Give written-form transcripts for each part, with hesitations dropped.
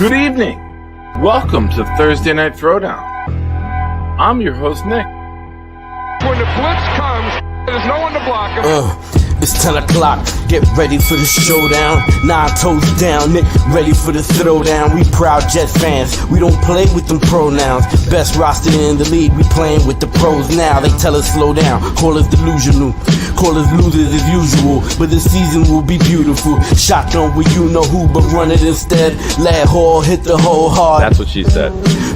Good evening. Welcome to Thursday Night Throwdown. I'm your host, Nick. When the blitz comes, there's no one to block him. It's 10 o'clock, get ready for the showdown. 9 toes down, Nick, ready for the throwdown. We proud Jets fans, we don't play with them pronouns. Best roster in the league, we playing with the pros now. They tell us slow down, call us delusional, call us losers as usual. But this season will be beautiful. Shotgun with you know who, but run it instead. Lad Hall hit the hole hard. That's what she said.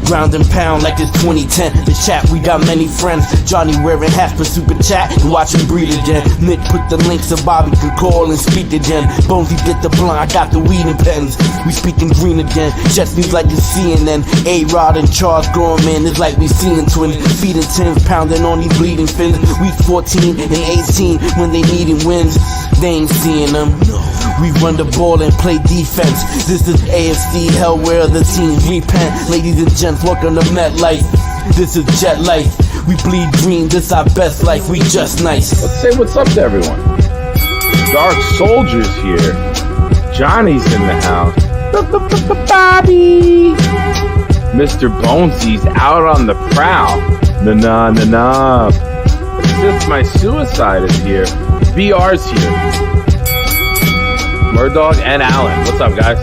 Ground and pound like it's 2010. The chat, we got many friends. Johnny wearing hats for super chat and watch him breathe again. Nick put the link so Bobby can call and speak again. Bonesy get the blunt, I got the weed and pens. We speaking green again. Jets news like it's CNN. A-Rod and Charles Gorman is like we seeing twins. Feeding tins, pounding on these bleeding fins. Week 14 and 18 when they needing wins. They ain't seeing them. We run the ball and play defense. This is AFC hell where the teams repent. Ladies and gents, welcome to MetLife. This is Jet Life. We bleed green, this our best life. We just nice. Let's say what's up to everyone. Dark Soldier's here. Johnny's in the house. Bobby. Mr. Bonesy's out on the prowl. Na-na. Assist My Suicide is here. VR's here. Murdog and Alan. What's up, guys?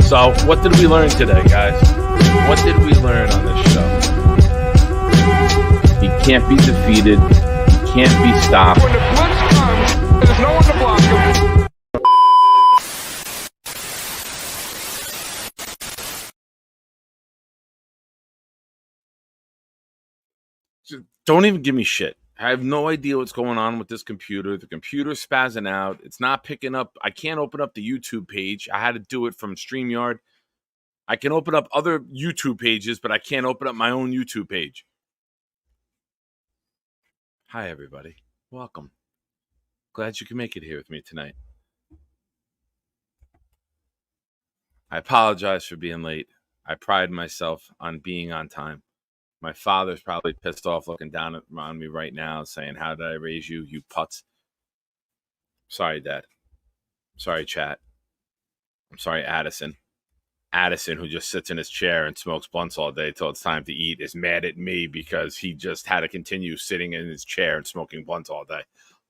So, what did we learn today, guys? What did we learn on this show? He can't be defeated. He can't be stopped. When the blitz comes, there's no one to block him. Just don't even give me shit. I have no idea what's going on with this computer. The computer's spazzing out. It's not picking up. I can't open up the YouTube page. I had to do it from StreamYard. I can open up other YouTube pages, but I can't open up my own YouTube page. Hi, everybody. Welcome. Glad you can make it here with me tonight. I apologize for being late. I pride myself on being on time. My father's probably pissed off looking down on me right now saying, how did I raise you, you putz? Sorry, Dad. Sorry, chat. I'm sorry, Addison. Addison, who just sits in his chair and smokes blunts all day till it's time to eat, is mad at me because he just had to continue sitting in his chair and smoking blunts all day.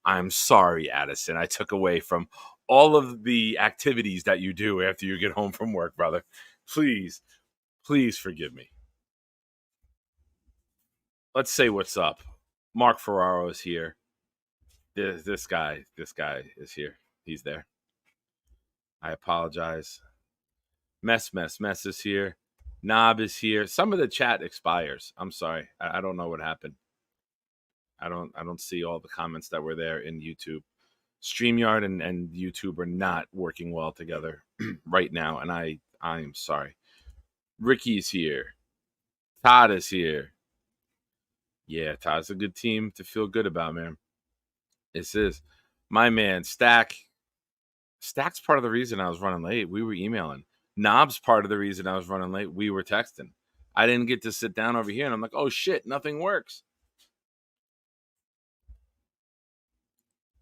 I'm sorry, Addison. I took away from all of the activities that you do after you get home from work, brother. Please forgive me. Let's say what's up. Mark Ferraro is here. This guy is here. He's there. I apologize. Mess is here. Knob is here. Some of the chat expires. I'm sorry. I don't know what happened. I don't see all the comments that were there in YouTube. StreamYard and YouTube are not working well together right now, and I'm sorry. Ricky's here. Todd is here. Yeah, Todd's a good team to feel good about, man. This is my man, Stack. Stack's part of the reason I was running late. We were emailing. Knob's part of the reason I was running late. We were texting. I didn't get to sit down over here, and I'm like, oh, shit, nothing works.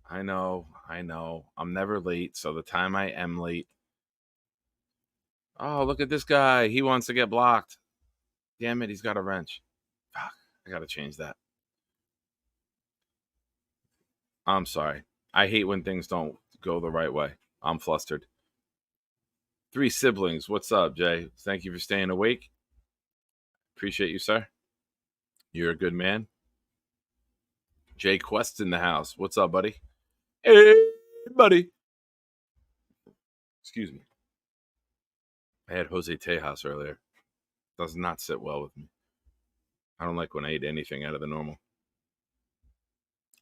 I know. I'm never late, so the time I am late. Oh, look at this guy. He wants to get blocked. Damn it, he's got a wrench. Fuck, I got to change that. I'm sorry. I hate when things don't go the right way. I'm flustered. 3 siblings. What's up, Jay? Thank you for staying awake. Appreciate you, sir. You're a good man. Jay Quest's in the house. What's up, buddy? Hey, buddy. Excuse me. I had Jose Tejas earlier. Does not sit well with me. I don't like when I eat anything out of the normal.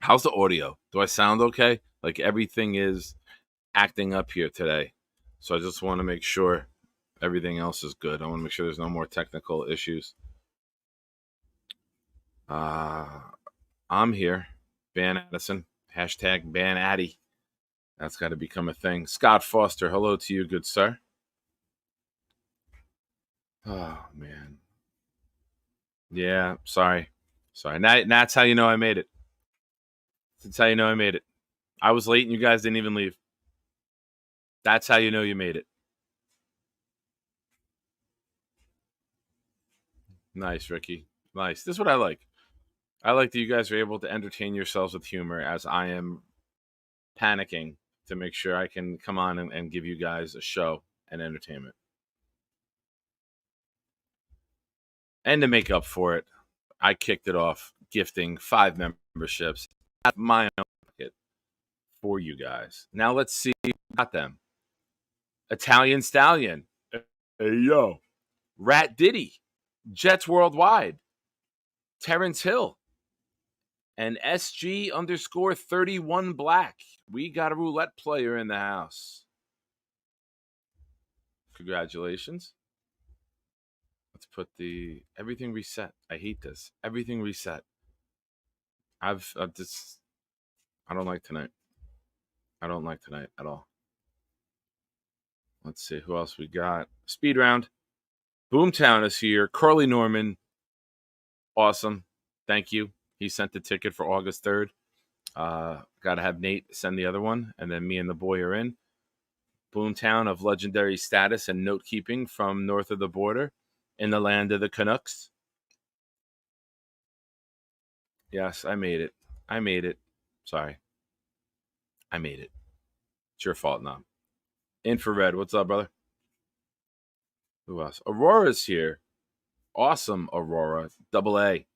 How's the audio? Do I sound okay? Like everything is acting up here today. So I just want to make sure everything else is good. I want to make sure there's no more technical issues. I'm here. Ban Addison. Hashtag ban Addy. That's got to become a thing. Scott Foster, hello to you, good sir. Oh, man. Yeah, sorry. That's how you know I made it. That's how you know I made it. I was late and you guys didn't even leave. That's how you know you made it. Nice, Ricky. Nice. This is what I like. I like that you guys are able to entertain yourselves with humor as I am panicking to make sure I can come on and give you guys a show and entertainment. And to make up for it, I kicked it off gifting 5 memberships out of my own pocket for you guys. Now let's see who got them. Italian Stallion. Hey, yo. Rat Diddy. Jets Worldwide. Terrence Hill. And SG_31 Black. We got a roulette player in the house. Congratulations. Let's put everything reset. I hate this. Everything reset. I don't like tonight. I don't like tonight at all. Let's see who else we got. Speed round. Boomtown is here. Curly Norman. Awesome. Thank you. He sent the ticket for August 3rd. Got to have Nate send the other one, and then me and the boy are in. Boomtown of legendary status and note-keeping from north of the border in the land of the Canucks. Yes, I made it. I made it. Sorry. I made it. It's your fault, Nom. Infrared, what's up, brother? Who else? Aurora's here. Awesome, Aurora. Double A.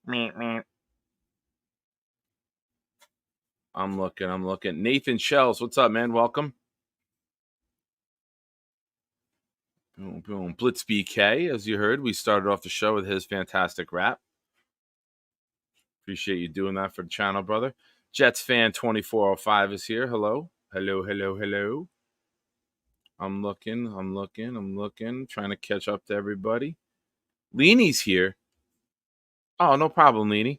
I'm looking. Nathan Shells, what's up, man? Welcome. Boom, boom. Blitz BK, as you heard, we started off the show with his fantastic rap. Appreciate you doing that for the channel, brother. Jets fan 2405 is here. Hello. Hello. I'm looking. Trying to catch up to everybody. Leanie's here. Oh, no problem, Leanie.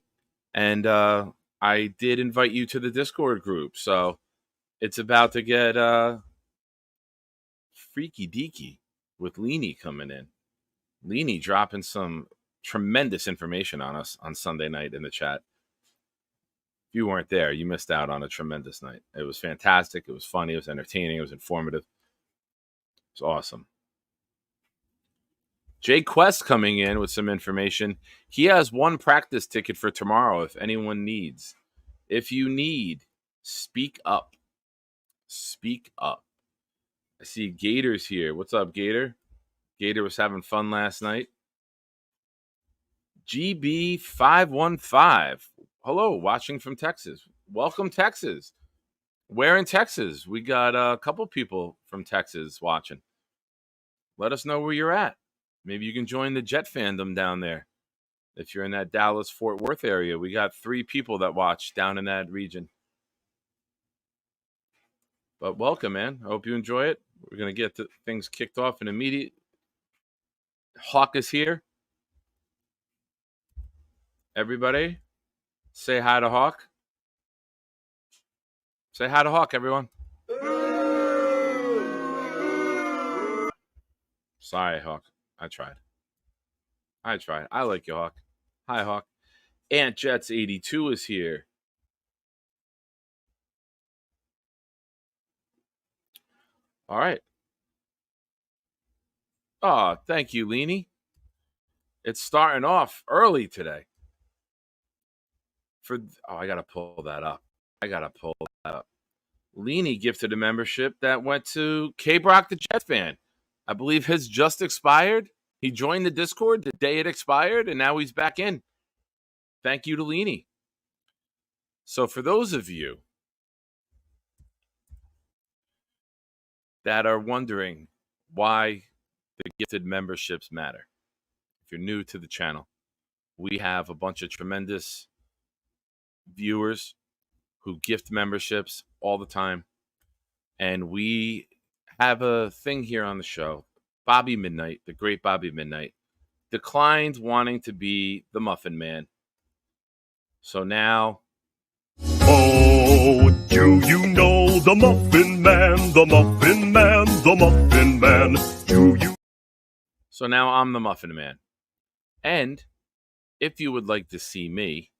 And I did invite you to the Discord group, so it's about to get freaky deaky with Leanie coming in. Leanie dropping some tremendous information on us on Sunday night in the chat. If you weren't there, you missed out on a tremendous night. It was fantastic. It was funny. It was entertaining. It was informative. It's awesome. Jay Quest coming in with some information. He has one practice ticket for tomorrow if anyone needs. If you need, speak up. Speak up. I see Gator's here. What's up, Gator? Gator was having fun last night. GB515. Hello, watching from Texas. Welcome, Texas. Where in Texas? We got a couple people from Texas watching. Let us know where you're at. Maybe you can join the Jet fandom down there. If you're in that Dallas-Fort Worth area, we got 3 people that watch down in that region. But welcome, man. I hope you enjoy it. We're going to get things kicked off in immediate. Hawk is here. Everybody, say hi to Hawk. Say hi to Hawk, everyone. Sorry, Hawk. I tried. I like you, Hawk. Hi, Hawk. Ant Jets 82 is here. All right. Oh, thank you, Leanie. It's starting off early today. I got to pull that up. Leanie gifted a membership that went to K-Brock the Jet fan. I believe his just expired. He joined the Discord the day it expired, and now he's back in. Thank you to Leanie. So for those of you that are wondering why the gifted memberships matter, if you're new to the channel, we have a bunch of tremendous viewers who gift memberships all the time. And we have a thing here on the show. Bobby Midnight, the great Bobby Midnight, declined wanting to be the Muffin Man. So now... Oh, do you know the Muffin Man, the Muffin Man, the Muffin Man? Do you? So now I'm the Muffin Man. And if you would like to see me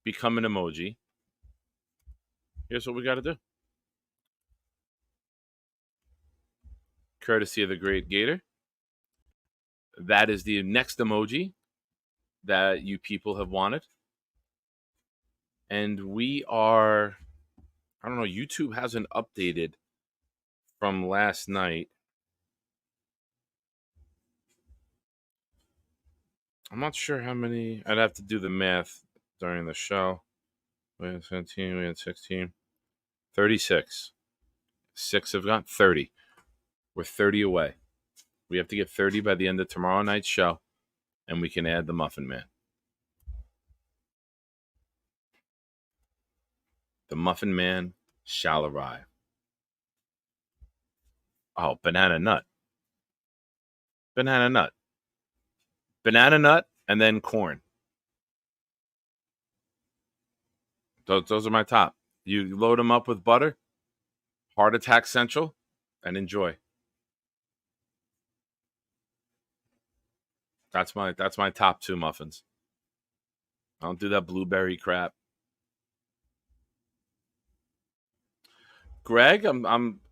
become an emoji, here's what we got to do. Courtesy of the great Gator. That is the next emoji. that you people have wanted. And we are, I don't know, YouTube hasn't updated from last night. I'm not sure how many. I'd have to do the math during the show. We had 17, we had 16. 36. 6 have gone. 30. We're 30 away. We have to get 30 by the end of tomorrow night's show, and we can add the Muffin Man. The Muffin Man shall arrive. Oh, banana nut. Banana nut. Banana nut and then corn. Those are my top. You load them up with butter, Heart Attack Central, and enjoy. That's my top 2 muffins. I don't do that blueberry crap. Greg,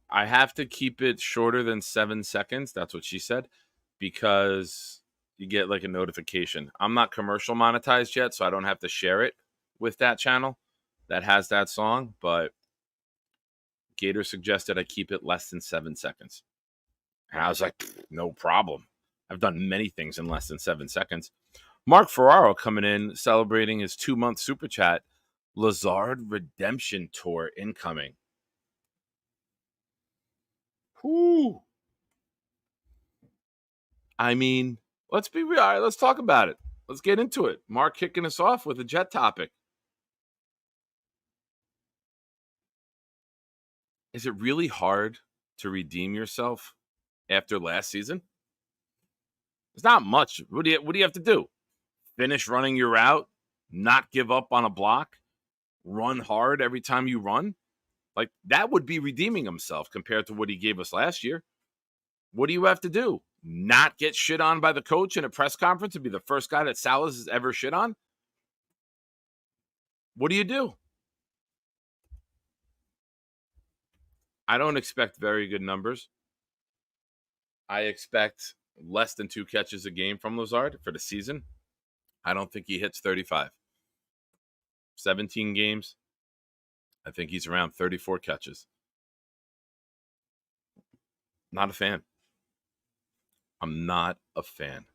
I have to keep it shorter than 7 seconds. That's what she said, because you get like a notification. I'm not commercial monetized yet, so I don't have to share it with that channel that has that song. But Gator suggested I keep it less than 7 seconds. And I was like, no problem. I've done many things in less than 7 seconds. Mark Ferraro coming in, celebrating his 2-month super chat. Lazard Redemption Tour incoming. Whoo. I mean, let's be real. All right, let's talk about it. Let's get into it. Mark kicking us off with a Jet topic. Is it really hard to redeem yourself after last season? It's not much. What do you have to do? Finish running your route, not give up on a block, run hard every time you run? Like, that would be redeeming himself compared to what he gave us last year. What do you have to do? Not get shit on by the coach in a press conference and be the first guy that Salas has ever shit on? What do? I don't expect very good numbers. I expect less than 2 catches a game from Lazard for the season. I don't think he hits 35. 17 games. I think he's around 34 catches. Not a fan. I'm not a fan.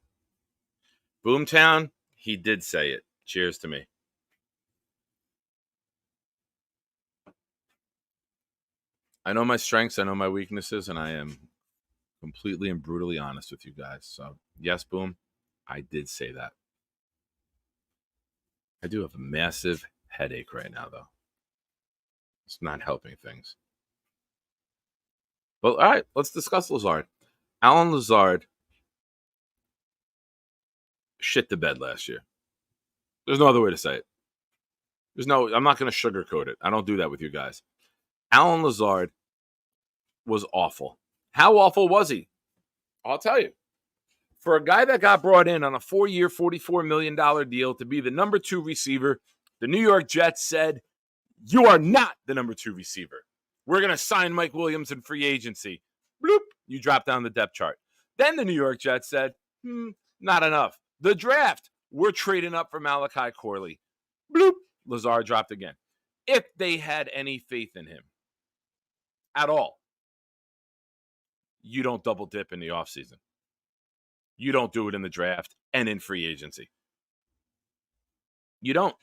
Boomtown, he did say it. Cheers to me. I know my strengths, I know my weaknesses, and I am completely and brutally honest with you guys. So, yes, Boom, I did say that. I do have a massive headache right now, though. It's not helping things. Well, all right, let's discuss Lazard. Alan Lazard shit the bed last year. There's no other way to say it. I'm not going to sugarcoat it. I don't do that with you guys. Alan Lazard was awful. How awful was he? I'll tell you. For a guy that got brought in on a 4-year, $44 million deal to be the number 2 receiver, the New York Jets said, you are not the number 2 receiver. We're going to sign Mike Williams in free agency. Bloop, you drop down the depth chart. Then the New York Jets said, not enough. The draft, we're trading up for Malachi Corley. Bloop, Lazard dropped again. If they had any faith in him at all, you don't double dip in the offseason. You don't do it in the draft and in free agency. You don't.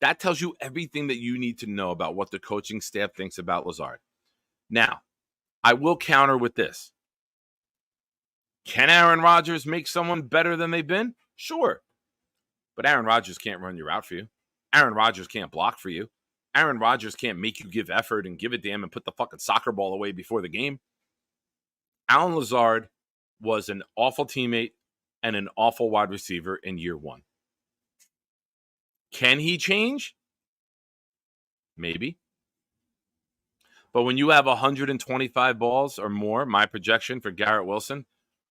That tells you everything that you need to know about what the coaching staff thinks about Lazard. Now, I will counter with this. Can Aaron Rodgers make someone better than they've been? Sure. But Aaron Rodgers can't run your route for you. Aaron Rodgers can't block for you. Aaron Rodgers can't make you give effort and give a damn and put the fucking soccer ball away before the game. Alan Lazard was an awful teammate and an awful wide receiver in year 1. Can he change? Maybe. But when you have 125 balls or more, my projection for Garrett Wilson,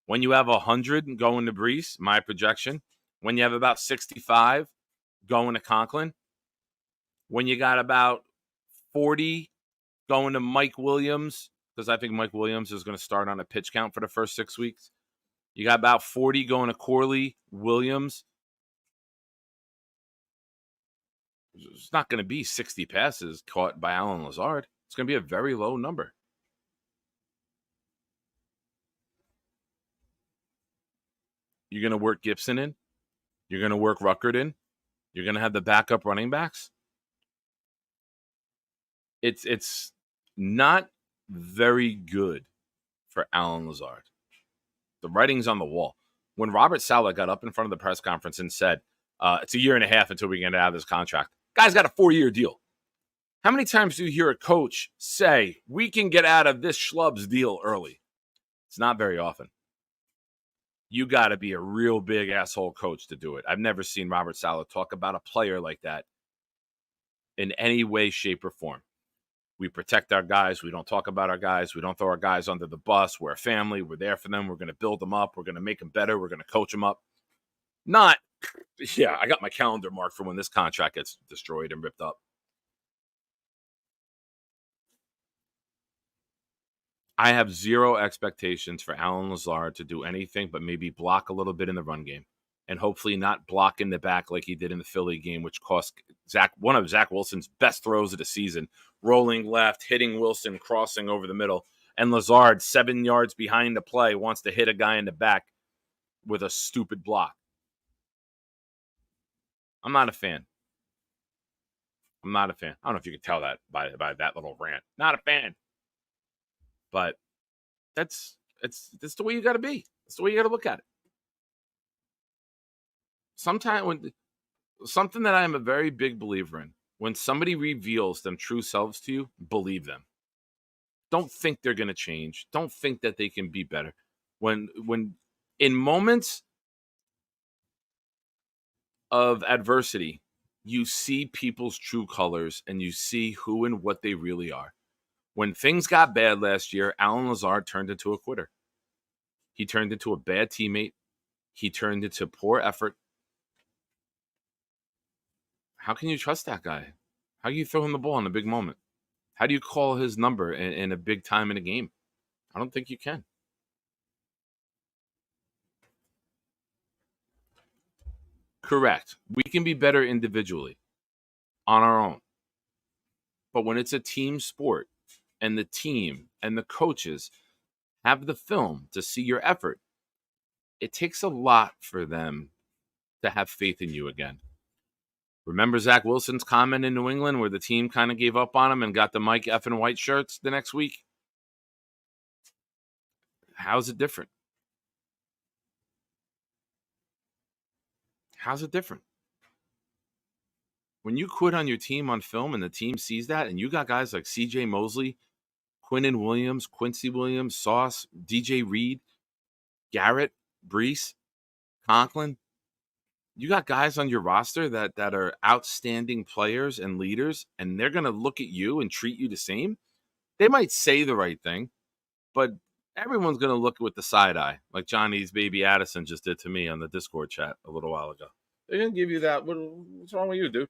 when you have 100 going to Brees, my projection, when you have about 65 going to Conklin, when you got about 40 going to Mike Williams, because I think Mike Williams is going to start on a pitch count for the first 6 weeks. You got about 40 going to Corley, Williams. It's not going to be 60 passes caught by Allen Lazard. It's going to be a very low number. You're going to work Gibson in. You're going to work Ruckert in. You're going to have the backup running backs. It's not very good for Allen Lazard. The writing's on the wall. When Robert Saleh got up in front of the press conference and said, it's a year and a half until we get out of this contract. Guy's got a 4-year deal. How many times do you hear a coach say, we can get out of this schlub's deal early? It's not very often. You got to be a real big asshole coach to do it. I've never seen Robert Saleh talk about a player like that in any way, shape, or form. We protect our guys. We don't talk about our guys. We don't throw our guys under the bus. We're a family. We're there for them. We're going to build them up. We're going to make them better. We're going to coach them up. Not, yeah, I got my calendar marked for when this contract gets destroyed and ripped up. I have zero expectations for Allen Lazard to do anything but maybe block a little bit in the run game and hopefully not block in the back like he did in the Philly game, which cost one of Zach Wilson's best throws of the season, rolling left, hitting Wilson, crossing over the middle. And Lazard, 7 yards behind the play, wants to hit a guy in the back with a stupid block. I'm not a fan. I don't know if you can tell that by that little rant. Not a fan. But that's the way you got to be. That's the way you got to look at it. Something that I am a very big believer in, when somebody reveals them true selves to you, believe them. Don't think they're going to change. Don't think that they can be better. When in moments of adversity, you see people's true colors and you see who and what they really are. When things got bad last year, Allen Lazard turned into a quitter. He turned into a bad teammate. He turned into poor effort. How can you trust that guy? How do you throw him the ball in a big moment? How do you call his number in a big time in a game? I don't think you can. Correct. We can be better individually on our own. But when it's a team sport and the team and the coaches have the film to see your effort, it takes a lot for them to have faith in you again. Remember Zach Wilson's comment in New England where the team kind of gave up on him and got the Mike effing White shirts the next week? How's it different? How's it different? When you quit on your team on film and the team sees that, and you got guys like C.J. Mosley, Quinnen Williams, Quincy Williams, Sauce, DJ Reed, Garrett, Brees, Conklin, you got guys on your roster that are outstanding players and leaders, and they're going to look at you and treat you the same. They might say the right thing, but everyone's going to look with the side eye, like Johnny's baby Addison just did to me on the Discord chat a little while ago. They're going to give you that. What's wrong with you, dude?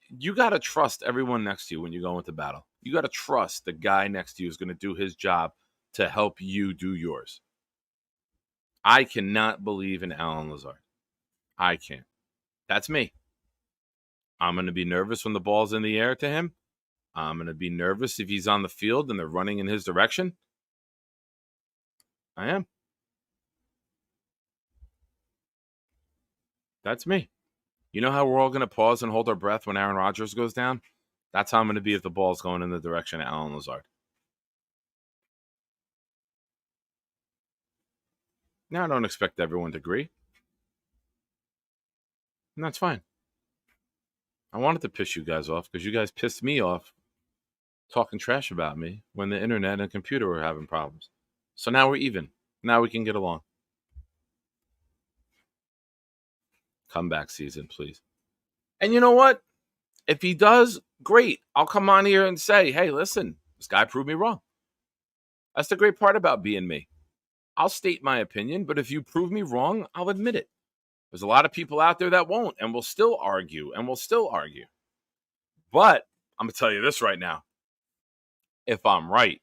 You got to trust everyone next to you when you go into battle. You got to trust the guy next to you is going to do his job to help you do yours. I cannot believe in Allen Lazard. I can't. That's me. I'm going to be nervous when the ball's in the air to him. I'm going to be nervous if he's on the field and they're running in his direction. I am. That's me. You know how we're all going to pause and hold our breath when Aaron Rodgers goes down? That's how I'm going to be if the ball's going in the direction of Allen Lazard. Now, I don't expect everyone to agree. And that's fine. I wanted to piss you guys off because you guys pissed me off talking trash about me when the internet and computer were having problems. So now we're even. Now we can get along. Comeback season, please. And you know what? If he does, great. I'll come on here and say, hey, listen, this guy proved me wrong. That's the great part about being me. I'll state my opinion, but if you prove me wrong, I'll admit it. There's a lot of people out there that won't and will still argue and will still argue. But I'm going to tell you this right now. If I'm right,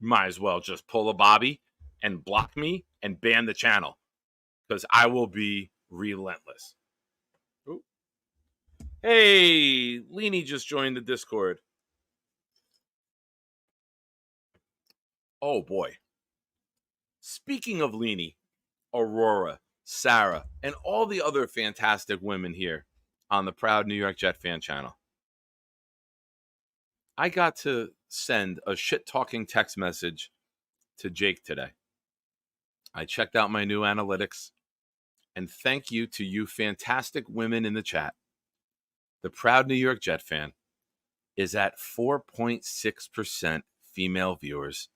you might as well just pull a Bobby and block me and ban the channel because I will be relentless. Ooh. Hey, Leanie just joined the Discord. Oh, boy. Speaking of Leanie, Aurora, Sarah, and all the other fantastic women here on the Proud New York Jet Fan channel, I got to send a shit-talking text message to Jake today. I checked out my new analytics, and thank you to you fantastic women in the chat. The Proud New York Jet Fan is at 4.6% female viewers,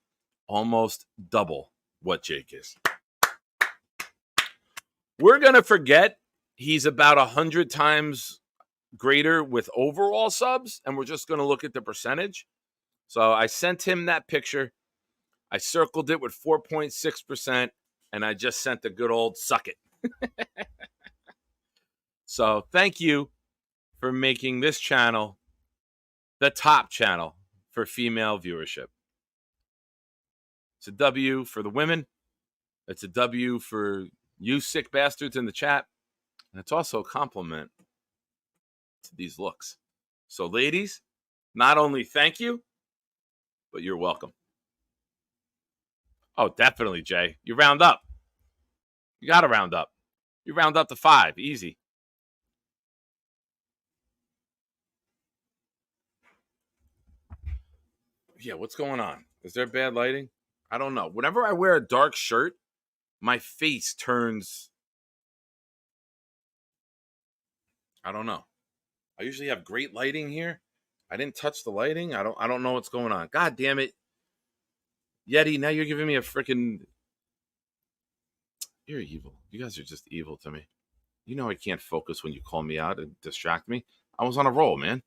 almost double what Jake is. We're going to forget he's about 100 times greater with overall subs, and we're just going to look at the percentage. So I sent him that picture. I circled it with 4.6%, and I just sent the good old suck it. So thank you for making this channel the top channel for female viewership. It's a W for the women. It's a W for you sick bastards in the chat. And it's also a compliment to these looks. So ladies, not only thank you, but you're welcome. Oh, definitely, Jay. You round up. You got to round up. You round up to 5. Easy. Yeah, what's going on? Is there bad lighting? I don't know. Whenever I wear a dark shirt, my face turns... I don't know. I usually have great lighting here. I didn't touch the lighting. I don't know what's going on. God damn it. Yeti, now you're giving me a freaking... You're evil. You guys are just evil to me. You know I can't focus when you call me out and distract me. I was on a roll, man.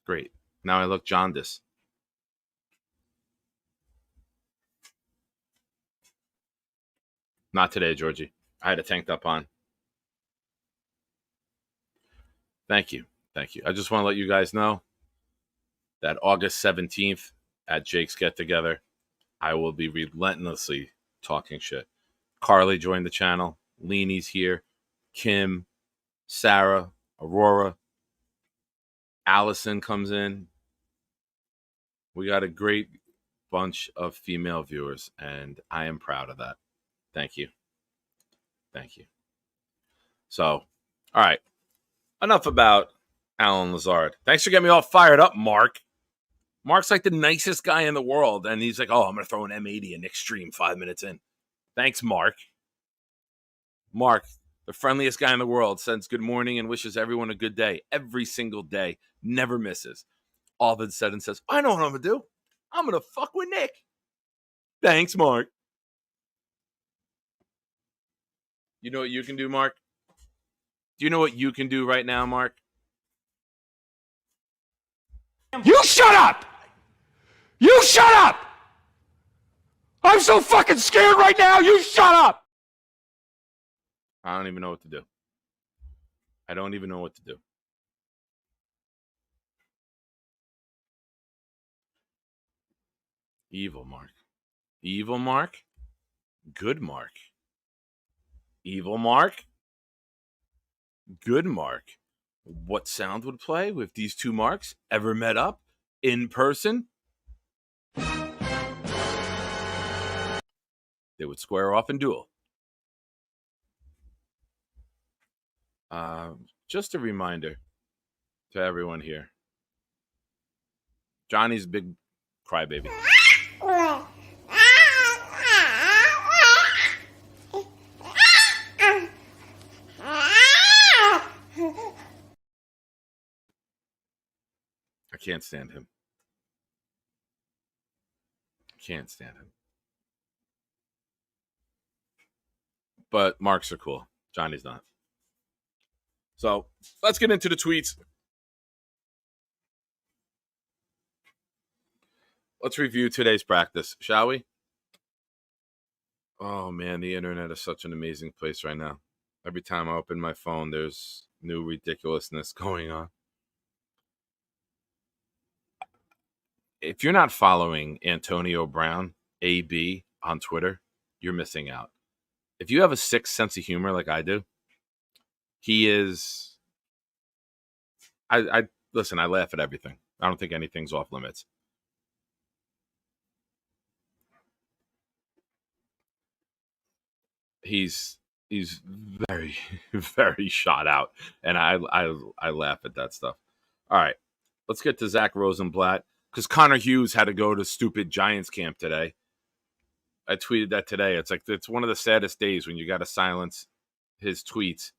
Great. Now I look jaundiced. Not today, Georgie. I had a tank top on. Thank you. Thank you. I just want to let you guys know that August 17th at Jake's Get Together, I will be relentlessly talking shit. Carly joined the channel. Leanie's here. Kim, Sarah, Aurora, Allison comes in. We got a great bunch of female viewers, and I am proud of that. Thank you. Thank you. So, all right. Enough about Alan Lazard. Thanks for getting me all fired up, Mark. Mark's like the nicest guy in the world, and he's like, oh, I'm going to throw an M80 in Extreme 5 minutes in. Thanks, Mark. Mark, the friendliest guy in the world, sends good morning and wishes everyone a good day every single day. Never misses. All of a sudden says, I know what I'm going to do. I'm going to fuck with Nick. Thanks, Mark. You know what you can do, Mark? Do you know what you can do right now, Mark? You shut up! You shut up! I'm so fucking scared right now, you shut up! I don't even know what to do. I don't even know what to do. Evil Mark. Evil Mark. Good Mark. Evil Mark. Good Mark. What sound would play if these two Marks ever met up in person? They would square off and duel. Just a reminder to everyone here. Johnny's a big crybaby. I can't stand him. Can't stand him. But Marks are cool. Johnny's not. So let's get into the tweets. Let's review today's practice, shall we? Oh man, the internet is such an amazing place right now. Every time I open my phone, there's new ridiculousness going on. if you're not following Antonio Brown, AB, on Twitter, you're missing out. If you have a sick sense of humor like I do, he is. I listen. I laugh at everything. I don't think anything's off limits. He's very very shot out, and I laugh at that stuff. All right, let's get to Zach Rosenblatt because Connor Hughes had to go to stupid Giants camp today. I tweeted that today. It's like it's one of the saddest days when you got to silence his tweets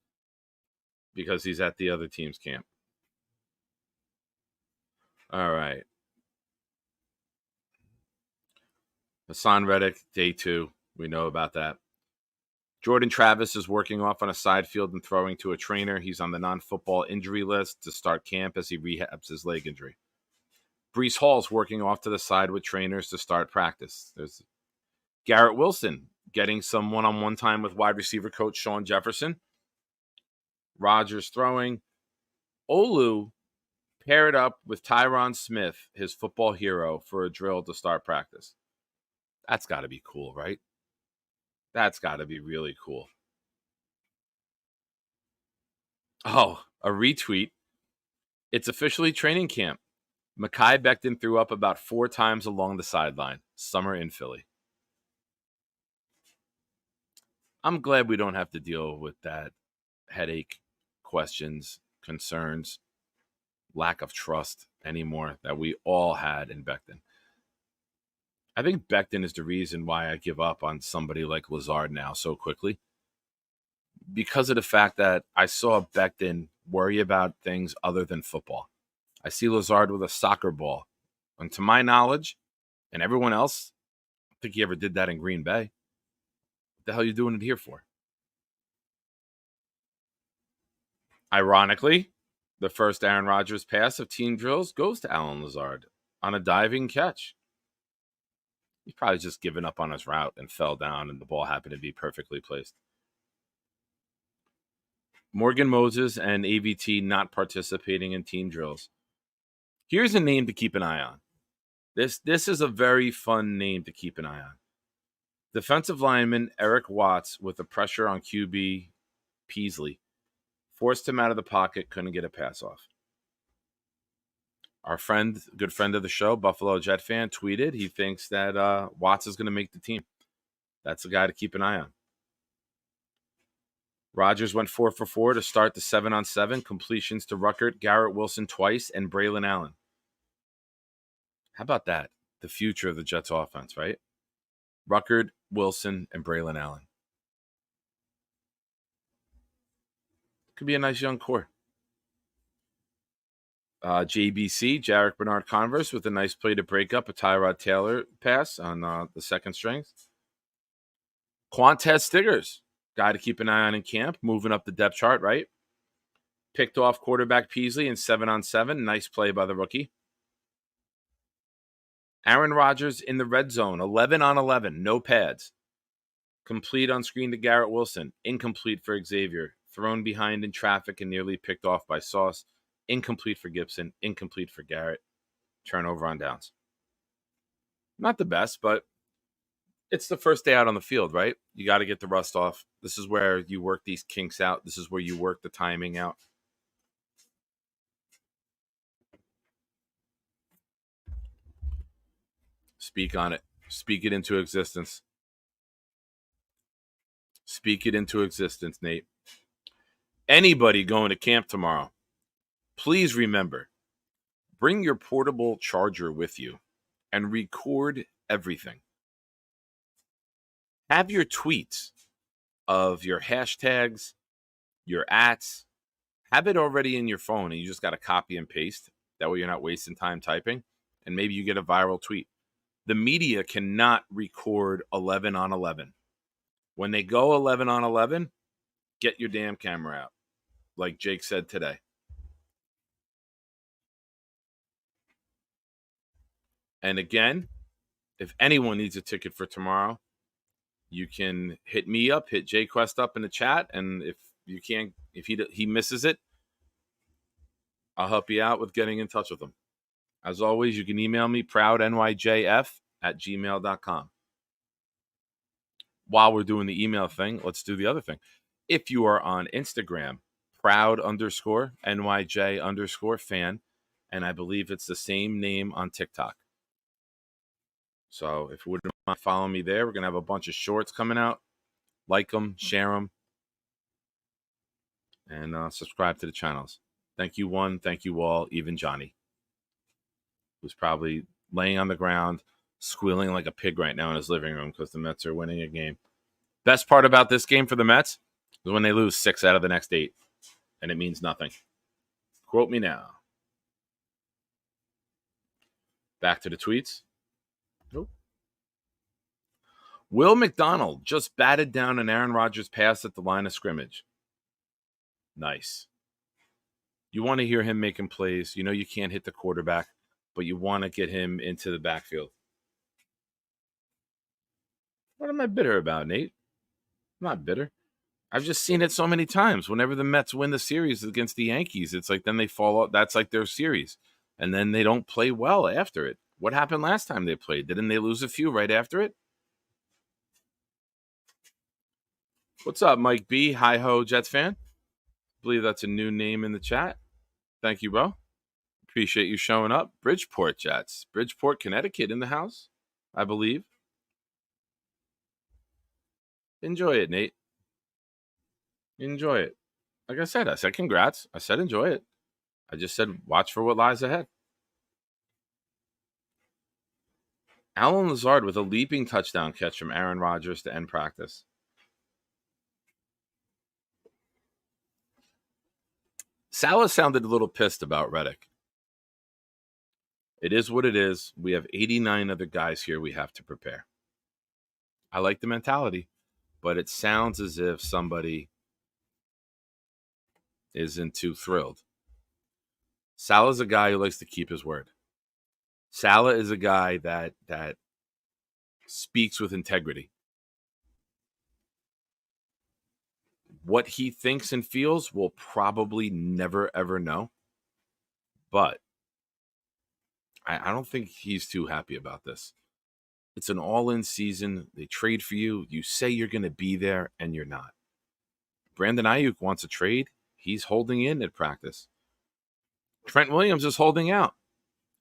because he's at the other team's camp. All right. Hassan Reddick, day 2. We know about that. Jordan Travis is working off on a side field and throwing to a trainer. He's on the non-football injury list to start camp as he rehabs his leg injury. Breece Hall's working off to the side with trainers to start practice. There's Garrett Wilson getting some one-on-one time with wide receiver coach Sean Jefferson. Rodgers throwing. Olu paired up with Tyron Smith, his football hero, for a drill to start practice. That's got to be cool, right? That's got to be really cool. Oh, a retweet. It's officially training camp. Mekhi Becton threw up about 4 times along the sideline. Summer in Philly. I'm glad we don't have to deal with that headache, questions, concerns, lack of trust anymore that we all had in Becton. I think Becton is the reason why I give up on somebody like Lazard now so quickly. Because of the fact that I saw Becton worry about things other than football. I see Lazard with a soccer ball. And to my knowledge, and everyone else, I don't think he ever did that in Green Bay. What the hell are you doing it here for? Ironically, the first Aaron Rodgers pass of team drills goes to Allen Lazard on a diving catch. He's probably just given up on his route and fell down, and the ball happened to be perfectly placed. Morgan Moses and AVT not participating in team drills. Here's a name to keep an eye on. This is a very fun name to keep an eye on. Defensive lineman Eric Watts with the pressure on QB Peasley forced him out of the pocket, couldn't get a pass off. Our friend, good friend of the show, Buffalo Jet fan, tweeted he thinks that Watts is going to make the team. That's a guy to keep an eye on. Rodgers went 4 for 4 to start the 7-on-7, completions to Ruckert, Garrett Wilson twice, and Braylon Allen. How about that? The future of the Jets offense, right? Ruckert, Wilson, and Braylon Allen. Could be a nice young core. JBC, Jarek Bernard Converse, with a nice play to break up a Tyrod Taylor pass on the second strings. Quantez Stiggers, guy to keep an eye on in camp, moving up the depth chart, right? Picked off quarterback Peasley in 7-on-7. Nice play by the rookie. Aaron Rodgers in the red zone, 11-on-11, no pads. Complete on screen to Garrett Wilson. Incomplete for Xavier. Thrown behind in traffic and nearly picked off by Sauce. Incomplete for Gibson. Incomplete for Garrett. Turnover on downs. Not the best, but it's the first day out on the field, right? You got to get the rust off. This is where you work these kinks out. This is where you work the timing out. Speak on it. Speak it into existence. Speak it into existence, Nate. Anybody going to camp tomorrow, please remember, bring your portable charger with you and record everything. Have your tweets of your hashtags, your ats, have it already in your phone and you just got to copy and paste. That way you're not wasting time typing and maybe you get a viral tweet. The media cannot record 11-on-11. When they go 11-on-11, get your damn camera out, like Jake said today. And again, if anyone needs a ticket for tomorrow, you can hit me up, hit JQuest up in the chat, and if you can't, if he misses it, I'll help you out with getting in touch with him. As always, you can email me, proudnyjf@gmail.com. While we're doing the email thing, let's do the other thing. If you are on Instagram, proud_NYJ_fan, and I believe it's the same name on TikTok. So if you wouldn't mind following me there, we're going to have a bunch of shorts coming out. Like them, share them, and subscribe to the channels. Thank you, one. Thank you all, even Johnny, who's probably laying on the ground, squealing like a pig right now in his living room because the Mets are winning a game. Best part about this game for the Mets is when they lose 6 out of the next 8, and it means nothing. Quote me now. Back to the tweets. Nope. Will McDonald just batted down an Aaron Rodgers pass at the line of scrimmage. Nice. You want to hear him making plays. You know you can't hit the quarterback, but you want to get him into the backfield. What am I bitter about, Nate? I'm not bitter. I've just seen it so many times. Whenever the Mets win the series against the Yankees, it's like then they fall out. That's like their series. And then they don't play well after it. What happened last time they played? Didn't they lose a few right after it? What's up, Mike B? Hi-ho, Jets fan. I believe that's a new name in the chat. Thank you, bro. Appreciate you showing up. Bridgeport Jets. Bridgeport, Connecticut in the house, I believe. Enjoy it, Nate. Enjoy it. Like I said congrats. I said enjoy it. I just said watch for what lies ahead. Alan Lazard with a leaping touchdown catch from Aaron Rodgers to end practice. Salah sounded a little pissed about Reddick. It is what it is. We have 89 other guys here we have to prepare. I like the mentality, but it sounds as if somebody isn't too thrilled. Salah's a guy who likes to keep his word. Salah is a guy that speaks with integrity. What he thinks and feels, we'll probably never, ever know. But I don't think he's too happy about this. It's an all-in season. They trade for you. You say you're going to be there, and you're not. Brandon Ayuk wants a trade. He's holding in at practice. Trent Williams is holding out.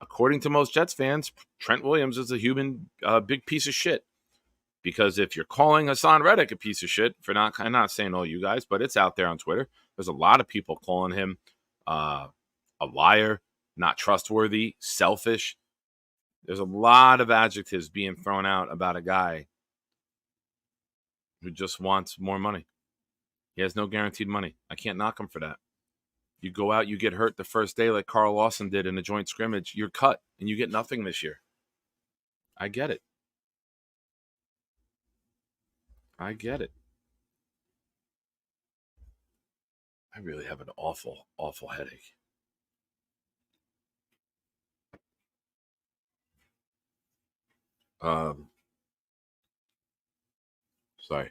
According to most Jets fans, Trent Williams is a human big piece of shit. Because if you're calling Hassan Reddick a piece of shit, I'm not saying all you guys, but it's out there on Twitter. There's a lot of people calling him a liar, not trustworthy, selfish. There's a lot of adjectives being thrown out about a guy who just wants more money. He has no guaranteed money. I can't knock him for that. You go out, you get hurt the first day like Carl Lawson did in a joint scrimmage, you're cut, and you get nothing this year. I get it. I really have an awful, awful headache. Sorry.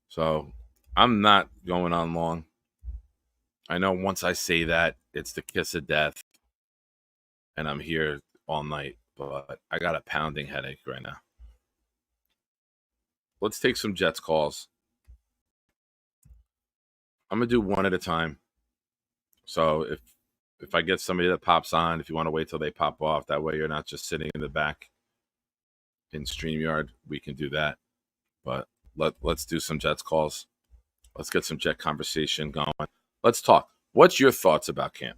So I'm not going on long. I know once I say that, it's the kiss of death, and I'm here all night, but I got a pounding headache right now. Let's take some Jets calls. I'm going to do one at a time. So if I get somebody that pops on, if you want to wait till they pop off, that way you're not just sitting in the back in StreamYard, we can do that. But let's do some Jets calls. Let's get some Jet conversation going. Let's talk. What's your thoughts about camp?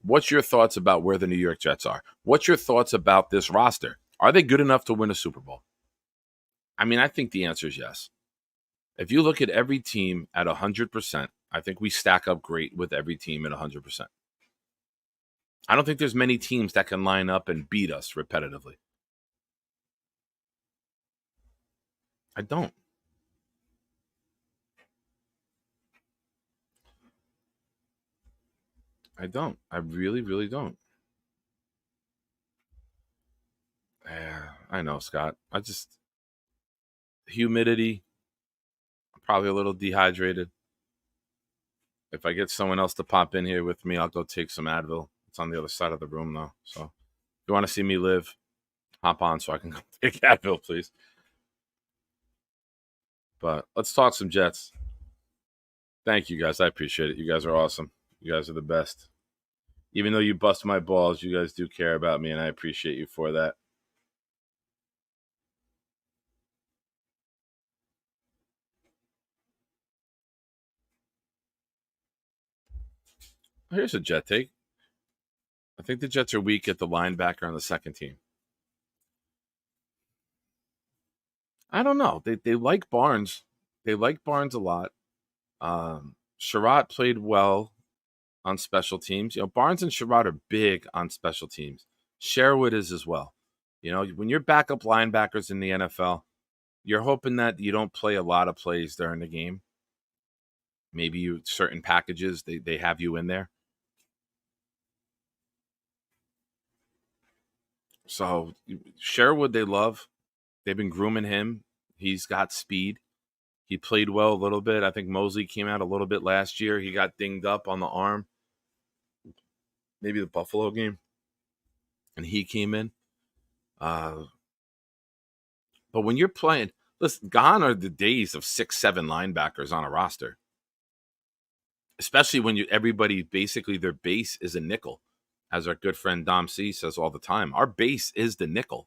What's your thoughts about where the New York Jets are? What's your thoughts about this roster? Are they good enough to win a Super Bowl? I mean, I think the answer is yes. If you look at every team at 100%, I think we stack up great with every team at 100%. I don't think there's many teams that can line up and beat us repetitively. I don't. I really, really don't. I know, Scott. Humidity, probably a little dehydrated. If I get someone else to pop in here with me, I'll go take some Advil. It's on the other side of the room, though. So if you want to see me live, hop on so I can go take Advil, please. But let's talk some Jets. Thank you, guys. I appreciate it. You guys are awesome. You guys are the best. Even though you bust my balls, you guys do care about me, and I appreciate you for that. Here's a Jet take. I think the Jets are weak at the linebacker on the second team. I don't know. They like Barnes. They like Barnes a lot. Sherratt played well on special teams. You know, Barnes and Sherratt are big on special teams. Sherwood is as well. You know, when you're backup linebackers in the NFL, you're hoping that you don't play a lot of plays during the game. Maybe certain packages, they have you in there. So Sherwood, they love. They've been grooming him. He's got speed. He played well a little bit. I think Mosley came out a little bit last year. He got dinged up on the arm. Maybe the Buffalo game. And he came in. But when you're playing, listen, gone are the days of 6-7 linebackers on a roster. Especially when everybody basically their base is a nickel. As our good friend Dom C says all the time, our base is the nickel.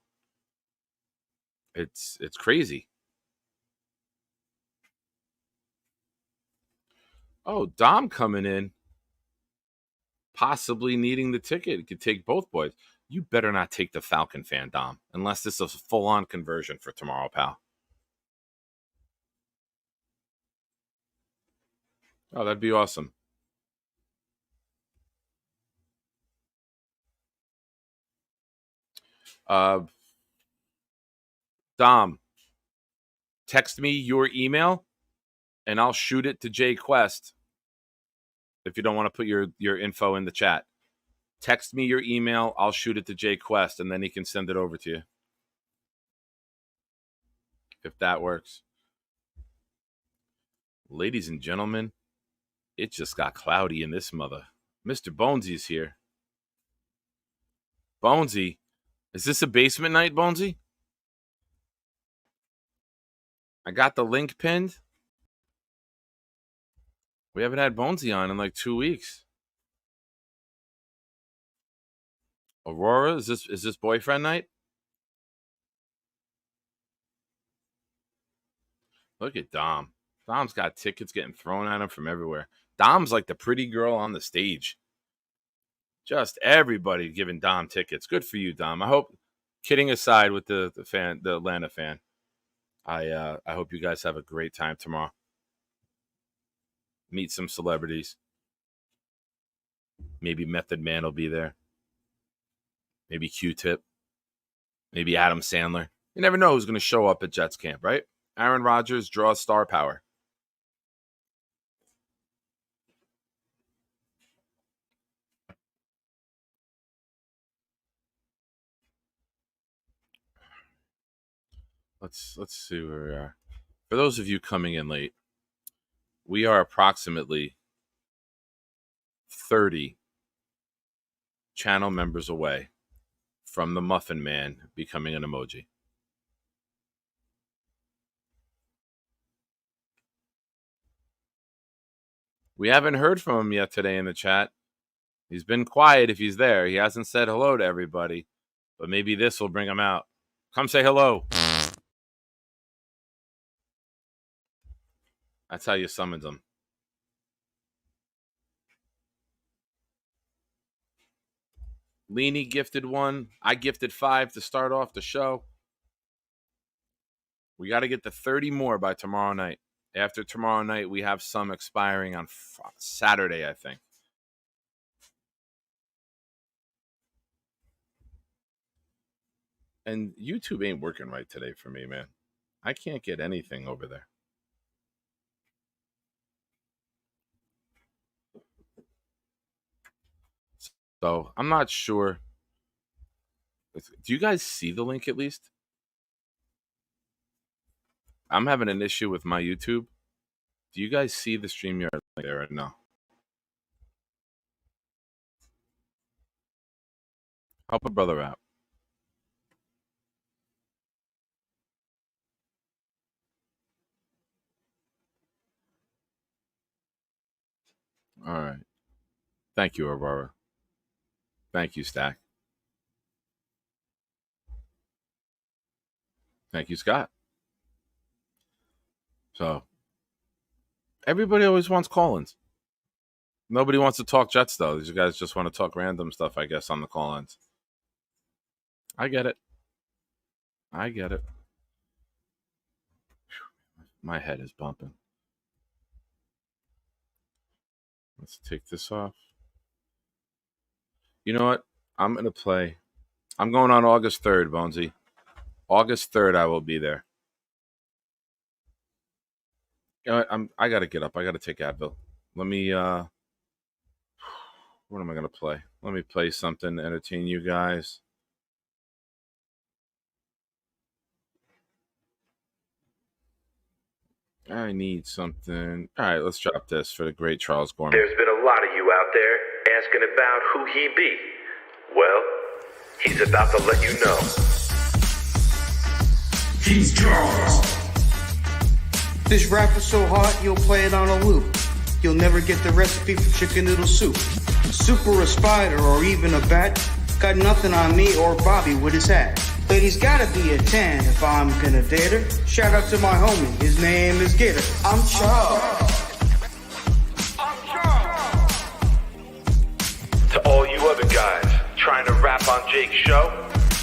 It's crazy. Oh, Dom coming in, possibly needing the ticket. He could take both boys. You better not take the Falcon fan, Dom, unless this is a full-on conversion for tomorrow, pal. Oh, that'd be awesome. Dom, text me your email, and I'll shoot it to Jay Quest. If you don't want to put your info in the chat, text me your email. I'll shoot it to Jay Quest, and then he can send it over to you. If that works. Ladies and gentlemen, it just got cloudy in this mother. Mr. Bonesy's here. Bonesy, is this a basement night, Bonesy? I got the link pinned. We haven't had Bonesy on in like 2 weeks. Aurora, is this boyfriend night? Look at Dom. Dom's got tickets getting thrown at him from everywhere. Dom's like the pretty girl on the stage. Just everybody giving Dom tickets. Good for you, Dom. I hope, kidding aside with the Atlanta fan, I hope you guys have a great time tomorrow. Meet some celebrities. Maybe Method Man will be there. Maybe Q-Tip. Maybe Adam Sandler. You never know who's going to show up at Jets camp, right? Aaron Rodgers draws star power. Let's see where we are. For those of you coming in late, we are approximately 30 channel members away from the Muffin Man becoming an emoji. We haven't heard from him yet today in the chat. He's been quiet if he's there. He hasn't said hello to everybody, but maybe this will bring him out. Come say hello. That's how you summoned him. Leany gifted 1. I gifted 5 to start off the show. We got to get to 30 more by tomorrow night. After tomorrow night, we have some expiring on Saturday, I think. And YouTube ain't working right today for me, man. I can't get anything over there. So I'm not sure. Do you guys see the link at least? I'm having an issue with my YouTube. Do you guys see the StreamYard link there or no? Help a brother out. All right. Thank you, Aurora. Thank you, Stack. Thank you, Scott. So, everybody always wants call-ins. Nobody wants to talk Jets, though. These guys just want to talk random stuff, I guess, on the call-ins. I get it. I get it. My head is bumping. Let's take this off. You know what? I'm going to play. I'm going on August 3rd, Bonesy. August 3rd, I will be there. You know what? I got to get up. I got to take Advil. Let me, what am I going to play? Let me play something to entertain you guys. I need something. All right, let's drop this for the great Charles Gorman. There's been a lot of you out there asking about who he be. Well, he's about to let you know. He's Charles. This rap is so hot, you'll play it on a loop. You'll never get the recipe for chicken noodle soup. Super a spider or even a bat, got nothing on me or Bobby with his hat. Lady's gotta be a 10 if I'm gonna date her. Shout out to my homie, his name is Gator. I'm Charles. To all you other guys trying to rap on Jake's show,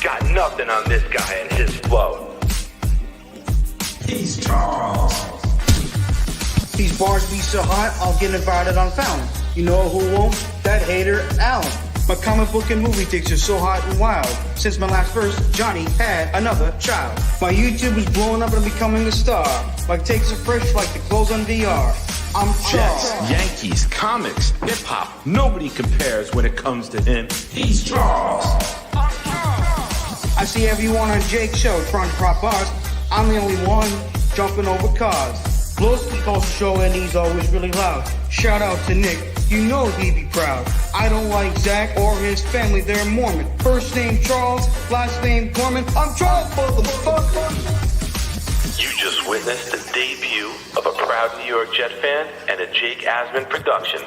got nothing on this guy and his flow. He's Charles. These bars be so hot, I'll get invited on Fountain. You know who won't? That hater, Alan. My comic book and movie takes are so hot and wild. Since my last verse, Johnny had another child. My YouTube is blowing up and becoming a star. Like takes are fresh like the clothes on VR. I'm Charles. Jets, Yankees, comics, hip-hop. Nobody compares when it comes to him. He's Charles. I see everyone on Jake's show trying to prop bars. I'm the only one jumping over cars. Bonesy calls the show and he's always really loud. Shout out to Nick, you know he'd be proud. I don't like Zach or his family, they're Mormon. First name Charles, last name Gorman. I'm Charles, motherfucker. You just witnessed the debut of a proud New York Jet fan and a Jake Asman production.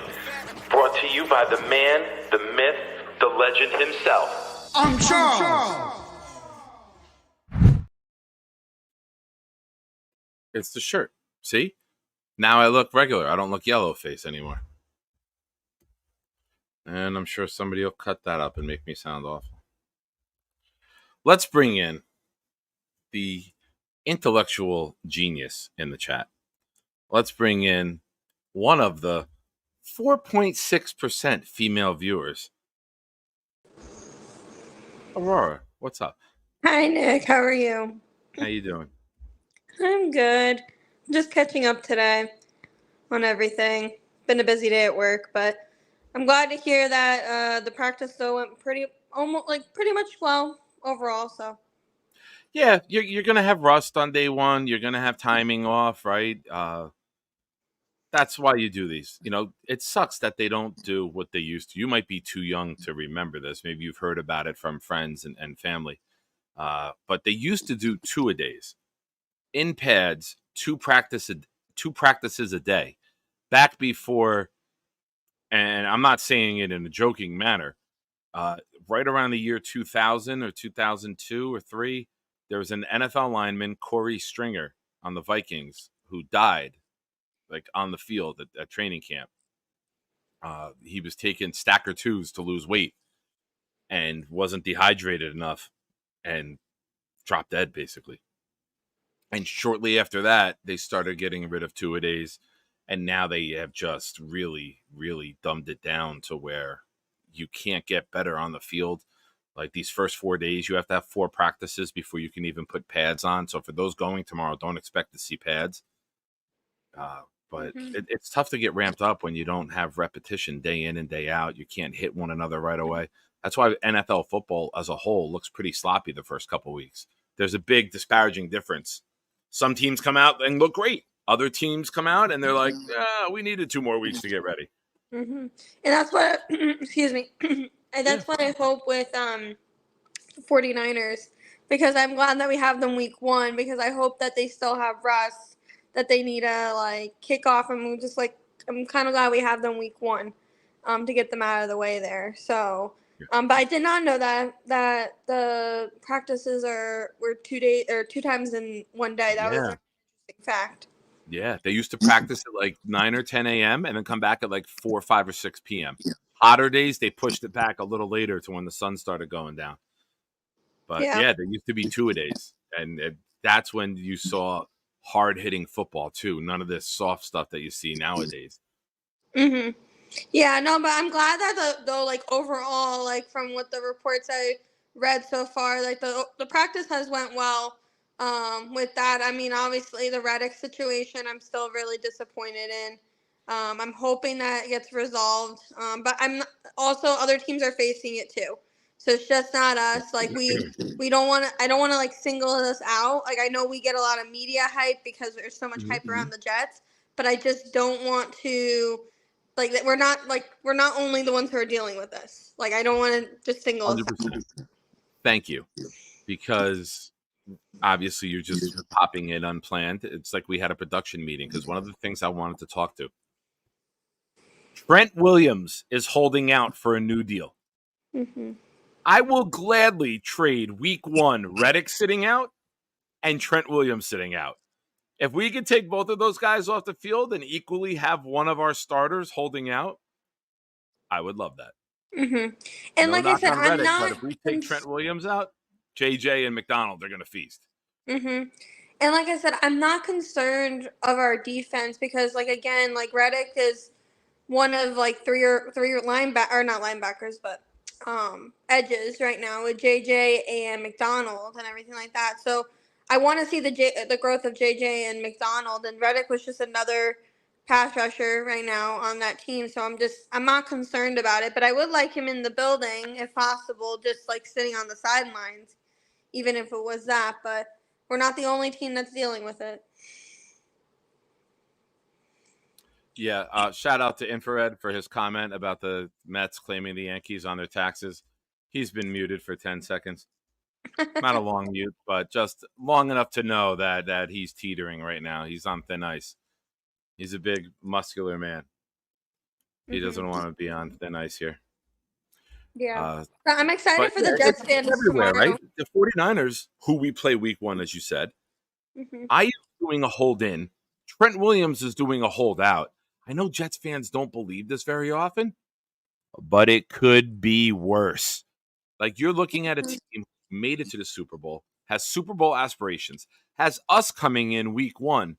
Brought to you by the man, the myth, the legend himself. I'm Charles. It's the shirt. See? Now I look regular. I don't look yellow face anymore. And I'm sure somebody will cut that up and make me sound awful. Let's bring in the intellectual genius in the chat. Let's bring in one of the 4.6% female viewers. Aurora, what's up? Hi, Nick. How are you? How you doing? I'm good. Just catching up today on everything. Been a busy day at work, but I'm glad to hear that the practice though went pretty much well overall. So Yeah, you're gonna have rust on day one. You're gonna have timing off, right? That's why you do these. You know, it sucks that they don't do what they used to. You might be too young to remember this. Maybe you've heard about it from friends and family. But they used to do two-a-days in pads, two practices a day. Back before, and I'm not saying it in a joking manner, right around the year 2000 or 2002 or 3, there was an NFL lineman, Corey Stringer, on the Vikings who died like on the field at training camp. He was taking stacker twos to lose weight and wasn't dehydrated enough and dropped dead basically. And shortly after that, they started getting rid of two-a-days, and now they have just really, really dumbed it down to where you can't get better on the field. Like these first 4 days, you have to have 4 practices before you can even put pads on. So for those going tomorrow, don't expect to see pads. But it's tough to get ramped up when you don't have repetition day in and day out. You can't hit one another right away. That's why NFL football as a whole looks pretty sloppy the first couple weeks. There's a big disparaging difference. Some teams come out and look great. Other teams come out and they're like, we needed 2 more weeks to get ready. and that's what excuse me. And that's what I hope with 49ers, because I'm glad that we have them week 1, because I hope that they still have rust that they need to like kick off, and I'm kind of glad we have them week 1 to get them out of the way there. So but I did not know that the practices were 2 days or 2 times in one day. That was Yeah. an interesting fact. Yeah, they used to practice at like 9 or 10 a.m. and then come back at like 4, 5, or 6 p.m. Hotter days, they pushed it back a little later to when the sun started going down. But Yeah. yeah, there used to be 2-a-days, and that's when you saw hard-hitting football too. None of this soft stuff that you see nowadays. Mhm. Yeah, no, but I'm glad that the like overall, like from what the reports I read so far, like the practice has went well. With that, I mean, obviously the Reddick situation, I'm still really disappointed in. I'm hoping that it gets resolved. But also other teams are facing it too, so it's just not us. Like we don't want to. I don't want to like single us out. Like I know we get a lot of media hype because there's so much hype around the Jets, but I just don't want to. Like we're not only the ones who are dealing with this. Like I don't want to just single us out. 100%. Thank you, because obviously you're just popping in unplanned. It's like we had a production meeting, because one of the things I wanted to talk to, Trent Williams is holding out for a new deal. Mm-hmm. I will gladly trade week 1 Reddick sitting out and Trent Williams sitting out. If we could take both of those guys off the field and equally have one of our starters holding out, I would love that. Mm-hmm. And No like I knock said, on I'm Reddick, not. but if we take Trent Williams out, JJ and McDonald, they're going to feast. Mm-hmm. And like I said, I'm not concerned of our defense because, like again, like Reddick is one of like three linebacker or not linebackers, but edges right now with JJ and McDonald and everything like that. So I want to see the growth of JJ and McDonald, and Reddick was just another pass rusher right now on that team. So I'm not concerned about it, but I would like him in the building if possible, just like sitting on the sidelines, even if it was that. But we're not the only team that's dealing with it. Yeah, shout out to Infrared for his comment about the Mets claiming the Yankees on their taxes. He's been muted for 10 seconds. Not a long mute, but just long enough to know that he's teetering right now. He's on thin ice. He's a big, muscular man. He doesn't want to be on thin ice here. Yeah. I'm excited for the Jets fans everywhere, tomorrow. right? The 49ers, who we play week 1, as you said, I am doing a hold in. Trent Williams is doing a hold out. I know Jets fans don't believe this very often, but it could be worse. Like you're looking at a team who made it to the Super Bowl, has Super Bowl aspirations, has us coming in week 1,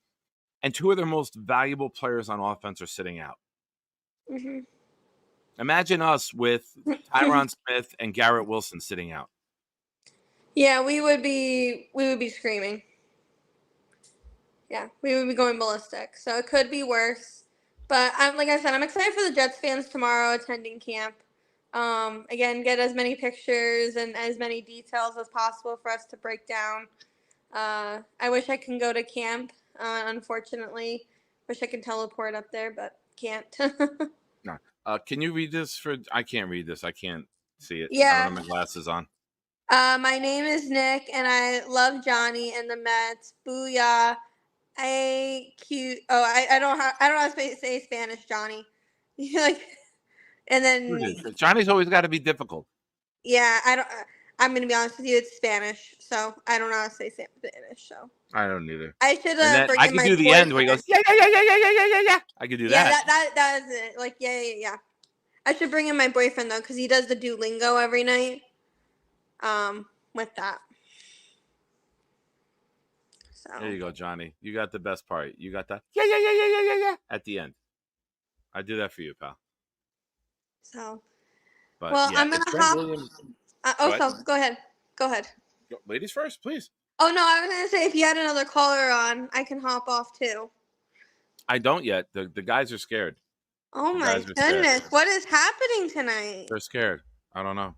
and 2 of their most valuable players on offense are sitting out. Mm-hmm. Imagine us with Tyron Smith and Garrett Wilson sitting out. Yeah, we would be screaming. Yeah, we would be going ballistic. So it could be worse. But like I said, I'm excited for the Jets fans tomorrow attending camp. Again, get as many pictures and as many details as possible for us to break down. I wish I can go to camp. Unfortunately, wish I could teleport up there, but can't. No. Can you read this? I can't read this. I can't see it. Yeah. I don't have my glasses on. My name is Nick, and I love Johnny and the Mets. Booyah! I don't know how to say Spanish, Johnny. Like, and then Johnny's always got to be difficult. yeah, I don't. I'm gonna be honest with you, it's Spanish, so I don't know how to say Spanish. So I don't either. I should bring I in can my do the end where he goes yeah. I could do that. Yeah, that is it. Like yeah. I should bring in my boyfriend though, because he does the Duolingo every night. With that. So. There you go, Johnny. You got the best part. You got that yeah at the end. I do that for you, pal. So. But well, yeah, I'm gonna hop. Go ahead. Ladies first, please. Oh no, I was gonna say if you had another caller on, I can hop off too. I don't yet. The guys are scared. Oh my goodness, what is happening tonight? They're scared. I don't know.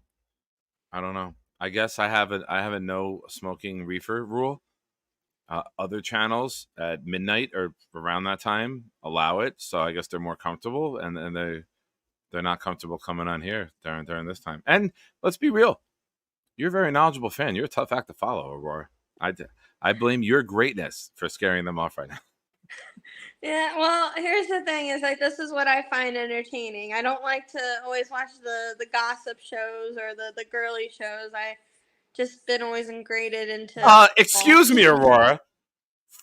I guess I have a no smoking reefer rule. Other channels at midnight or around that time allow it, so I guess they're more comfortable, and they're not comfortable coming on here during this time. And let's be real, You're a very knowledgeable fan. You're a tough act to follow, Aurora. I blame your greatness for scaring them off right now. Yeah, well, here's the thing: is like this is what I find entertaining. I don't like to always watch the gossip shows or the girly shows. I just been always ingrained into. Excuse me, Aurora.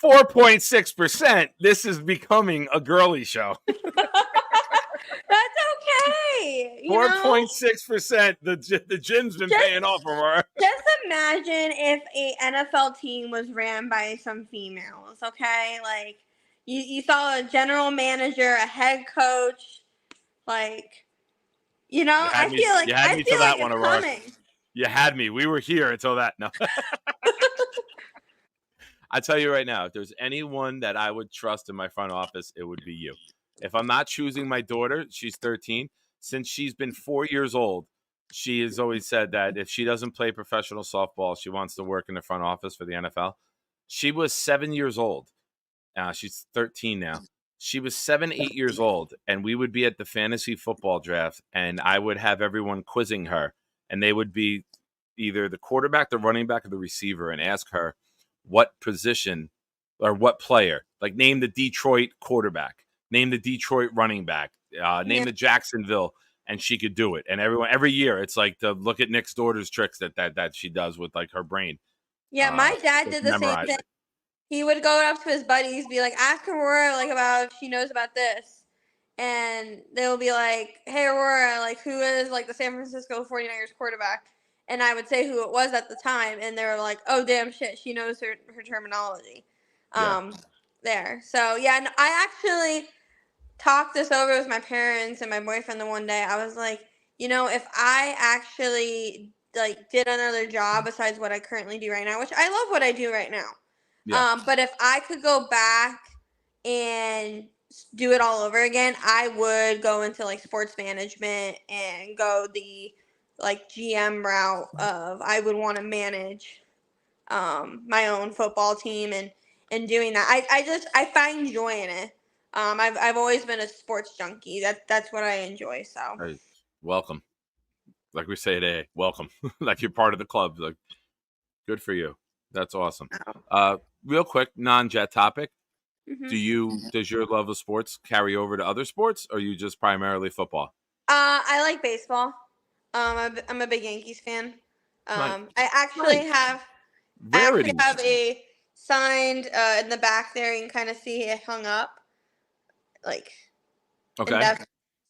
4.6%. This is becoming a girly show. That's okay. 4.6%. The gym's been paying off, Aurora. Just imagine if a NFL team was ran by some females. Okay, like you saw a general manager, a head coach, like I feel like you had me till that one, Aurora. Coming. You had me. We were here until that. No. I tell you right now, if there's anyone that I would trust in my front office, it would be you. If I'm not choosing my daughter, she's 13. Since she's been 4 years old, she has always said that if she doesn't play professional softball, she wants to work in the front office for the NFL. She was 7 years old. She's 13 now. She was 8 years old, and we would be at the fantasy football draft, and I would have everyone quizzing her, and they would be either the quarterback, the running back, or the receiver, and ask her what position or what player, like name the Detroit quarterback, name the Detroit running back, name the Jacksonville, and she could do it. And every year, it's like to look at Nick's daughter's tricks that she does with like her brain. Yeah, my dad did the same thing. He would go up to his buddies, be like, ask Aurora like about if she knows about this. And they'll be like, hey, Aurora, like who is like the San Francisco 49ers quarterback? And I would say who it was at the time. And they were like, oh, damn shit. She knows her terminology there. So, yeah, and I actually talked this over with my parents and my boyfriend the one day. I was like, if I actually like did another job besides what I currently do right now, which I love what I do right now. Yeah. But if I could go back and do it all over again, I would go into like sports management and go the like GM route of I would want to manage my own football team and doing that. I find joy in it. I've always been a sports junkie. That's what I enjoy. So hey, welcome. Like we say today, welcome. Like you're part of the club. Like good for you. That's awesome. Real quick, non-Jet topic. Mm-hmm. Does your love of sports carry over to other sports, or are you just primarily football? I like baseball. I'm a big Yankees fan. I actually have a signed in the back there. You can kind of see it hung up. Like, okay.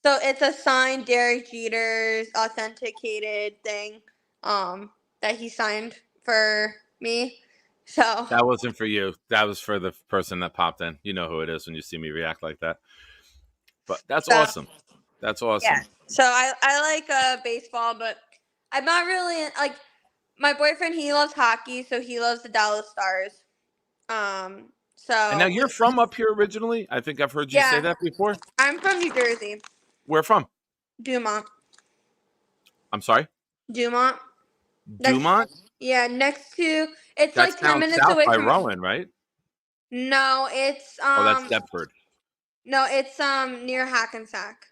So it's a signed Derek Jeter's authenticated thing that he signed for me. So that wasn't for you. That was for the person that popped in. You know who it is when you see me react like that. But that's awesome. That's awesome. Yeah. So I like baseball, but I'm not really like my boyfriend. He loves hockey, so he loves the Dallas Stars. So and now you're from up here originally. I think I've heard you say that before. I'm from New Jersey. Where from? Dumont. I'm sorry. Dumont. Dumont. Yeah, next to it's that's like 10 minutes south away by from Rowan, right? No, it's oh, that's Deptford. No, it's near Hackensack.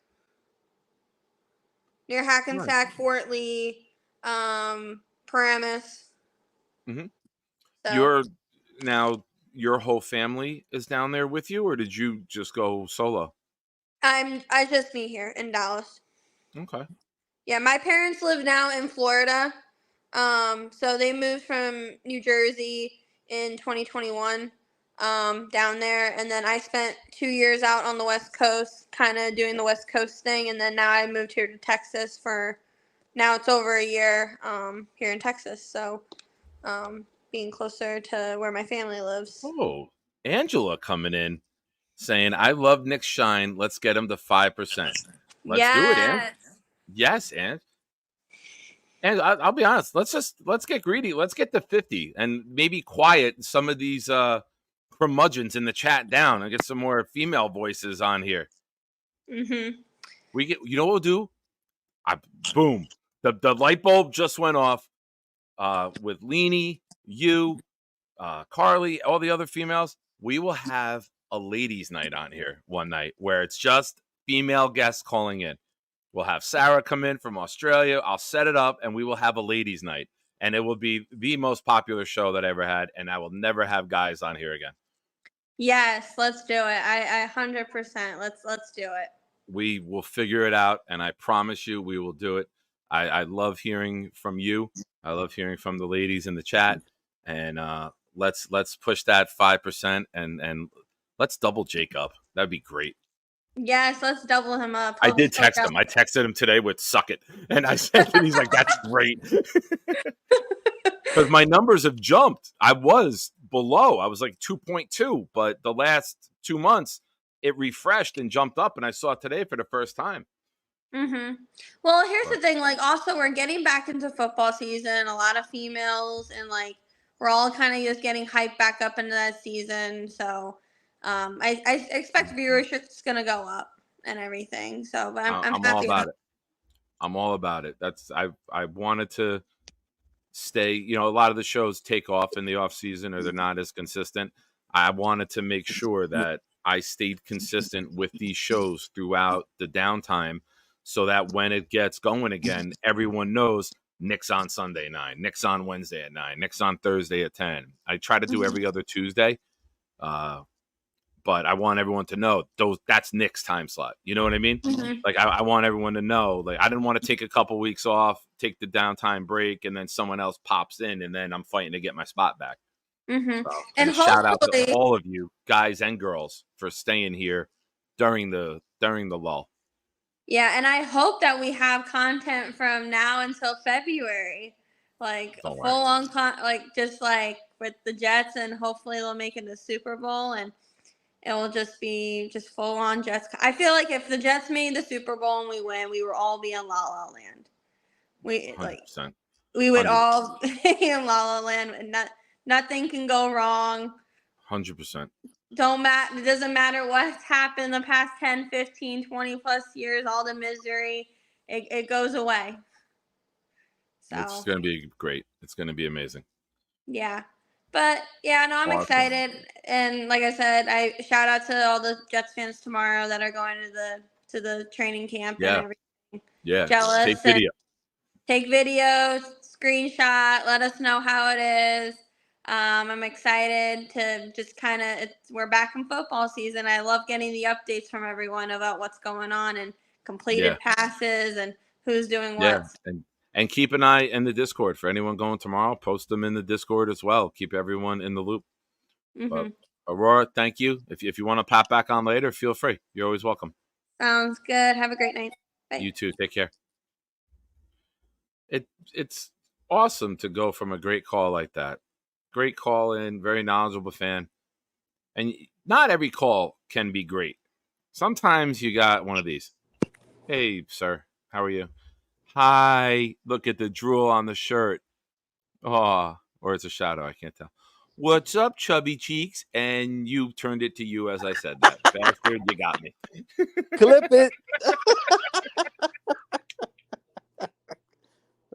Near Hackensack, right. Fort Lee, Paramus. Mm-hmm. So. Your whole family is down there with you, or did you just go solo? I just me here in Dallas. Okay. Yeah, my parents live now in Florida. So they moved from New Jersey in 2021 down there, and then I spent 2 years out on the West Coast, kind of doing the West Coast thing, and then now I moved here to Texas for now it's over a year here in Texas. So being closer to where my family lives. Oh, Angela coming in saying, I love Nick Shine. Let's get him to 5%. Let's do it, Ann. Yes, Ann. And I'll be honest, let's get greedy. Let's get to 50 and maybe quiet some of these curmudgeons in the chat down and get some more female voices on here. Mm-hmm. You know what we'll do? Boom. The light bulb just went off with Leanie, you, Carly, all the other females. We will have a ladies' night on here one night where it's just female guests calling in. We'll have Sarah come in from Australia. I'll set it up, and we will have a ladies' night. and it will be the most popular show that I ever had, and I will never have guys on here again. Yes, let's do it. I 100%. Let's do it. We will figure it out, and I promise you we will do it. I love hearing from you. I love hearing from the ladies in the chat, and let's push that 5% and let's double Jake up. That'd be great. Yes, let's double him up. I did text him. I texted him today with "suck it," and I said, and he's like, "That's great," because my numbers have jumped. I was below. I was like 2.2, but the last 2 months it refreshed and jumped up, and I saw it today for the first time. Well, here's the thing. Like, also, we're getting back into football season. A lot of females, and like, we're all kind of just getting hyped back up into that season. So, I expect viewership's gonna go up and everything. So, but I'm all happy about it. I'm all about it. I wanted to stay. You know, a lot of the shows take off in the off season, or they're not as consistent. I wanted to make sure that I stayed consistent with these shows throughout the downtime, so that when it gets going again, everyone knows Nick's on Sunday 9, Nick's on Wednesday at 9, Nick's on Thursday at 10. I try to do every other Tuesday, but I want everyone to know that's Nick's time slot. You know what I mean? Like, I want everyone to know. Like, I didn't want to take a couple weeks off, take the downtime break, and then someone else pops in, and then I'm fighting to get my spot back. So, and shout out to all of you guys and girls for staying here during the lull. Yeah, and I hope that we have content from now until February, like a full on like just like with the Jets, and hopefully they'll make it the Super Bowl, and it will just be just full on Jets. I feel like if the Jets made the Super Bowl and we win, we would all be in La La Land. We 100%. We would all be in La La Land, and nothing can go wrong. 100%. It doesn't matter what's happened the past 10, 15, 20 plus years, all the misery, it goes away. So it's going to be great. It's going to be amazing. Yeah. But yeah, no, I'm excited. And like I said, I shout out to all the Jets fans tomorrow that are going to the training camp and everything. Yeah. Jealous. Take videos, screenshot, let us know how it is. I'm excited to just we're back in football season. I love getting the updates from everyone about what's going on and completed passes and who's doing what. Yeah. And keep an eye in the Discord for anyone going tomorrow. Post them in the Discord as well. Keep everyone in the loop. But Aurora, thank you. If you want to pop back on later, feel free. You're always welcome. Sounds good. Have a great night. Bye. You too. Take care. It's awesome to go from a great call like that. Great call in, very knowledgeable fan. And not every call can be great. Sometimes you got one of these. Hey, sir, how are you? Hi, look at the drool on the shirt. Oh, or it's a shadow, I can't tell. What's up, chubby cheeks? And you turned it to you as I said that. Bastard, you got me. Clip it.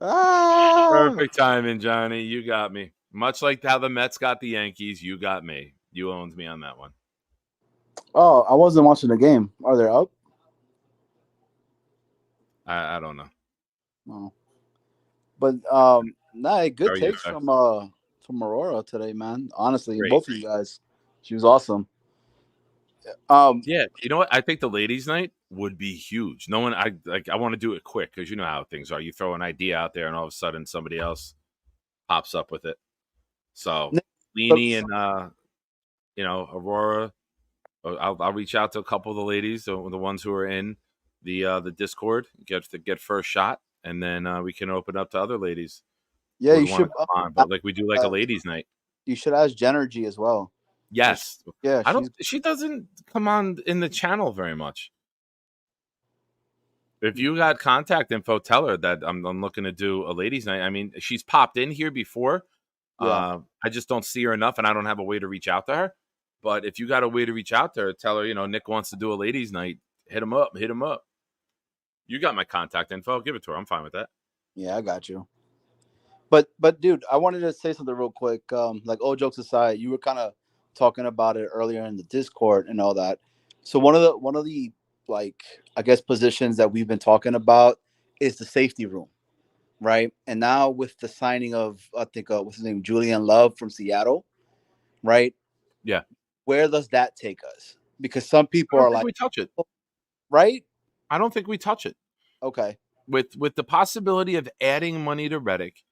Perfect timing, Johnny. You got me. Much like how the Mets got the Yankees, you got me. You owned me on that one. Oh, I wasn't watching the game. Are they up? I don't know. No. But good takes from Aurora today, man. Honestly, Great. Both of you guys. She was awesome. Yeah, you know what? I think the ladies' night would be huge. No one, I want to do it quick because you know how things are. You throw an idea out there, and all of a sudden somebody else pops up with it. So, Leanie and Aurora, I'll reach out to a couple of the ladies, the ones who are in the Discord, get first shot, and then we can open up to other ladies. Yeah, you should. But like we do like a ladies' night. You should ask Genergy as well. Yes. Yeah. She doesn't come on in the channel very much. If you got contact info, tell her that I'm looking to do a ladies' night. I mean, she's popped in here before. Yeah. I just don't see her enough, and I don't have a way to reach out to her. But if you got a way to reach out to her, tell her, Nick wants to do a ladies' night. Hit him up. You got my contact info. Give it to her. I'm fine with that. Yeah, I got you. But dude, I wanted to say something real quick. Like, all jokes aside, you were kind of talking about it earlier in the Discord and all that. So one of the like, I guess, positions that we've been talking about is the safety room. right? And now with the signing of, I think, what's his name, Julian Love from Seattle, right? Yeah. Where does that take us? Because some I people don't are think like, we touch it. right? I don't think we touch it. Okay. With the possibility of adding money to Reddick,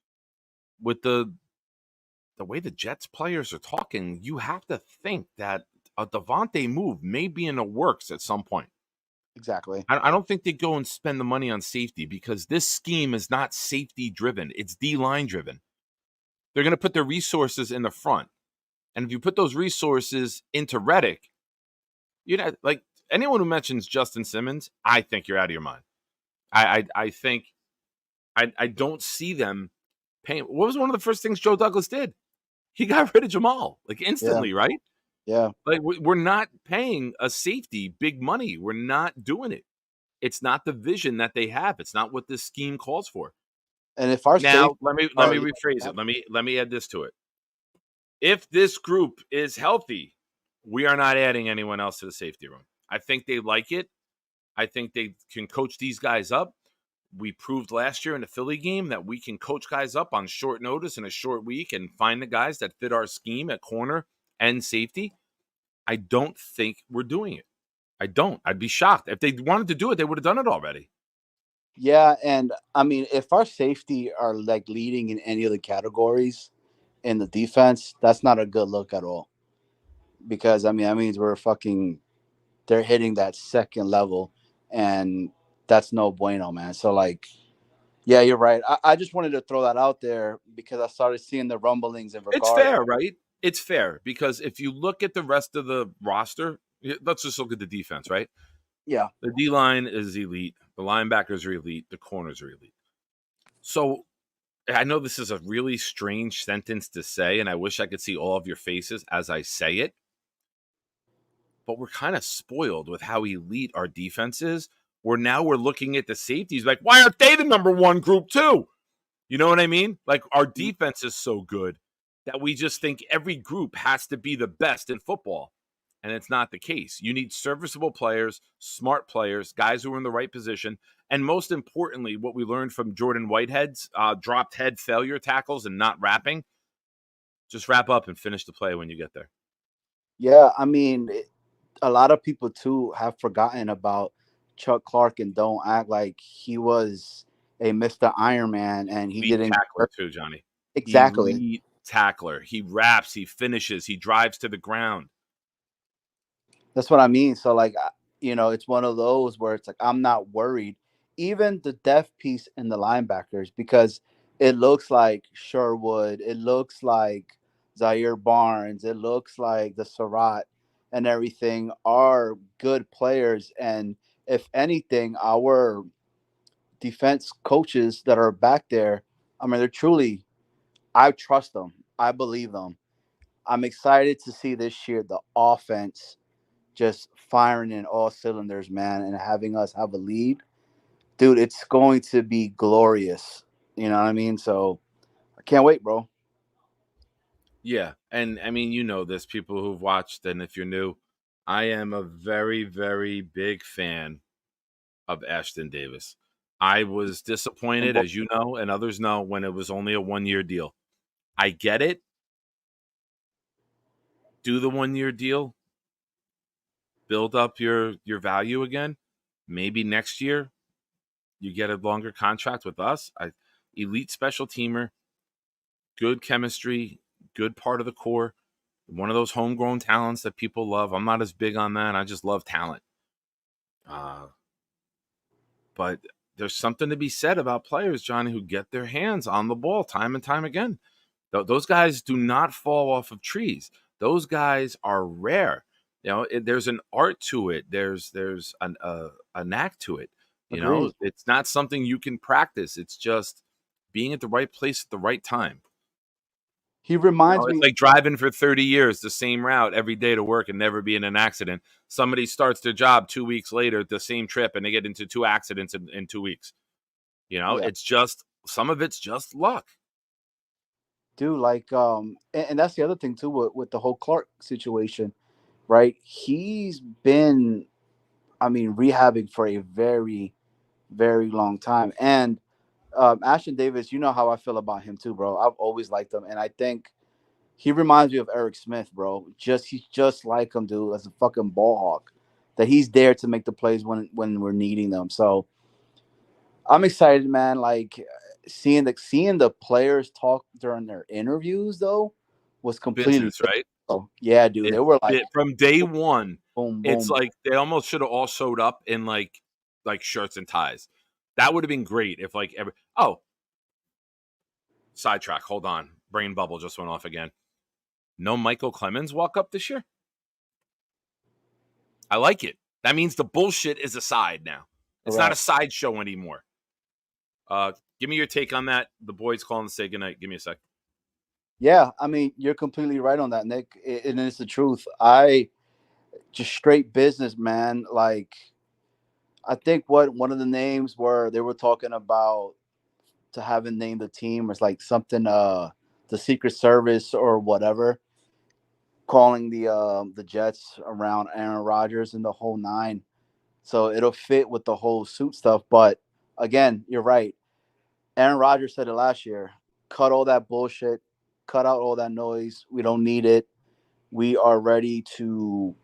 with the way the Jets players are talking, you have to think that a Devontae move may be in the works at some point. Exactly. I don't think they go and spend the money on safety because this scheme is not safety driven. It's D-line driven. They're going to put their resources in the front. And if you put those resources into Reddick, you know, like anyone who mentions Justin Simmons, I think you're out of your mind. I think I don't see them paying. What was one of the first things Joe Douglas did? He got rid of Jamal like instantly, right? Yeah. Like we're not paying a safety big money. We're not doing it. It's not the vision that they have. It's not what this scheme calls for. And if our Now, safe let me are, rephrase it. Let me add this to it. If this group is healthy, we are not adding anyone else to the safety room. I think they like it. I think they can coach these guys up. We proved last year in the Philly game that we can coach guys up on short notice in a short week and find the guys that fit our scheme at corner and safety. I don't think we're doing it. I don't. I'd be shocked. If they wanted to do it, they would have done it already. yeah, and I mean, if our safety are like leading in any of the categories in the defense, that's not a good look at all. Because I mean, that means they're hitting that second level, and that's no bueno, man. So like, yeah, you're right. I just wanted to throw that out there because I started seeing the rumblings in It's regard. fair, right? It's fair because if you look at the rest of the roster, let's just look at the defense, right? Yeah. The D line is elite. The linebackers are elite. The corners are elite. So I know this is a really strange sentence to say, and I wish I could see all of your faces as I say it. But we're kind of spoiled with how elite our defense is. Where now we're looking at the safeties like, why aren't they the number one group too? You know what I mean? Like our defense is so good that we just think every group has to be the best in football. And it's not the case. You need serviceable players, smart players, guys who are in the right position. And most importantly, what we learned from Jordan Whitehead's dropped head failure tackles and not wrapping, just wrap up and finish the play when you get there. Yeah, I mean, a lot of people too have forgotten about Chuck Clark and don't act like he was a Mr. Iron Man and he Elite didn't tackler too, Johnny. exactly. Elite tackler. He wraps, he finishes, he drives to the ground. That's what I mean. So like, it's one of those where it's like I'm not worried. Even the depth piece in the linebackers because it looks like Sherwood, it looks like Zaire Barnes, it looks like the Surratt and everything are good players. And if anything, our defense coaches that are back there, I mean, they're truly, I trust them. I believe them. I'm excited to see this year the offense just firing in all cylinders, man, and having us have a lead. Dude, it's going to be glorious. You know what I mean? So I can't wait, bro. Yeah. And I mean, you know this, people who've watched, and if you're new, I am a very, very big fan of Ashton Davis. I was disappointed, as you know, and others know, when it was only a 1-year deal. I get it. Do the 1-year deal. Build up your value again. Maybe next year you get a longer contract with us. Elite special teamer, good chemistry, good part of the core. One of those homegrown talents that people love. I'm not as big on that. I just love talent. But there's something to be said about players, Johnny, who get their hands on the ball time and time again. Those guys do not fall off of trees. Those guys are rare. There's an art to it. There's a knack to it. Agreed. It's not something you can practice. It's just being at the right place at the right time. He reminds It's me. like driving for 30 years the same route every day to work and never be in an accident. Somebody starts their job 2 weeks later, the same trip, and they get into 2 accidents in 2 weeks. Yeah. It's just, some of it's just luck. Dude, like, and that's the other thing too with the whole Clark situation, right? He's been, I mean, rehabbing for a very, very long time. And Ashton Davis, you know how I feel about him too, bro. I've always liked him, and I think he reminds me of Eric Smith, bro. He's just like him, dude. As a fucking ball hawk, that he's there to make the plays when we're needing them. So I'm excited, man. Like seeing the players talk during their interviews, though, was completely Business, right? oh, yeah, dude. They were like From day one. boom, It's boom. like they almost should have all showed up in like shirts and ties. That would have been great if like sidetrack. Hold on, brain bubble just went off again. No Michael Clemens walk up this year. I like it. That means the bullshit is aside now. It's not a sideshow anymore. Give me your take on that. The boys calling to say goodnight. Give me a sec. Yeah, I mean, you're completely right on that, Nick. And it's the truth. I just straight business, man. Like, I think one of the names were they were talking about to having named the team was like something the Secret Service or whatever, calling the Jets around Aaron Rodgers and the whole nine. So it'll fit with the whole suit stuff. But again, you're right. Aaron Rodgers said it last year. Cut all that bullshit. Cut out all that noise. We don't need it. We are ready to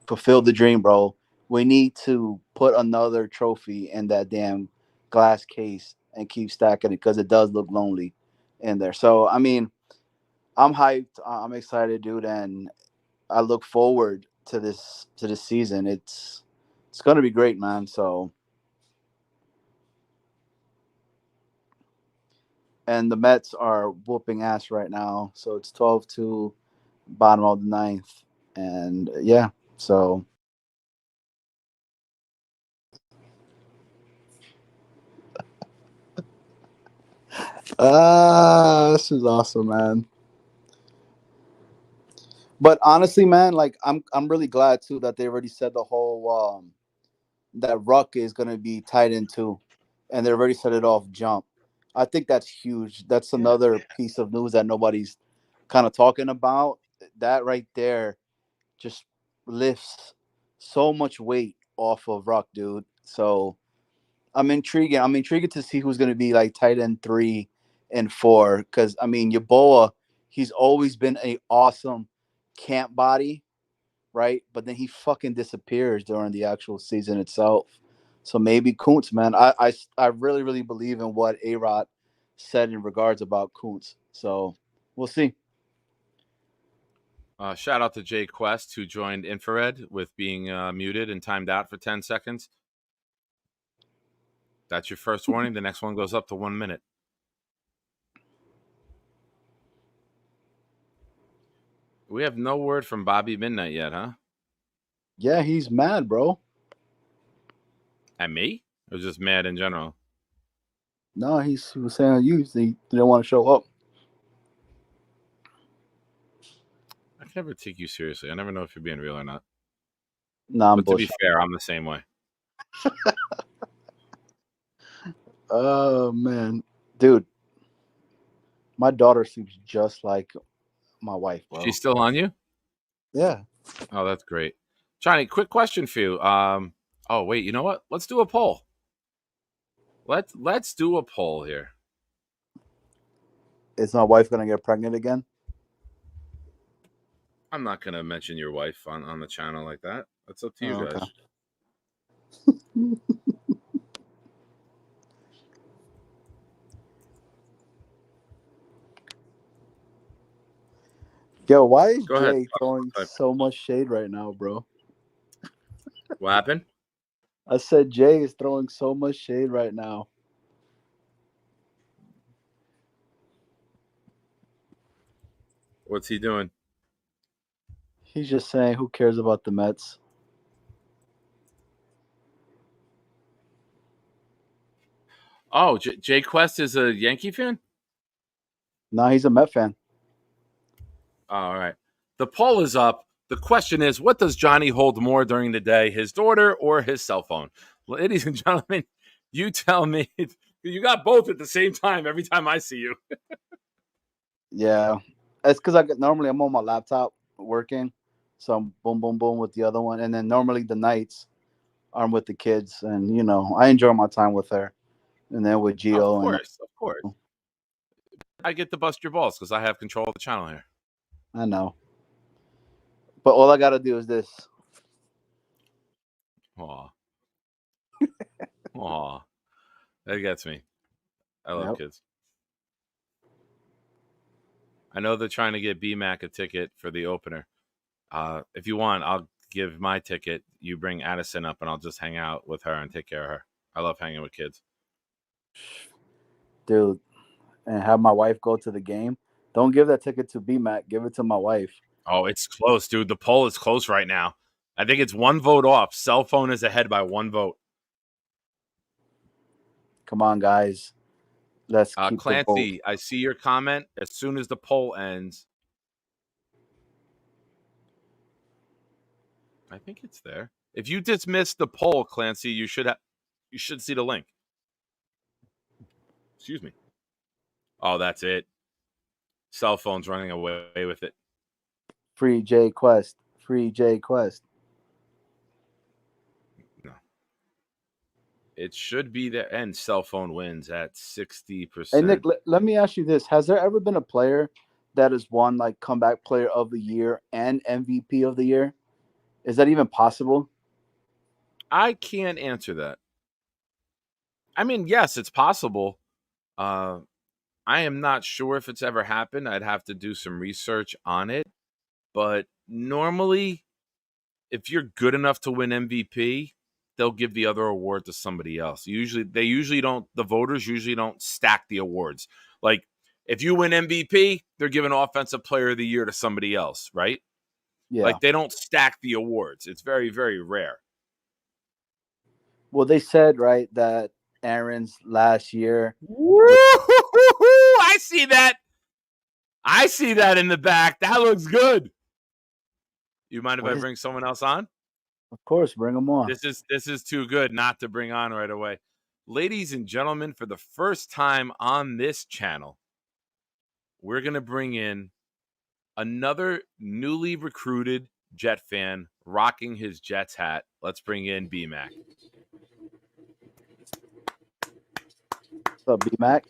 fulfill the dream, bro. We need to put another trophy in that damn glass case and keep stacking it because it does look lonely in there. So, I mean, I'm hyped. I'm excited, dude, and I look forward to this season. It's gonna be great, man. So, and the Mets are whooping ass right now. So it's 12-2, bottom of the ninth, and yeah. So this is awesome, man. But honestly, man, like I'm really glad too that they already said the whole that Ruck is gonna be tight end too, and they already set it off jump. I think that's huge. That's another piece of news that nobody's kind of talking about. That right there just lifts so much weight off of Ruck, dude. So I'm intrigued. I'm intrigued to see who's going to be like tight end 3 and 4. Because I mean, Yaboa, he's always been a awesome camp body, right? But then he fucking disappears during the actual season itself. So maybe Kuntz, man. I really really believe in what A-Rod said in regards about Kuntz. So we'll see. Shout out to Jay Quest who joined Infrared with being muted and timed out for 10 seconds. That's your first warning. The next one goes up to 1 minute. We have no word from Bobby Midnight yet, huh? Yeah, he's mad, bro. At me? Or just mad in general? No, he was saying he didn't want to show up. I can never take you seriously. I never know if you're being real or not. Nah, but to be fair, I'm the same way. Oh man, dude, my daughter sleeps just like my wife, bro. She's still on you? Yeah. Oh, that's great. Johnny, quick question for you. Oh wait, you know what? Let's do a poll. Let's do a poll here. Is my wife gonna get pregnant again? I'm not gonna mention your wife on the channel like that. That's up to you guys. Okay. Yo, why is Jay throwing so much shade right now, bro? What happened? I said Jay is throwing so much shade right now. What's he doing? He's just saying, who cares about the Mets? Oh, Jay Quest is a Yankee fan? No, he's a Met fan. All right. The poll is up. The question is, what does Johnny hold more during the day, his daughter or his cell phone? Ladies and gentlemen, you tell me. You got both at the same time every time I see you. Yeah. It's because normally I'm on my laptop working. So I'm boom, boom, boom with the other one. And then normally the nights I'm with the kids. And, I enjoy my time with her. And then with Of Gio course. I get to bust your balls because I have control of the channel here. I know. But all I gotta do is this. Aw. Aw. That gets me. I love kids. I know they're trying to get BMAC a ticket for the opener. If you want, I'll give my ticket. You bring Addison up, and I'll just hang out with her and take care of her. I love hanging with kids. Dude, and have my wife go to the game. Don't give that ticket to BMAC. Give it to my wife. Oh, it's close, dude. The poll is close right now. I think it's 1 vote off. Cell phone is ahead by 1 vote. Come on, guys. Let's keep Clancy, I see your comment. As soon as the poll ends, I think it's there. If you dismiss the poll, Clancy, you should see the link. Excuse me. Oh, that's it. Cell phone's running away with it. Free J Quest. Free J Quest. No. It should be there, and cell phone wins at 60%. Hey, Nick, let me ask you this. Has there ever been a player that has won like comeback player of the year and MVP of the year? Is that even possible? I can't answer that. I mean, yes, it's possible. I am not sure if it's ever happened. I'd have to do some research on it. But normally, if you're good enough to win MVP, they'll give the other award to somebody else. The voters usually don't stack the awards. Like, if you win MVP, they're giving Offensive Player of the Year to somebody else, right? Yeah. Like, they don't stack the awards. It's very, very rare. Well, they said, right, that Aaron's last year. I see that. I see that in the back. That looks good. You mind if I bring someone else on? Of course, bring them on. This is too good not to bring on right away. Ladies and gentlemen, for the first time on this channel, we're going to bring in another newly recruited Jet fan rocking his Jets hat. Let's bring in BMAC. What's up, BMAC?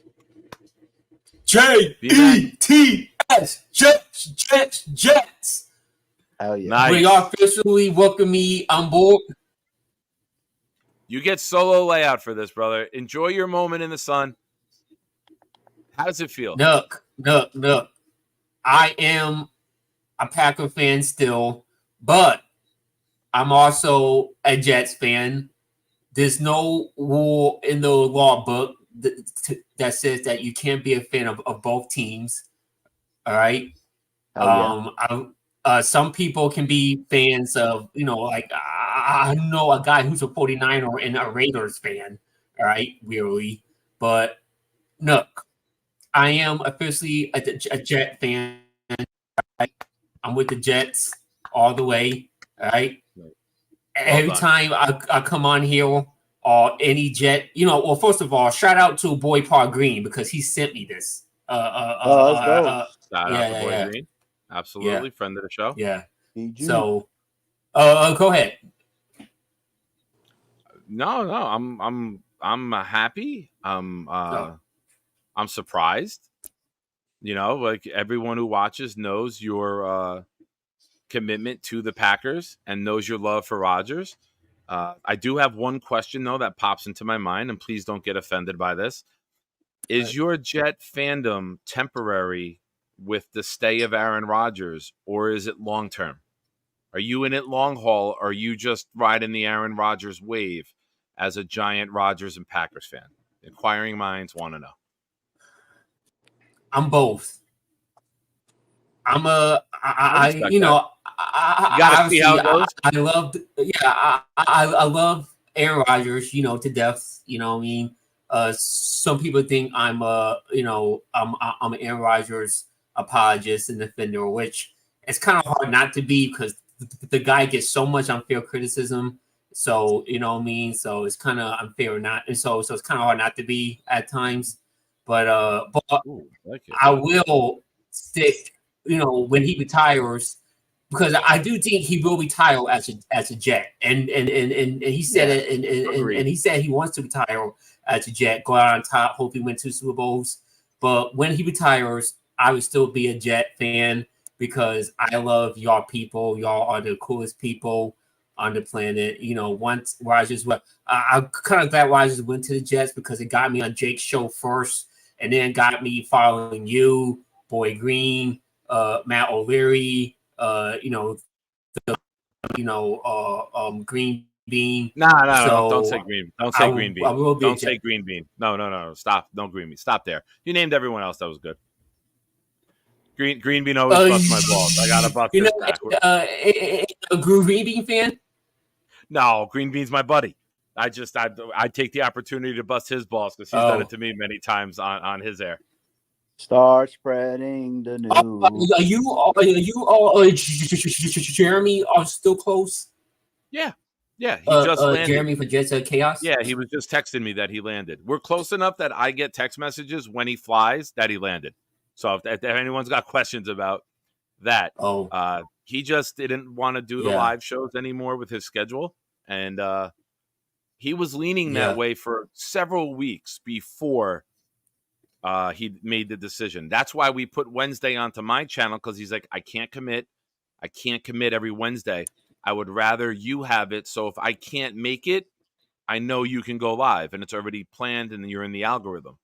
Jets, Jets. Hell yeah. Nice. We officially welcome me on board. You get solo layout for this, brother. Enjoy your moment in the sun. How does it feel? Look. I am a Packer fan still, but I'm also a Jets fan. There's no rule in the law book that says that you can't be a fan of both teams. All right. Some people can be fans of, like I know a guy who's a 49er and a Raiders fan. All right. Really. But look, I am officially a Jet fan. Right? I'm with the Jets all the way. All right. Every time I come on here, or any Jet, well, first of all, shout out to Boy Paul Green because he sent me this. Shout out to Boy Green. Absolutely, friend of the show. Yeah. So, go ahead. No, I'm happy. I'm surprised. Like everyone who watches knows your commitment to the Packers and knows your love for Rodgers. I do have one question, though, that pops into my mind, and please don't get offended by this. Is your Jet fandom temporary with the stay of Aaron Rodgers, or is it long-term? Are you in it long haul, or are you just riding the Aaron Rodgers wave as a giant Rodgers and Packers fan? Inquiring minds want to know. I'm both. I love Aaron Rodgers, to death. You know what I mean? Some people think I'm I'm an Aaron Rodgers apologist and defender, which it's kind of hard not to be because the guy gets so much unfair criticism. So you know what I mean? So it's kind of unfair or not, and so it's kind of hard not to be at times. But I will stick, when he retires, because I do think he will retire as a Jet, and he said it, and he said he wants to retire as a Jet, go out on top, hope he wins 2 Super Bowls. But when he retires, I would still be a Jet fan because I love y'all people. Y'all are the coolest people on the planet. You know, once Rogers went, I'm kind of glad Rogers went to the Jets because it got me on Jake's show first, and then got me following you, Boy Green, Matt O'Leary, Green Bean. No, don't say Green. Don't say Green Bean. Don't say Green Bean. No. Stop. Don't Green Bean. Stop there. You named everyone else that was good. Green Bean always busts my balls. I gotta bust this back. A Green Bean fan? No, Green Bean's my buddy. I take the opportunity to bust his balls because he's done it to me many times on his air. Start spreading the news. Are you all Jeremy are still close? Yeah. He just landed. Jeremy for Jets Chaos? Yeah, he was just texting me that he landed. We're close enough that I get text messages when he flies that he landed. So if anyone's got questions about that, he just didn't want to do the live shows anymore with his schedule. And he was leaning that way for several weeks before he made the decision. That's why we put Wednesday onto my channel, because he's like, I can't commit every Wednesday. I would rather you have it. So if I can't make it, I know you can go live and it's already planned and you're in the algorithm.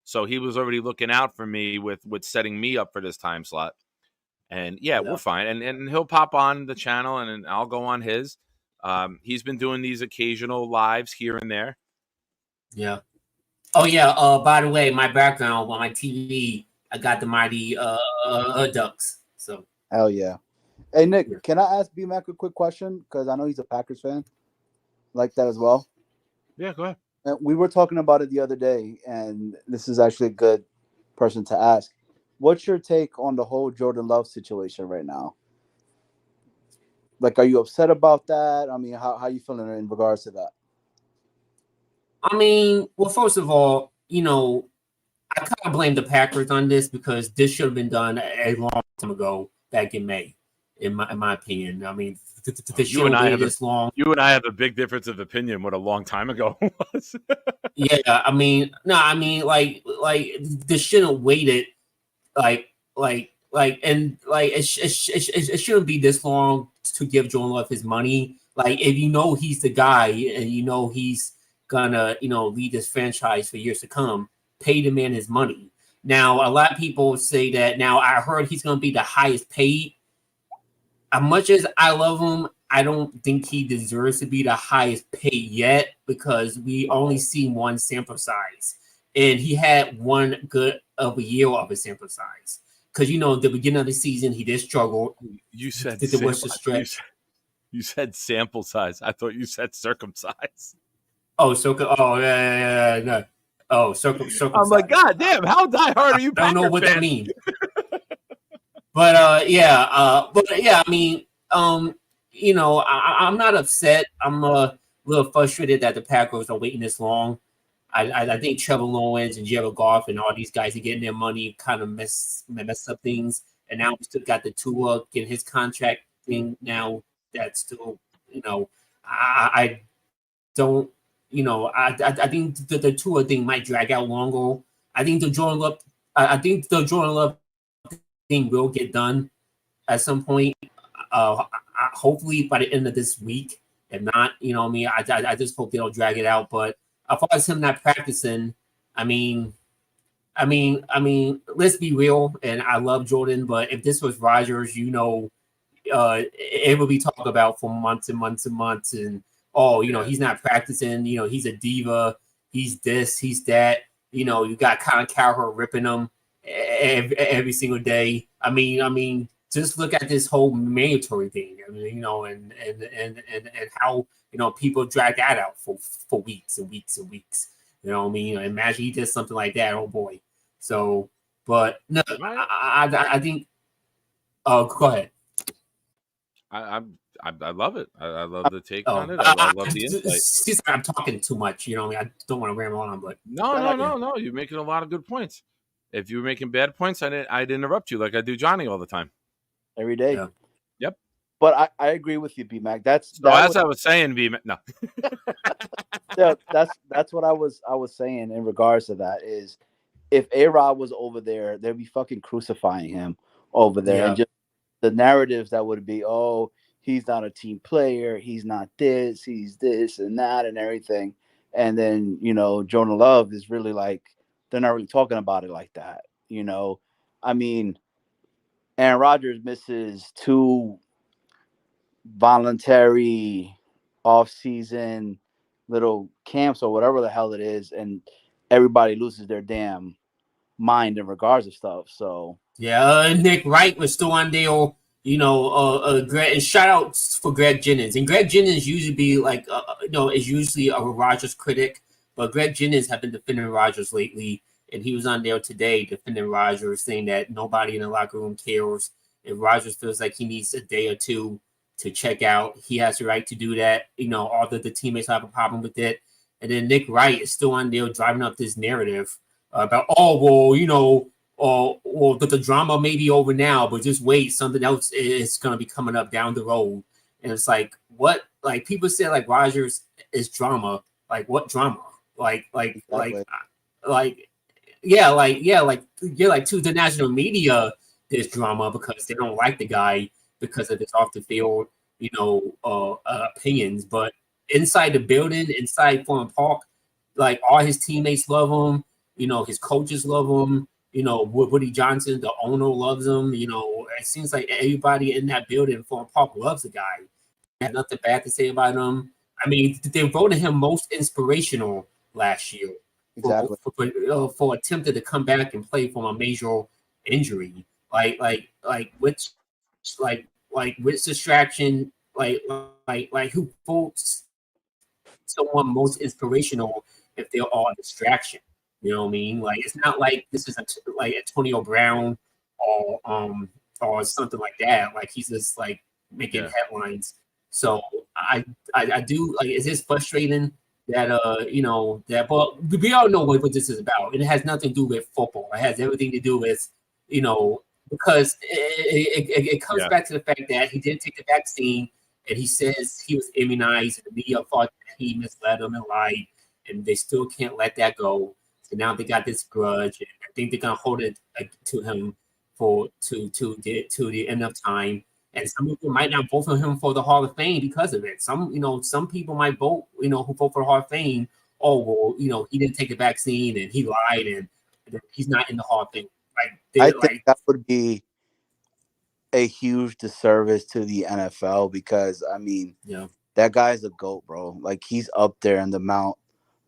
So he was already looking out for me with setting me up for this time slot. And we're fine. And he'll pop on the channel and I'll go on his. He's been doing these occasional lives here and there. Yeah. Oh yeah. By the way, my background on my TV, I got the mighty Ducks. So hell yeah. Hey Nick, can I ask B-Mac a quick question? Because I know he's a Packers fan. Like that as well. Yeah, go ahead. And we were talking about it the other day, and this is actually a good person to ask. What's your take on the whole Jordan Love situation right now? Like, are you upset about that? I mean, how are you feeling in regards to that? I mean, well, first of all, I kind of blame the Packers on this because this should have been done a long time ago, back in May, in my opinion. I mean, you and I have a big difference of opinion what a long time ago was. Yeah, I mean, like this shouldn't waited, it shouldn't be this long to give Jordan Love his money. Like, if he's the guy and he's gonna lead this franchise for years to come, pay the man his money. Now, a lot of people say that. Now, I heard he's gonna be the highest paid. As much as I love him, I don't think he deserves to be the highest paid yet because we only see one sample size. And he had one good of a year of a sample size. Because, the beginning of the season, he did struggle. You said you said sample size. I thought you said circumcised. Oh, yeah. No. Oh, circumcised. I'm like, God damn, how diehard are you? I don't know what that means. But I mean, I'm not upset. I'm a little frustrated that the Packers are waiting this long. I think Trevor Lawrence and Jared Goff and all these guys are getting their money, kind of mess up things. And now we still got the Tua getting his contract thing. Now that's still, I don't, I think the Tua thing might drag out longer. I think the Jordan Love thing will get done at some point. Hopefully by the end of this week. If not, I just hope they don't drag it out. But as far as him not practicing, I mean, let's be real. And I love Jordan, but if this was Rodgers, it would be talked about for months and months and months. And he's not practicing. He's a diva. He's this. He's that. You got Colin Cowherd ripping him every single day. I mean, just look at this whole mandatory thing. I mean, and how people drag that out for weeks and weeks and weeks. Imagine he did something like that. Oh boy. So, but no, I think. Oh, go ahead. I love it. I love the take on it. I love the insight. I'm talking too much. I don't want to ramble on, but no. You're making a lot of good points. If you were making bad points, I'd interrupt you like I do Johnny all the time. Every day. Yeah. Yep. But I agree with you, B Mac. So as I was saying, no. That's what I was saying in regards to that is if A-Rod was over there, they'd be fucking crucifying him over there, and just the narratives that would be, oh, he's not a team player, he's not this, he's this and that and everything. And then, Jonah Love is really like, they're not really talking about it like that. I mean, Aaron Rodgers misses 2 voluntary off-season little camps or whatever the hell it is, and everybody loses their damn mind in regards to stuff. So Nick Wright was still on there. And shout out for Greg Jennings. And Greg Jennings usually be like, is usually a Rodgers critic, but Greg Jennings have been defending Rodgers lately, and he was on there today defending Rodgers, saying that nobody in the locker room cares. If Rodgers feels like he needs a day or two to check out, he has the right to do that. Although the teammates have a problem with it. And then Nick Wright is still on there driving up this narrative about, the drama may be over now, but just wait, something else is going to be coming up down the road. And it's like, what? Like, people say like Rodgers is drama. Like, what drama? Like to the national media, there's drama because they don't like the guy because of his off the field, opinions. But inside the building, inside Foreign Park, like all his teammates love him. His coaches love him. Woody Johnson, the owner, loves him. It seems like everybody in that building, Foreign Park, loves the guy. They have nothing bad to say about him. I mean, they voted him most inspirational last year. Exactly. For attempting to come back and play from a major injury. Which distraction, who votes someone most inspirational if they're all a distraction? You know what I mean? Like, it's not like this is like Antonio Brown or something like that. Like, he's just like making headlines. So I do like. Is this frustrating that but we all know what this is about, and it has nothing to do with football. It has everything to do with because it comes back to the fact that he didn't take the vaccine, and he says he was immunized, and the media thought that he misled them and lied, and they still can't let that go. So now they got this grudge, and I think they're gonna hold it to him to the end of time. And some people might not vote for him for the Hall of Fame because of it. Some people might vote, who vote for the Hall of Fame. Oh, well, he didn't take the vaccine and he lied and he's not in the Hall of Fame. I think that would be a huge disservice to the NFL because, I mean, that guy's a GOAT, bro. Like, he's up there in the Mount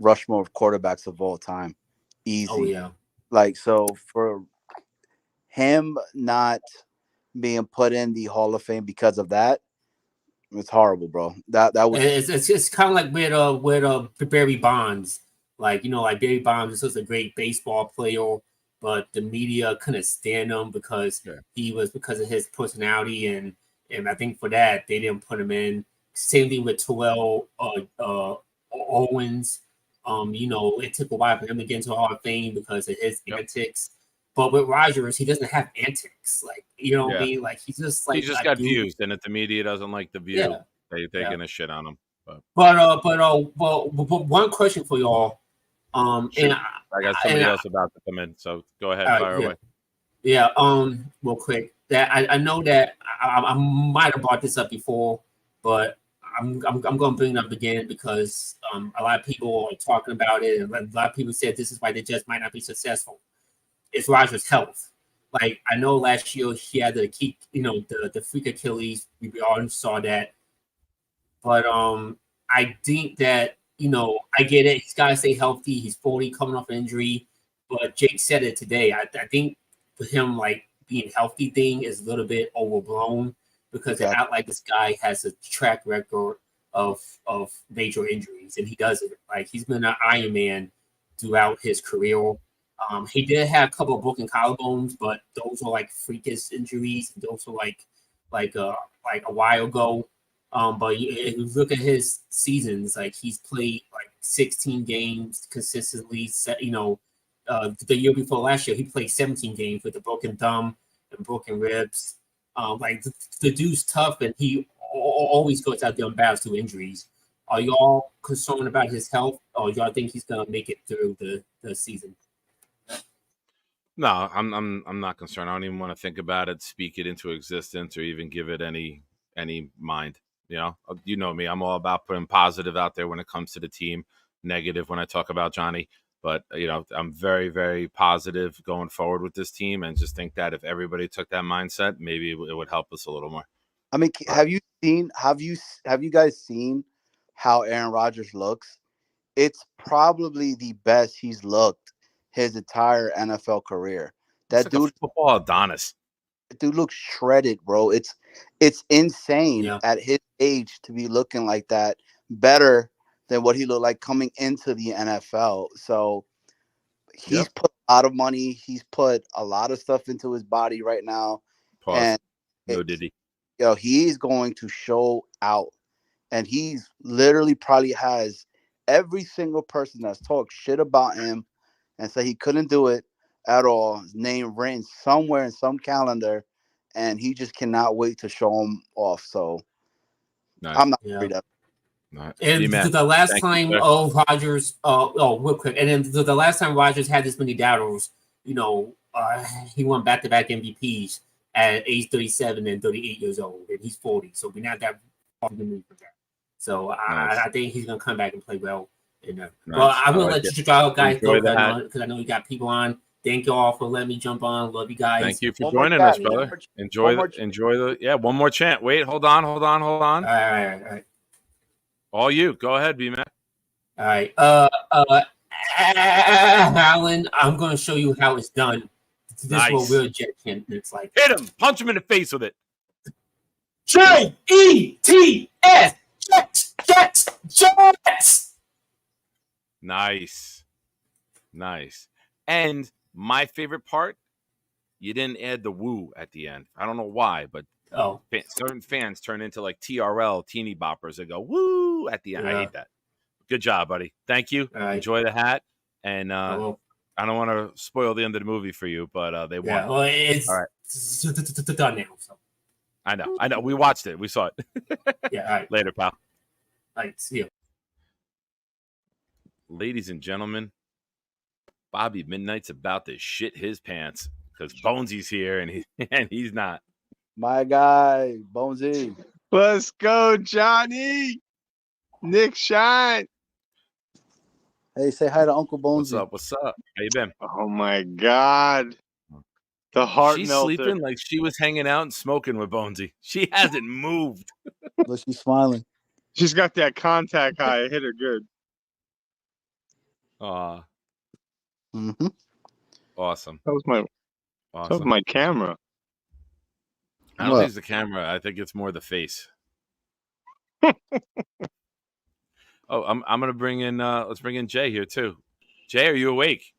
Rushmore of quarterbacks of all time. Easy. Oh, yeah. Like, so for him not being put in the Hall of Fame because of that, it's horrible, bro. That was it's kind of like with Barry Bonds. Like, Barry Bonds is such a great baseball player, but the media couldn't stand him because because of his personality, and I think for that they didn't put him in. Same thing with Terrell Owens. It took a while for him to get into the Hall of Fame because of his antics. But with Rodgers, he doesn't have antics. Like, what I mean? Like, he's just like, he just got views, and if the media doesn't like the view, they're gonna shit on him. But one question for y'all. And I got somebody else about to come in, so go ahead, fire away. Yeah. Real quick, that I know that I might have brought this up before, but I'm going to bring it up again because a lot of people are talking about it, and a lot of people said this is why the Jets might not be successful. It's Rodgers' health. Like, I know last year he had to keep, the freak Achilles. We all saw that. But I think that, I get it. He's got to stay healthy. He's 40, coming off injury. But Jake said it today. I think for him, like, being healthy thing is a little bit overblown because it's not like this guy has a track record of major injuries, and he doesn't. Like, he's been an Iron Man throughout his career. He did have a couple of broken collarbones, but those were like freakish injuries. Those were like a while ago. But if you look at his seasons, like, he's played like 16 games consistently. The year before last year, he played 17 games with a broken thumb and broken ribs. Like the dude's tough, and he always goes out there and battles through injuries. Are y'all concerned about his health, or y'all think he's gonna make it through the season? No, I'm not concerned. I don't even want to think about it, speak it into existence, or even give it any mind. You know me. I'm all about putting positive out there when it comes to the team, negative when I talk about Johnny. But I'm very, very positive going forward with this team, and just think that if everybody took that mindset, maybe it would help us a little more. I mean, have you guys seen how Aaron Rodgers looks? It's probably the best he's looked his entire NFL career. That dude, football Adonis. Dude looks shredded, bro. It's insane at his age to be looking like that. Better than what he looked like coming into the NFL. So he's put a lot of money. He's put a lot of stuff into his body right now. Pause. And No, did he? He's going to show out. And he's literally probably has every single person that's talked shit about him and said he couldn't do it at all, his name written somewhere in some calendar, and he just cannot wait to show him off. So I'm not worried about it. And the last time Rodgers, real quick, and then the last time Rodgers had this many doubters, he won back-to-back MVPs at age 37 and 38 years old, and he's 40. So we're not that far removed from that. So I think he's gonna come back and play well. Well, I'm gonna let you guys go because I know you got people on. Thank you all for letting me jump on. Love you guys. Thank you for joining us, brother. Enjoy the one more chant. Wait, hold on. All right. All you. Go ahead, B-Mac. All right. Alan, I'm gonna show you how it's done. This is what real jet chant looks like. Hit him. Punch him in the face with it. JETS. Jets. Nice. And my favorite part, you didn't add the woo at the end. I don't know why, but certain fans turn into like TRL teeny boppers that go woo at the end. I hate that. Good job, buddy. Thank you. Enjoy the hat. And I don't want to spoil the end of the movie for you, but they won. Yeah, well, it's all right. Done now. So. I know. We watched it. We saw it. Yeah. All right. Later, pal. All right. See you. Ladies and gentlemen, Bobby Midnight's about to shit his pants because Bonesy's here and he's not. My guy, Bonesy. Let's go, Johnny. Nick Shine. Hey, say hi to Uncle Bonesy. What's up? How you been? Oh my God. The heart She's melter. sleeping like she was hanging out and smoking with Bonesy. She hasn't moved. Look, she's smiling. She's got that contact high. It hit her good. Mm-hmm. Awesome. That was my camera. I don't think it's the camera. I think it's more the face. I'm gonna bring in let's bring in Jay here too. Jay, are you awake?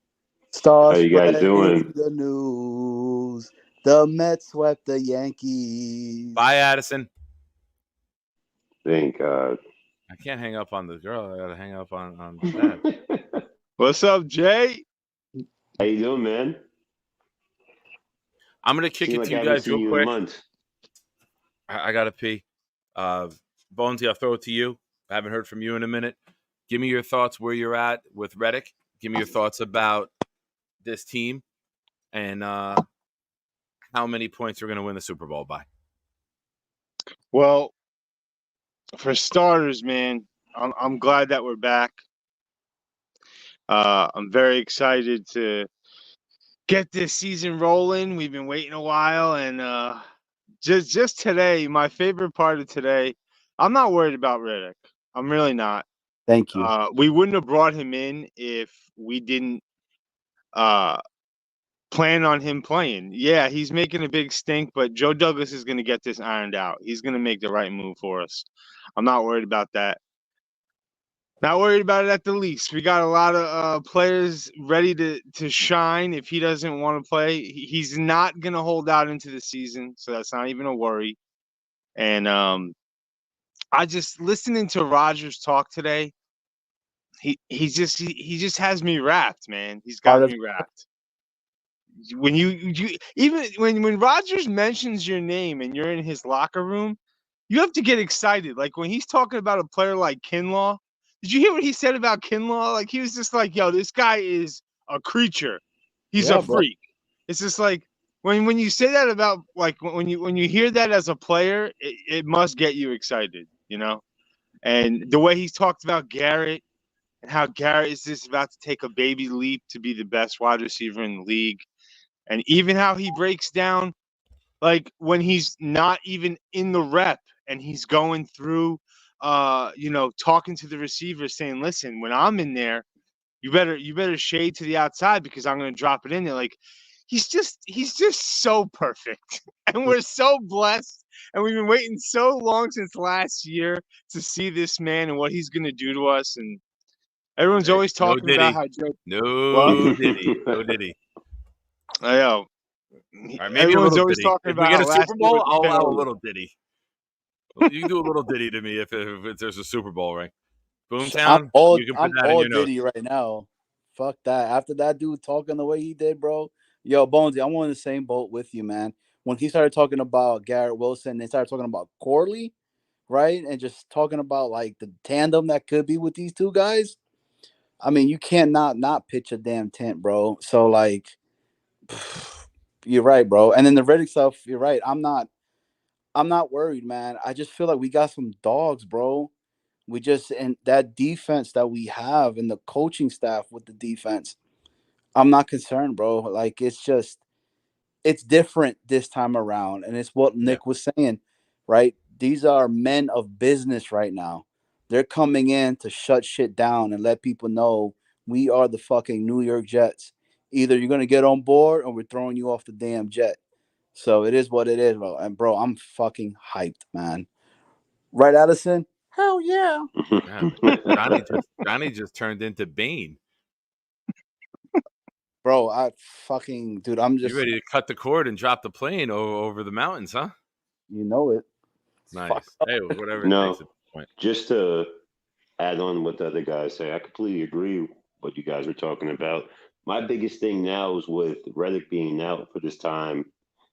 Stars How you guys doing? The news. The Mets swept the Yankees. Bye, Addison. Thank God. I can't hang up on the girl. I gotta hang up on that. What's up, Jay? How you doing, man? I'm gonna kick it to you guys real quick. I gotta pee. Bonesy, I'll throw it to you. I haven't heard from you in a minute. Give me your thoughts where you're at with Reddick. Give me your thoughts about this team and how many points we're gonna win the Super Bowl by. Well, for starters, man, I'm glad that we're back. I'm very excited to get this season rolling. We've been waiting a while, and just today, my favorite part of today, I'm not worried about Reddick. I'm really not. Thank you. We wouldn't have brought him in if we didn't plan on him playing. Yeah, he's making a big stink, but Joe Douglas is going to get this ironed out. He's going to make the right move for us. I'm not worried about that. Not worried about it at the least. We got a lot of players ready to shine. If he doesn't want to play, he's not going to hold out into the season, so that's not even a worry. And I just listening to Rodgers talk today. He just has me wrapped, man. He's got me wrapped. when you even when Rodgers mentions your name and you're in his locker room, you have to get excited. Like when he's talking about a player like Kinlaw. Did you hear what he said about Kinlaw? Like he was just like, "Yo, this guy is a creature. He's a bro. freak." It's just like when you say that about like when you hear that as a player, it must get you excited, you know. And the way he's talked about Garrett and how Garrett is just about to take a baby leap to be the best wide receiver in the league, and even how he breaks down like when he's not even in the rep and he's going through, talking to the receiver saying, "Listen, when I'm in there, you better shade to the outside because I'm going to drop it in there." Like he's just so perfect, and we're so blessed, and we've been waiting so long since last year to see this man and what he's going to do to us. And everyone's always No talking about Diddy. how Joe. No Diddy. No Diddy. I know. All right, maybe a Everyone's little always Diddy. talking If we about get how a last Super year Bowl, was I'll allow a failure. little Diddy. You can do a little Diddy to me if there's a Super Bowl ring. Boomtown, you can put that in your notes. Diddy right now. Fuck that. After that dude talking the way he did, bro. Yo, Bonesy, I'm on the same boat with you, man. When he started talking about Garrett Wilson, they started talking about Corley, right? And just talking about like the tandem that could be with these two guys. I mean, you can't not pitch a damn tent, bro. So like, you're right, bro. And then the Riddick stuff, you're right. I'm not worried, man. I just feel like we got some dogs, bro. We just and that defense that we have and the coaching staff with the defense, I'm not concerned, bro. Like it's different this time around, and it's what Yeah. Nick was saying, right? These are men of business right now. They're coming in to shut shit down and let people know we are the fucking New York Jets. Either you're gonna get on board or we're throwing you off the damn jet. So it is what it is, bro. And bro, I'm fucking hyped, man. Right, Addison? Hell yeah. Yeah, Johnny just turned into Bane. Bro, I fucking dude, I'm You just ready to cut the cord and drop the plane over the mountains, huh? you know it. Nice. Hey, whatever it No, takes at this point. just to add on what the other guys say, I completely agree with what you guys are talking about. My biggest thing now is with Reddick being out for this time,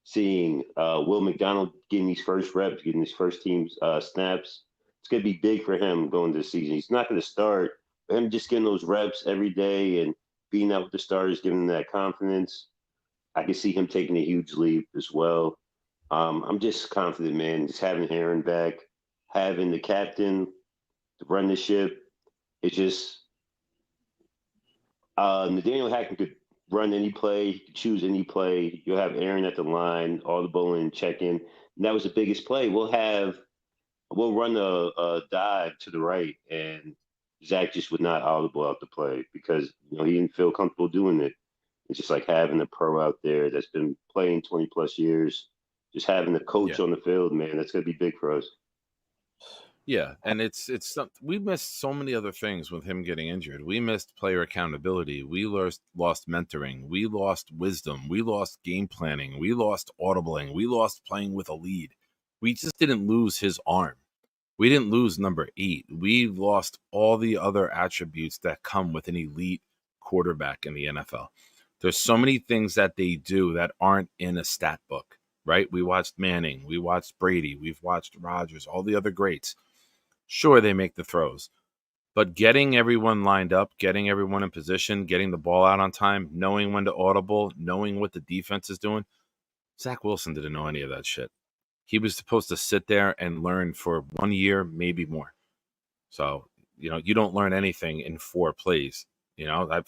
seeing Will McDonald getting these first reps, getting his first team snaps. It's going to be big for him going this season. He's not going to start, but him just getting those reps every day and being out with the starters, giving him that confidence. I can see him taking a huge leap as well. I'm just confident, man. Just having Aaron back, having the captain to run the ship. It's just Nathaniel Hackett could run any play, choose any play. You'll have Aaron at the line, all the bowling, check in. And that was the biggest play. We'll run a dive to the right, and Zach just would not audible out the play because he didn't feel comfortable doing it. It's just like having a pro out there that's been playing 20 plus years, just having a coach on the field, man. That's gonna be big for us. Yeah, and it's we missed so many other things with him getting injured. We missed player accountability. We lost mentoring. We lost wisdom. We lost game planning. We lost audibling. We lost playing with a lead. We just didn't lose his arm. We didn't lose number 8. We lost all the other attributes that come with an elite quarterback in the NFL. There's so many things that they do that aren't in a stat book, right? We watched Manning. We watched Brady. We've watched Rodgers, all the other greats. Sure, they make the throws, but getting everyone lined up, getting everyone in position, getting the ball out on time, knowing when to audible, knowing what the defense is doing. Zach Wilson didn't know any of that shit. He was supposed to sit there and learn for 1 year, maybe more. So, you don't learn anything in 4 plays. I've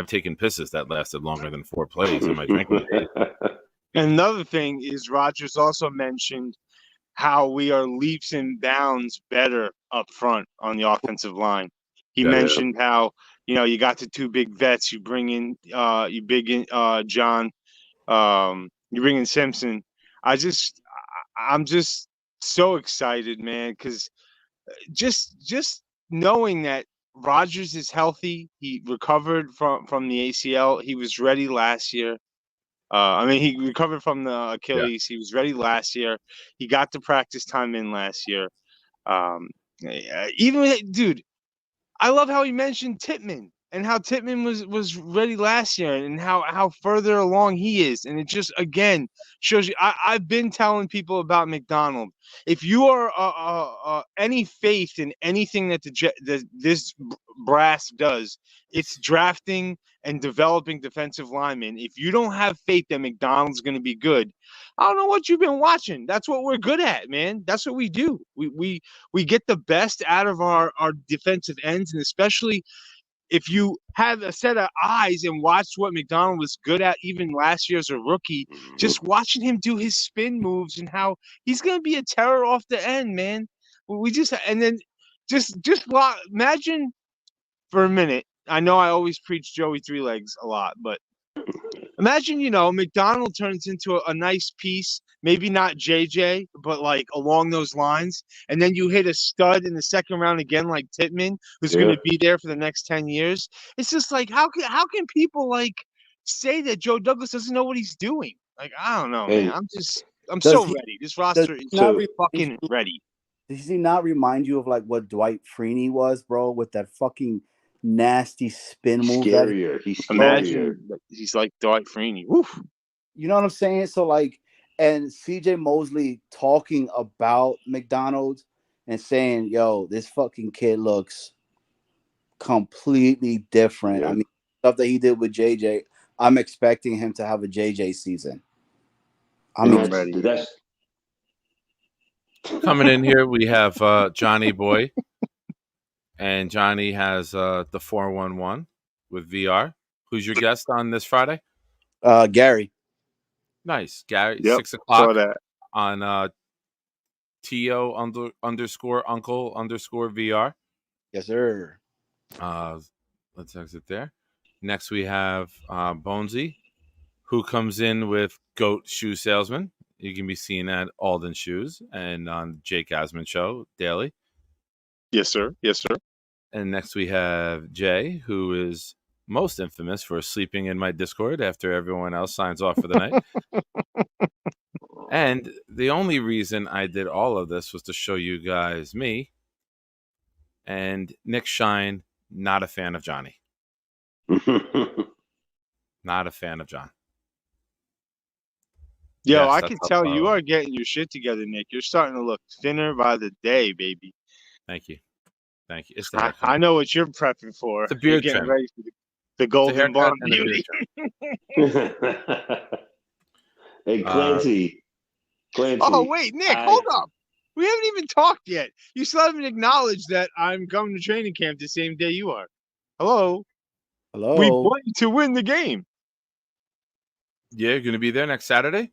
taken pisses that lasted longer than 4 plays in my drinking days. And another thing is Rodgers also mentioned how we are leaps and bounds better up front on the offensive line. He mentioned how, you got the 2 big vets. You bring in John, you bring in Simpson. I'm just so excited, man, because just knowing that Rodgers is healthy, he recovered from the ACL. He was ready last year. He recovered from the Achilles. Yeah. He was ready last year. He got the practice time in last year. Dude, I love how he mentioned Tippmann. and how Tittman was ready last year, and how further along he is, and it just again shows you. I've been telling people about McDonald. If you are any faith in anything that this brass does, it's drafting and developing defensive linemen. If you don't have faith that McDonald's going to be good, I don't know what you've been watching. That's what we're good at, man. That's what we do. We get the best out of our defensive ends, and especially if you have a set of eyes and watch what McDonald was good at even last year as a rookie, just watching him do his spin moves and how he's going to be a terror off the end, man. We just and then just imagine for a minute. I know I always preach Joey Three Legs a lot, but imagine, McDonald turns into a nice piece, maybe not JJ, but like along those lines. And then you hit a stud in the second round again, like Tittman, who's going to be there for the next 10 years. It's just like, how can people like say that Joe Douglas doesn't know what he's doing? Like, I don't know, man. I'm so ready. This roster is so fucking ready. Does he not remind you of like what Dwight Freeney was, bro, with that fucking nasty spin move? Scarier. He's scarier. Imagine he's like Dwight Freeney. Woof. You know what I'm saying? So like, and CJ Mosley talking about McDonald's and saying, yo, this fucking kid looks completely different. I mean, stuff that he did with JJ, I'm expecting him to have a JJ season. I'm ready. Coming in here, we have Johnny Boy. And Johnny has the 411 with VR. Who's your guest on this Friday? Gary. Nice. Gary, yep, 6 o'clock saw that. On TO _ uncle _ VR. Yes, sir. Let's exit there. Next, we have Bonesy, who comes in with Goat Shoe Salesman. You can be seen at Alden Shoes and on Jake Asman Show daily. Yes, sir. Yes, sir. And next we have Jay, who is most infamous for sleeping in my Discord after everyone else signs off for the night. And the only reason I did all of this was to show you guys me. And Nick Shine, not a fan of Johnny. Not a fan of John. Yo, yes, I can tell you are getting your shit together, Nick. You're starting to look thinner by the day, baby. Thank you. Thank you. It's the I know what you're prepping for. The beard you're getting trim. ready for the golden blonde beauty. Hey, Clancy. Clancy. Oh, wait, Nick, hold up. We haven't even talked yet. You still haven't acknowledged that I'm coming to training camp the same day you are. Hello? Hello? We want to win the game. Yeah, you're going to be there next Saturday?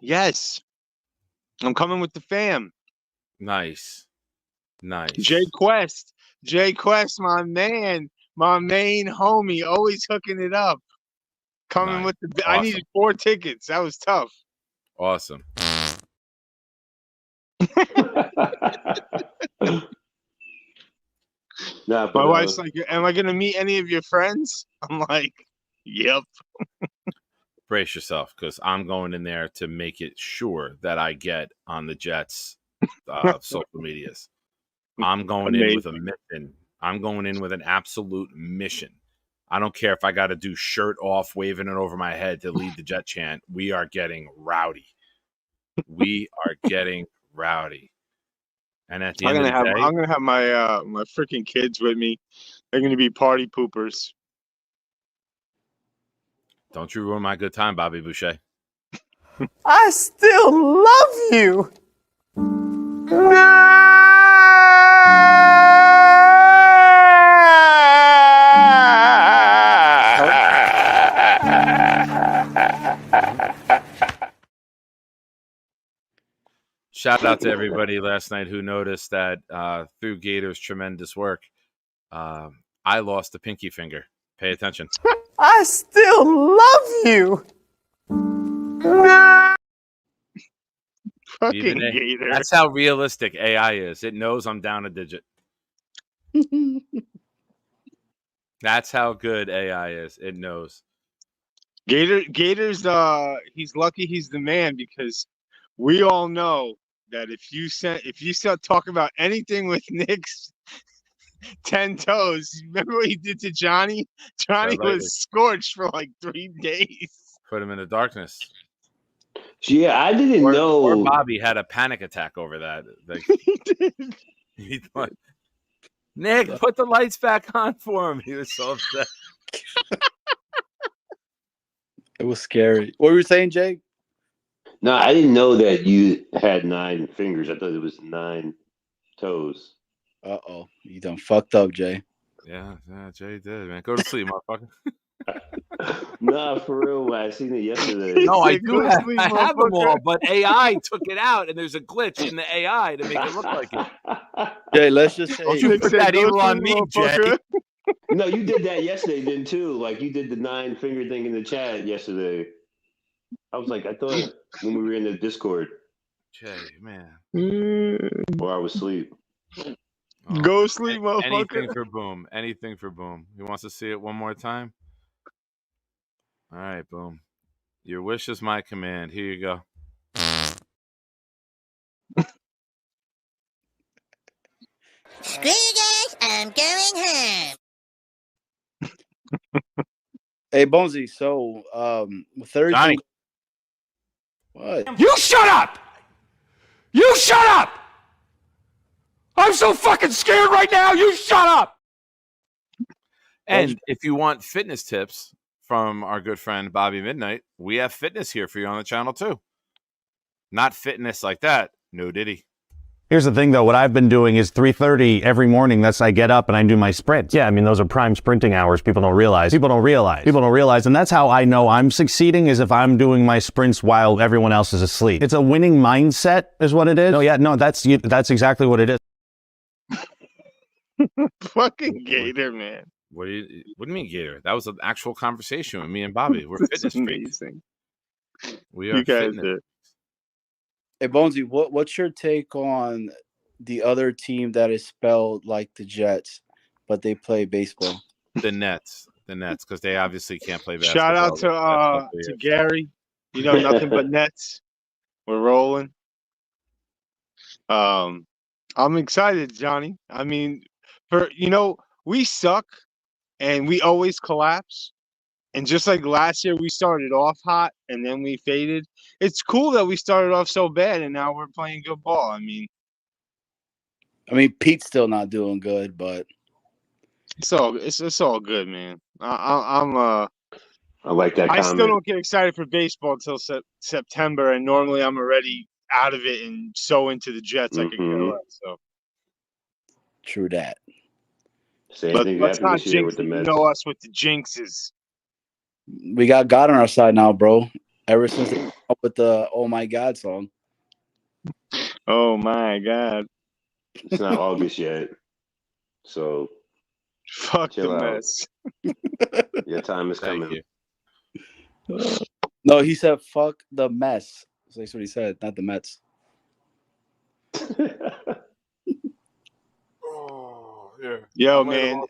Yes. I'm coming with the fam. Nice. Jay Quest, my man, my main homie, always hooking it up. Coming with the. Awesome. I needed 4 tickets. That was tough. Awesome. My wife's like, "Am I gonna meet any of your friends?" I'm like, "Yep." Brace yourself, because I'm going in there to make it sure that I get on the Jets' social medias. I'm going in with a mission. I'm going in with an absolute mission. I don't care if I got to do shirt off, waving it over my head to lead the Jet chant. We are getting rowdy. We are getting rowdy. And at the end of the day, I'm gonna have my my freaking kids with me. They're gonna be party poopers. Don't you ruin my good time, Bobby Boucher. I still love you. Shout out to everybody last night who noticed that through Gator's tremendous work, I lost a pinky finger. Pay attention. I still love you. Fucking Gator. That's how realistic AI is. It knows I'm down a digit. That's how good AI is. It knows. Gator's he's lucky he's the man, because we all know that if you start talking about anything with Nick's 10 toes. Remember what he did to Johnny? Johnny Tread lightly. was scorched for like 3 days. Put him in the darkness. Yeah, I didn't know. Or Bobby had a panic attack over that. Like, he thought, Nick, put the lights back on for him. He was so upset. It was scary. What were you saying, Jake? No, I didn't know that you had 9 fingers. I thought it was 9 toes. Uh-oh. You done fucked up, Jay. Yeah, Jay did, man. Go to sleep, motherfucker. Nah, for real. I seen it yesterday. No, I do have, I have them all, but AI took it out, and there's a glitch in the AI to make it look like it. Jay, let's just say. Don't you put that evil on me, Jay. No, you did that yesterday, then too. Like you did the 9-finger thing in the chat yesterday. I was like, I thought when we were in the Discord. Jay, man. Or I was asleep. Oh, Go sleep, motherfucker. Anything for Boom. Anything for Boom. He wants to see it one more time? All right, Boom. Your wish is my command. Here you go. Screw you guys, I'm going home. Hey, Bonesy, so Thursday. Johnny. What? You shut up! You shut up! I'm so fucking scared right now. You shut up! And if you want fitness tips from our good friend Bobby Midnight, we have fitness here for you on the channel too. Not fitness like that. No diddy. Here's the thing, though. What I've been doing is 3:30 every morning. That's I get up and I do my sprints. Yeah, I mean, those are prime sprinting hours. People don't realize. And that's how I know I'm succeeding is if I'm doing my sprints while everyone else is asleep. It's a winning mindset is what it is. That's exactly what it is. Fucking Gator, man. What do you mean, Gator? That was an actual conversation with me and Bobby. We're fitness freaks. We are You guys fitness. did. Hey, Bonesy, what's your take on the other team that is spelled like the Jets, but they play baseball? The Nets, because they obviously can't play basketball. Shout out to Gary. You know, nothing but Nets. We're rolling. I'm excited, Johnny. I mean, we suck and we always collapse. And just like last year, we started off hot and then we faded. It's cool that we started off so bad and now we're playing good ball. I mean, Pete's still not doing good, but it's all good, man. I like that. I still don't get excited for baseball until September, and normally I'm already out of it and so into the Jets I could care less. So true that. But let's not jinx it. You know us with the jinxes. We got God on our side now, bro. Ever since they came up with the "Oh My God" song. Oh my God! It's not August yet, so fuck the mess. Your time is coming. No, he said "fuck the mess." So that's what he said, not the Mets. Yo, man.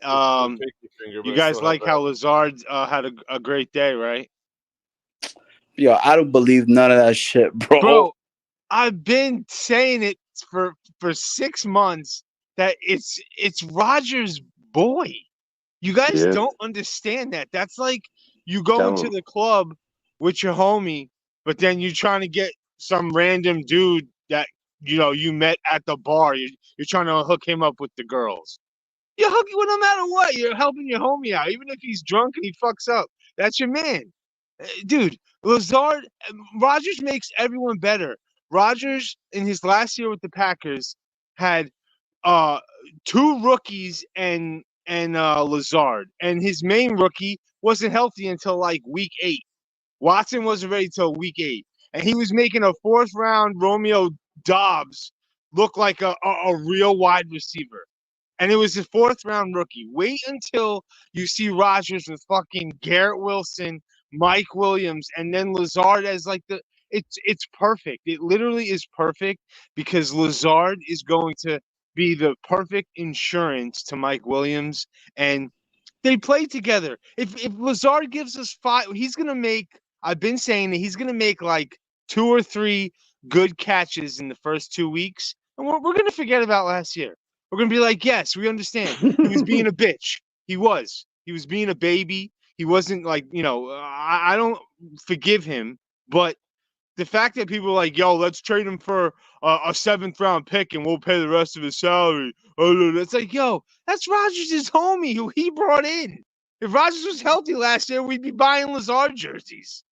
You guys like how Lazard had a great day, right? Yo, I don't believe none of that shit, bro. Bro, I've been saying it for 6 months that it's Rogers' boy. You guys don't understand that. That's like you go into the club with your homie, but then you're trying to get some random dude that you met at the bar. You're trying to hook him up with the girls. You're hooking with no matter what. You're helping your homie out, even if he's drunk and he fucks up. That's your man, dude. Lazard, Rogers makes everyone better. Rogers in his last year with the Packers had 2 rookies and Lazard, and his main rookie wasn't healthy until like week 8. Watson wasn't ready till week 8, and he was making a 4th round Romeo Dobbs look like a real wide receiver. And it was his 4th round rookie. Wait until you see Rodgers with fucking Garrett Wilson, Mike Williams, and then Lazard as like it's perfect. It literally is perfect because Lazard is going to be the perfect insurance to Mike Williams, and they play together. If Lazard gives us 5, he's gonna make. I've been saying that he's gonna make like 2 or 3 good catches in the first 2 weeks, and we're gonna forget about last year. We're gonna be like, yes, we understand. He was being a bitch. He was. He was being a baby. He wasn't like, I don't forgive him, but the fact that people are like, yo, let's trade him for a 7th-round pick and we'll pay the rest of his salary. It's like, yo, that's Rodgers' homie who he brought in. If Rodgers was healthy last year, we'd be buying Lazard jerseys.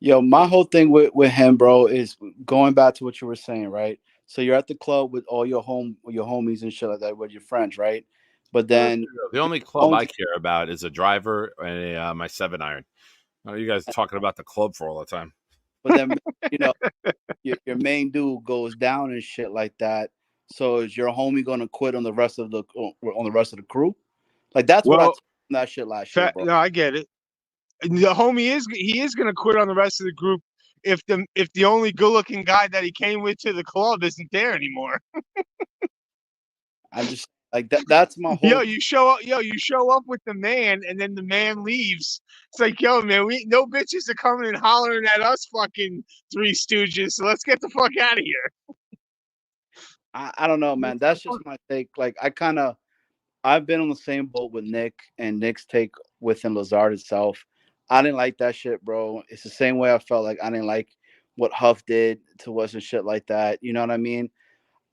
Yo, my whole thing with him, bro, is going back to what you were saying, right? So you're at the club with all your homies and shit like that, with your friends, right? But then the only club I care about is a driver and my 7-iron. Oh, you guys talking about the club for all the time. But then, your main dude goes down and shit like that. So is your homie gonna quit on the rest of the crew? Like that's what I told him that shit last year, bro. No, I get it. The homie is gonna quit on the rest of the group if the only good looking guy that he came with to the club isn't there anymore. I'm just like that. That's my whole. You show up with the man, and then the man leaves. It's like, yo, man, no bitches are coming and hollering at us, fucking Three Stooges. So let's get the fuck out of here. I don't know, man. That's just my take. Like I've been on the same boat with Nick and Nick's take within Lazard itself. I didn't like that shit, bro. It's the same way I felt like I didn't like what Huff did to us and shit like that. You know what I mean?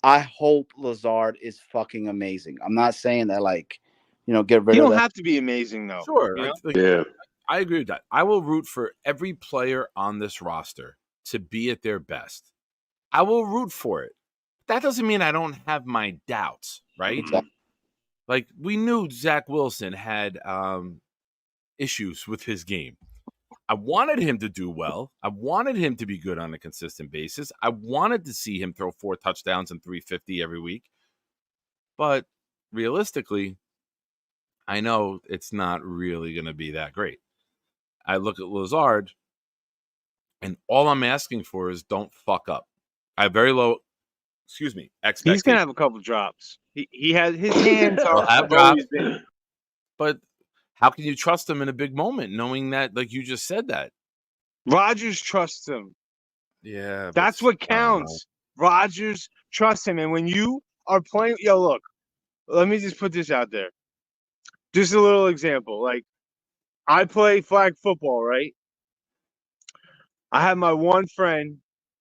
I hope Lazard is fucking amazing. I'm not saying that get rid of that. You don't have to be amazing though. Sure. Yeah. I agree with that. I will root for every player on this roster to be at their best. I will root for it. That doesn't mean I don't have my doubts, right? Exactly. Like we knew Zach Wilson had issues with his game. I wanted him to do well. I wanted him to be good on a consistent basis. I wanted to see him throw 4 touchdowns and 350 every week. But realistically, I know it's not really going to be that great. I look at Lazard, and all I'm asking for is don't fuck up. I have very low, expectations. He's going to have a couple drops. He has his hands have drops. But how can you trust him in a big moment, knowing that, like you just said that? Rodgers trusts him. Yeah. That's what counts. Rodgers trusts him. And when you are playing, look, let me just put this out there. Just a little example. Like, I play flag football, right? I have my one friend.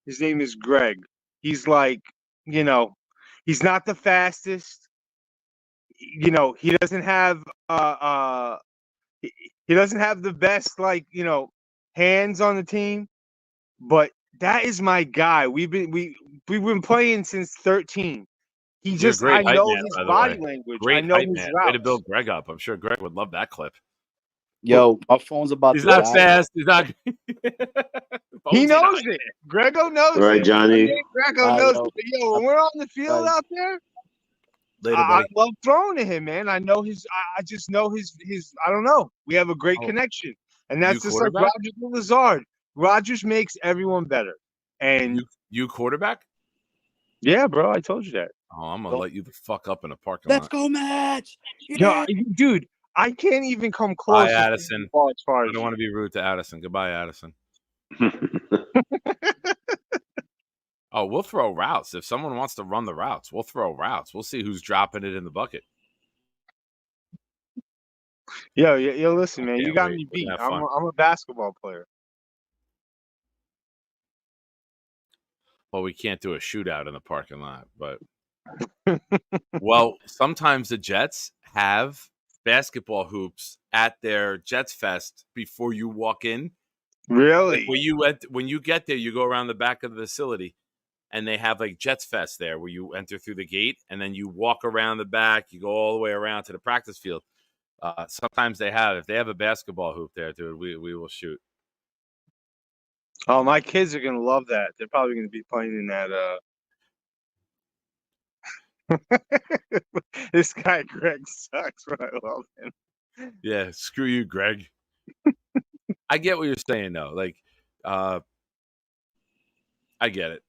His name is Greg. He's like, he's not the fastest. He doesn't have he doesn't have the best hands on the team, but that is my guy. We've been playing since 13. I know his body language. I know his routes. Way to build Greg up. I'm sure Greg would love that clip. Yo, my phone's about He's to not die. fast. He's not. He knows it. Grego knows it. All right, Johnny. Grego knows it. Yo, when we're on the field out there, Later, I buddy. love throwing to him, man. I know I just know his. I don't know. We have a great connection, and that's just like Rodgers and Lazard. Rodgers makes everyone better. And you quarterback? Yeah, bro. I told you that. Oh, I'm gonna let you the fuck up in a parking Let's lot. go, match. Yeah, dude. I can't even come close. Bye, Addison. I don't want to be rude to Addison. Goodbye, Addison. Oh, we'll throw routes. If someone wants to run the routes, we'll throw routes. We'll see who's dropping it in the bucket. Yo, listen, man. You got me beat. I'm a basketball player. Well, we can't do a shootout in the parking lot, but well, sometimes the Jets have basketball hoops at their Jets Fest before you walk in. Really? When you get there, you go around the back of the facility, and they have like Jets Fest there, where you enter through the gate, and then you walk around the back. You go all the way around to the practice field. Sometimes if they have a basketball hoop there, dude, we will shoot. Oh, my kids are gonna love that. They're probably gonna be playing in that. This guy Greg sucks, but I love him. Yeah, screw you, Greg. I get what you're saying, though. Like, I get it.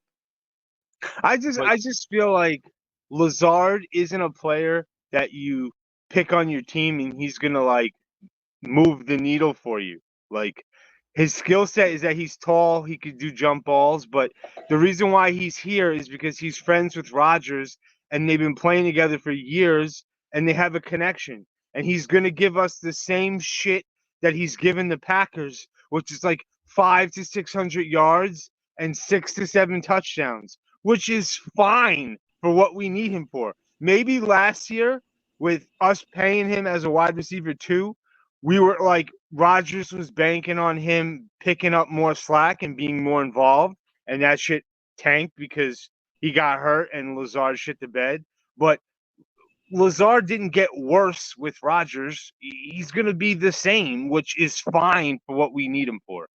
I just feel like Lazard isn't a player that you pick on your team and he's gonna like move the needle for you. Like, his skill set is that he's tall, he could do jump balls, but the reason why he's here is because he's friends with Rodgers, and they've been playing together for years, and they have a connection. And he's going to give us the same shit that he's given the Packers, which is like 500 to 600 yards and 6 to 7 touchdowns, which is fine for what we need him for. Maybe last year, with us paying him as a wide receiver too, we were like Rodgers was banking on him picking up more slack and being more involved, and that shit tanked because he got hurt and Lazard shit the bed. But Lazard didn't get worse with Rodgers. He's going to be the same, which is fine for what we need him for.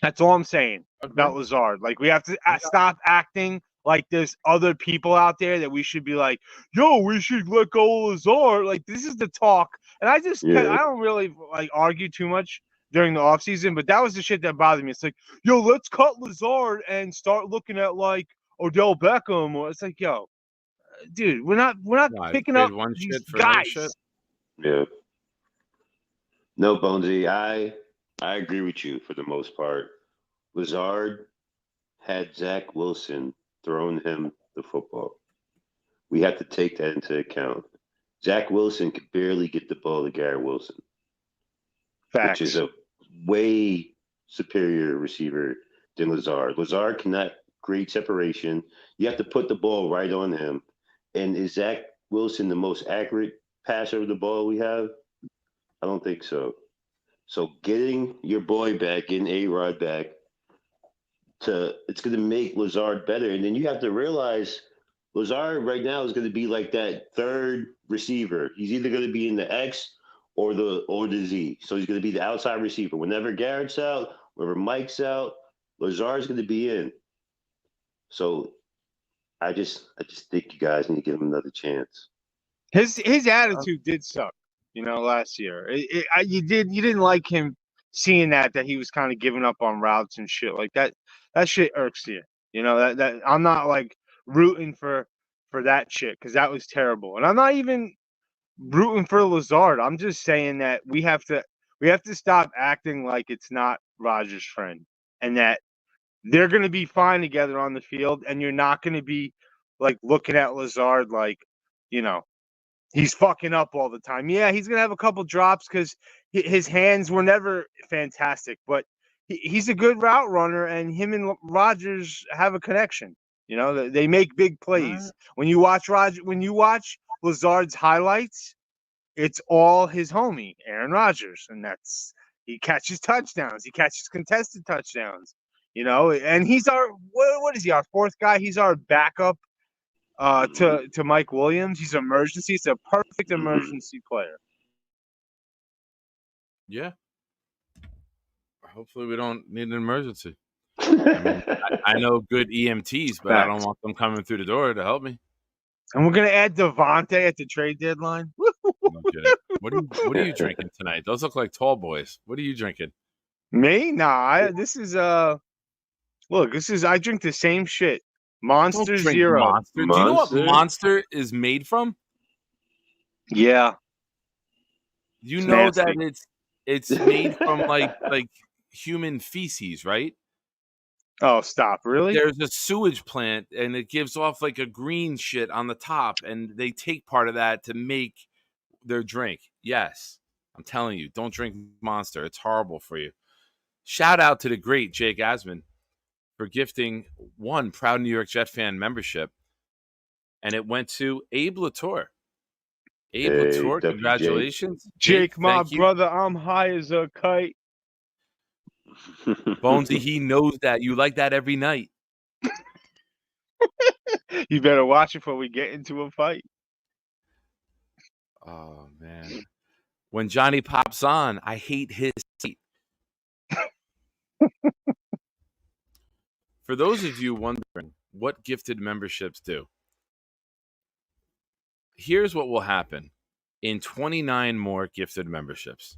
That's all I'm saying about Lazard. Like, we have to stop acting like there's other people out there that we should be like, yo, we should let go of Lazard. Like, this is the talk. And I don't really like argue too much during the offseason, but that was the shit that bothered me. It's like, yo, let's cut Lazard and start looking at like Odell Beckham. Or it's like, yo, dude, we're not picking up one these shit for another guys. shit. Yeah. No, Bonesy, I agree with you for the most part. Lazard had Zach Wilson throwing him the football. We have to take that into account. Zach Wilson could barely get the ball to Garrett Wilson. Facts. Which is a way superior receiver than Lazard. Lazard cannot create separation. You have to put the ball right on him. And is Zach Wilson the most accurate passer of the ball we have? I don't think so. So getting your boy back, getting A-Rod back, it's going to make Lazard better. And then you have to realize Lazard right now is going to be like that third receiver. He's either going to be in the X or the Z. So he's going to be the outside receiver. Whenever Garrett's out, whenever Mike's out, Lazard's going to be in. So I just think you guys need to give him another chance. His attitude did suck, last year. You didn't like him seeing that he was kind of giving up on routes and shit like that. That shit irks you. That I'm not like rooting for that shit because that was terrible. And I'm not even rooting for Lazard. I'm just saying that we have to stop acting like it's not Rodgers' friend and that they're going to be fine together on the field, and you're not going to be like looking at Lazard like, he's fucking up all the time. Yeah, he's going to have a couple drops because his hands were never fantastic, but he's a good route runner, and him and Rodgers have a connection. They make big plays. When you watch Lazard's highlights, it's all his homie, Aaron Rodgers, and he catches touchdowns. He catches contested touchdowns. And he's our what is he? Our fourth guy. He's our backup to Mike Williams. He's emergency. It's a perfect emergency player. Yeah. Hopefully we don't need an emergency. I know good EMTs, but I don't want them coming through the door to help me. And we're gonna add Devontae at the trade deadline. Okay. What are you drinking tonight? Those look like tall boys. What are you drinking? Me? Nah. This is I drink the same shit. Monster Zero. Monster. Do you know what Monster is made from? Yeah. You know that it's made from like human feces, right? Oh, stop. Really? There's a sewage plant and it gives off like a green shit on the top, and they take part of that to make their drink. Yes. I'm telling you, don't drink Monster. It's horrible for you. Shout out to the great Jake Asman for gifting one proud New York Jet fan membership, and it went to Abe Latour. Abe Latour, congratulations. Jake, my brother, I'm high as a kite. Bonesy, he knows that. You like that every night. You better watch it before we get into a fight. Oh, man. When Johnny pops on, I hate his seat. For those of you wondering what gifted memberships do, here's what will happen in 29 more gifted memberships.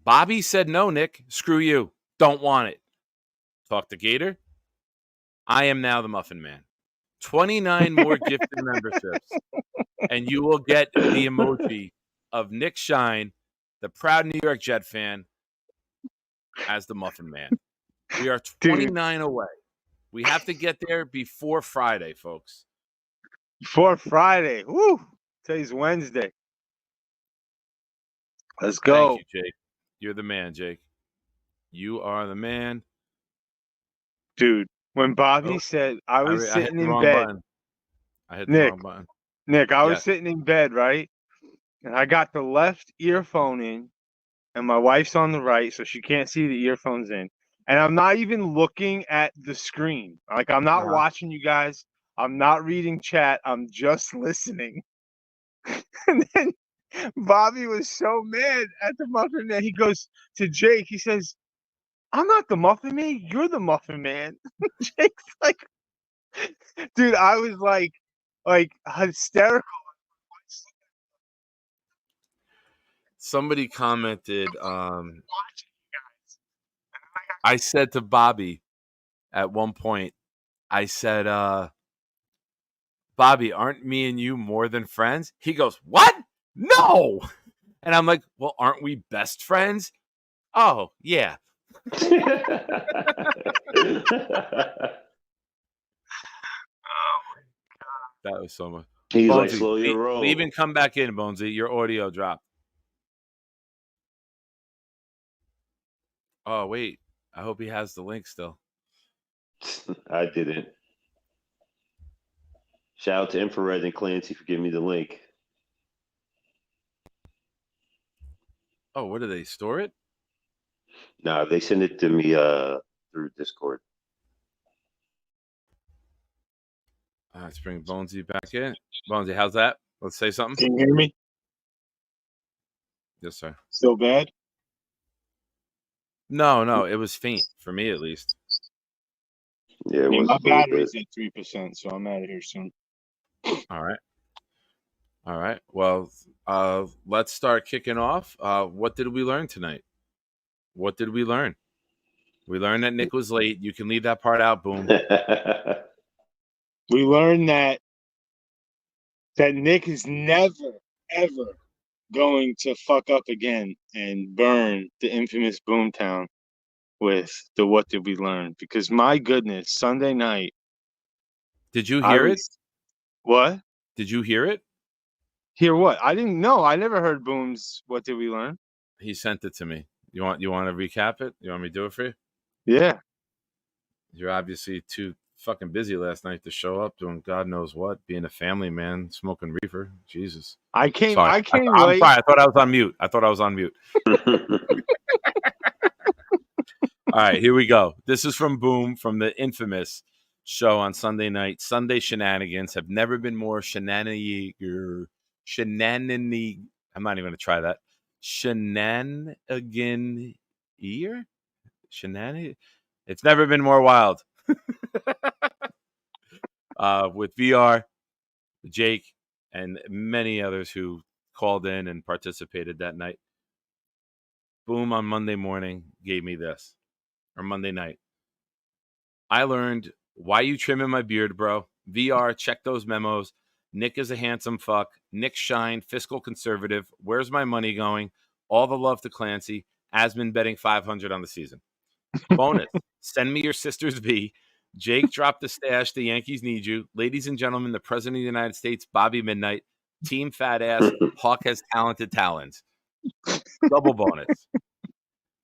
Bobby said no, Nick. Screw you. Don't want it. Talk to Gator. I am now the Muffin Man. 29 more gifted memberships, and you will get the emoji of Nick Shine, the proud New York Jet fan, as the Muffin Man. We are 29 away. We have to get there before Friday, folks. Before Friday. Woo! Today's Wednesday. Let's go. Thank you, Jake. You're the man, Jake. You are the man. Dude, when Bobby said I was I hit sitting the in wrong bed. button. I hit the Nick, wrong button. Nick, I was Yes. sitting in bed, right? And I got the left earphone in, and my wife's on the right, so she can't see the earphones in. And I'm not even looking at the screen. Like, I'm not watching you guys. I'm not reading chat. I'm just listening. And then Bobby was so mad at the Muffin Man. He goes to Jake. He says, I'm not the Muffin Man. You're the Muffin Man. Jake's like, dude, I was like hysterical. Somebody commented, I said to Bobby at one point, I said, Bobby, aren't me and you more than friends? He goes, what? No. And I'm like, well, aren't we best friends? Oh, yeah. That was so much. He's Bonesy, like, slow your roll. leave and come back in, Bonesy. Your audio dropped. Oh, wait. I hope he has the link still. I didn't. Shout out to Infrared and Clancy for giving me the link. Oh, where do they store it? Nah, they sent it to me through Discord. Let's bring Bonesy back in. Bonesy, how's that? Let's say something. Can you hear me? Yes, sir. Still bad? No, it was faint for me at least. Yeah, my battery's at 3%, so I'm out of here soon. All right. Well, let's start kicking off. What did we learn tonight? What did we learn? We learned that Nick was late. You can leave that part out, Boom. We learned that Nick is never, ever going to fuck up again and burn the infamous Boomtown with the What Did We Learn? Because my goodness, Sunday night. Did you hear it? What? Did you hear it? Hear what? I didn't know. I never heard Boom's What Did We Learn? He sent it to me. You want to recap it? You want me to do it for you? Yeah. You're obviously too fucking busy last night to show up doing God knows what, being a family man, smoking reefer. Jesus. I came late. I'm sorry. I thought I was on mute. All right, here we go. This is from Boom from the infamous show on Sunday night. Sunday shenanigans have never been more shenanigan. I'm not even going to try that. Shenanigan ear? Shenanigan? It's never been more wild. With VR, Jake, and many others who called in and participated that night. Boom on Monday morning gave me this, or Monday night. I learned why you trimming my beard, bro. VR, check those memos. Nick is a handsome fuck. Nick shine, fiscal conservative. Where's my money going? All the love to Clancy. Asman betting 500 on the season. Bonus, send me your sister's V. Jake dropped the stash. The Yankees need you. Ladies and gentlemen, the President of the United States, Bobby Midnight. Team fat ass. Hawk has talented talents. Double bonus.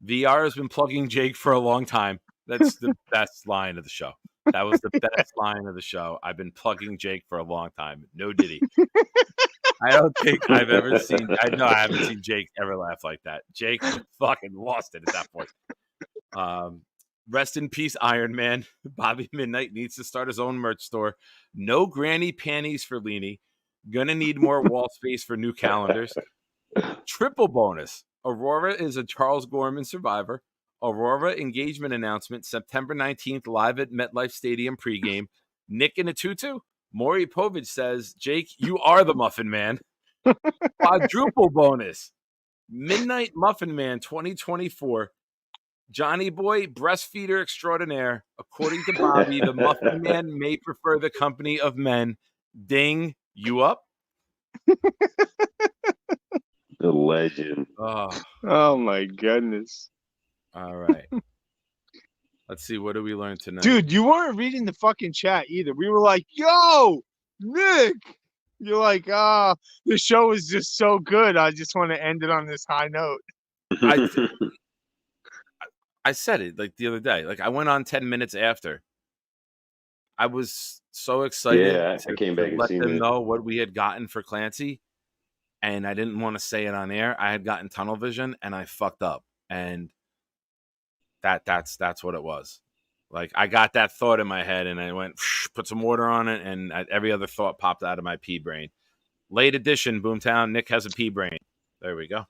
VR has been plugging Jake for a long time. That's the best line of the show. That was the best line of the show. I've been plugging Jake for a long time. No diddy. I don't think I've ever seen. I haven't seen Jake ever laugh like that. Jake fucking lost it at that point. Rest in peace, Iron Man. Bobby Midnight needs to start his own merch store. No granny panties for Leanie. Gonna need more wall space for new calendars. Triple bonus. Aurora is a Charles Gorman survivor. Aurora engagement announcement September 19th live at MetLife Stadium pregame. Nick in a tutu. Maury Povich says, Jake, you are the Muffin Man. Quadruple bonus. Midnight Muffin Man 2024. Johnny Boy, breastfeeder extraordinaire. According to Bobby, the Muffin Man may prefer the company of men. Ding, you up? The legend. Oh my goodness. All right. Let's see. What do we learn tonight? Dude, you weren't reading the fucking chat either. We were like, yo, Nick. You're like, the show is just so good. I just want to end it on this high note. I said it like the other day. Like I went on 10 minutes after. I was so excited I came back and let seen them it. know what we had gotten for Clancy, and I didn't want to say it on air. I had gotten tunnel vision, and I fucked up, and that's what it was. Like I got that thought in my head, and I went put some water on it, and every other thought popped out of my pea brain. Late edition, Boomtown. Nick has a pea brain. There we go.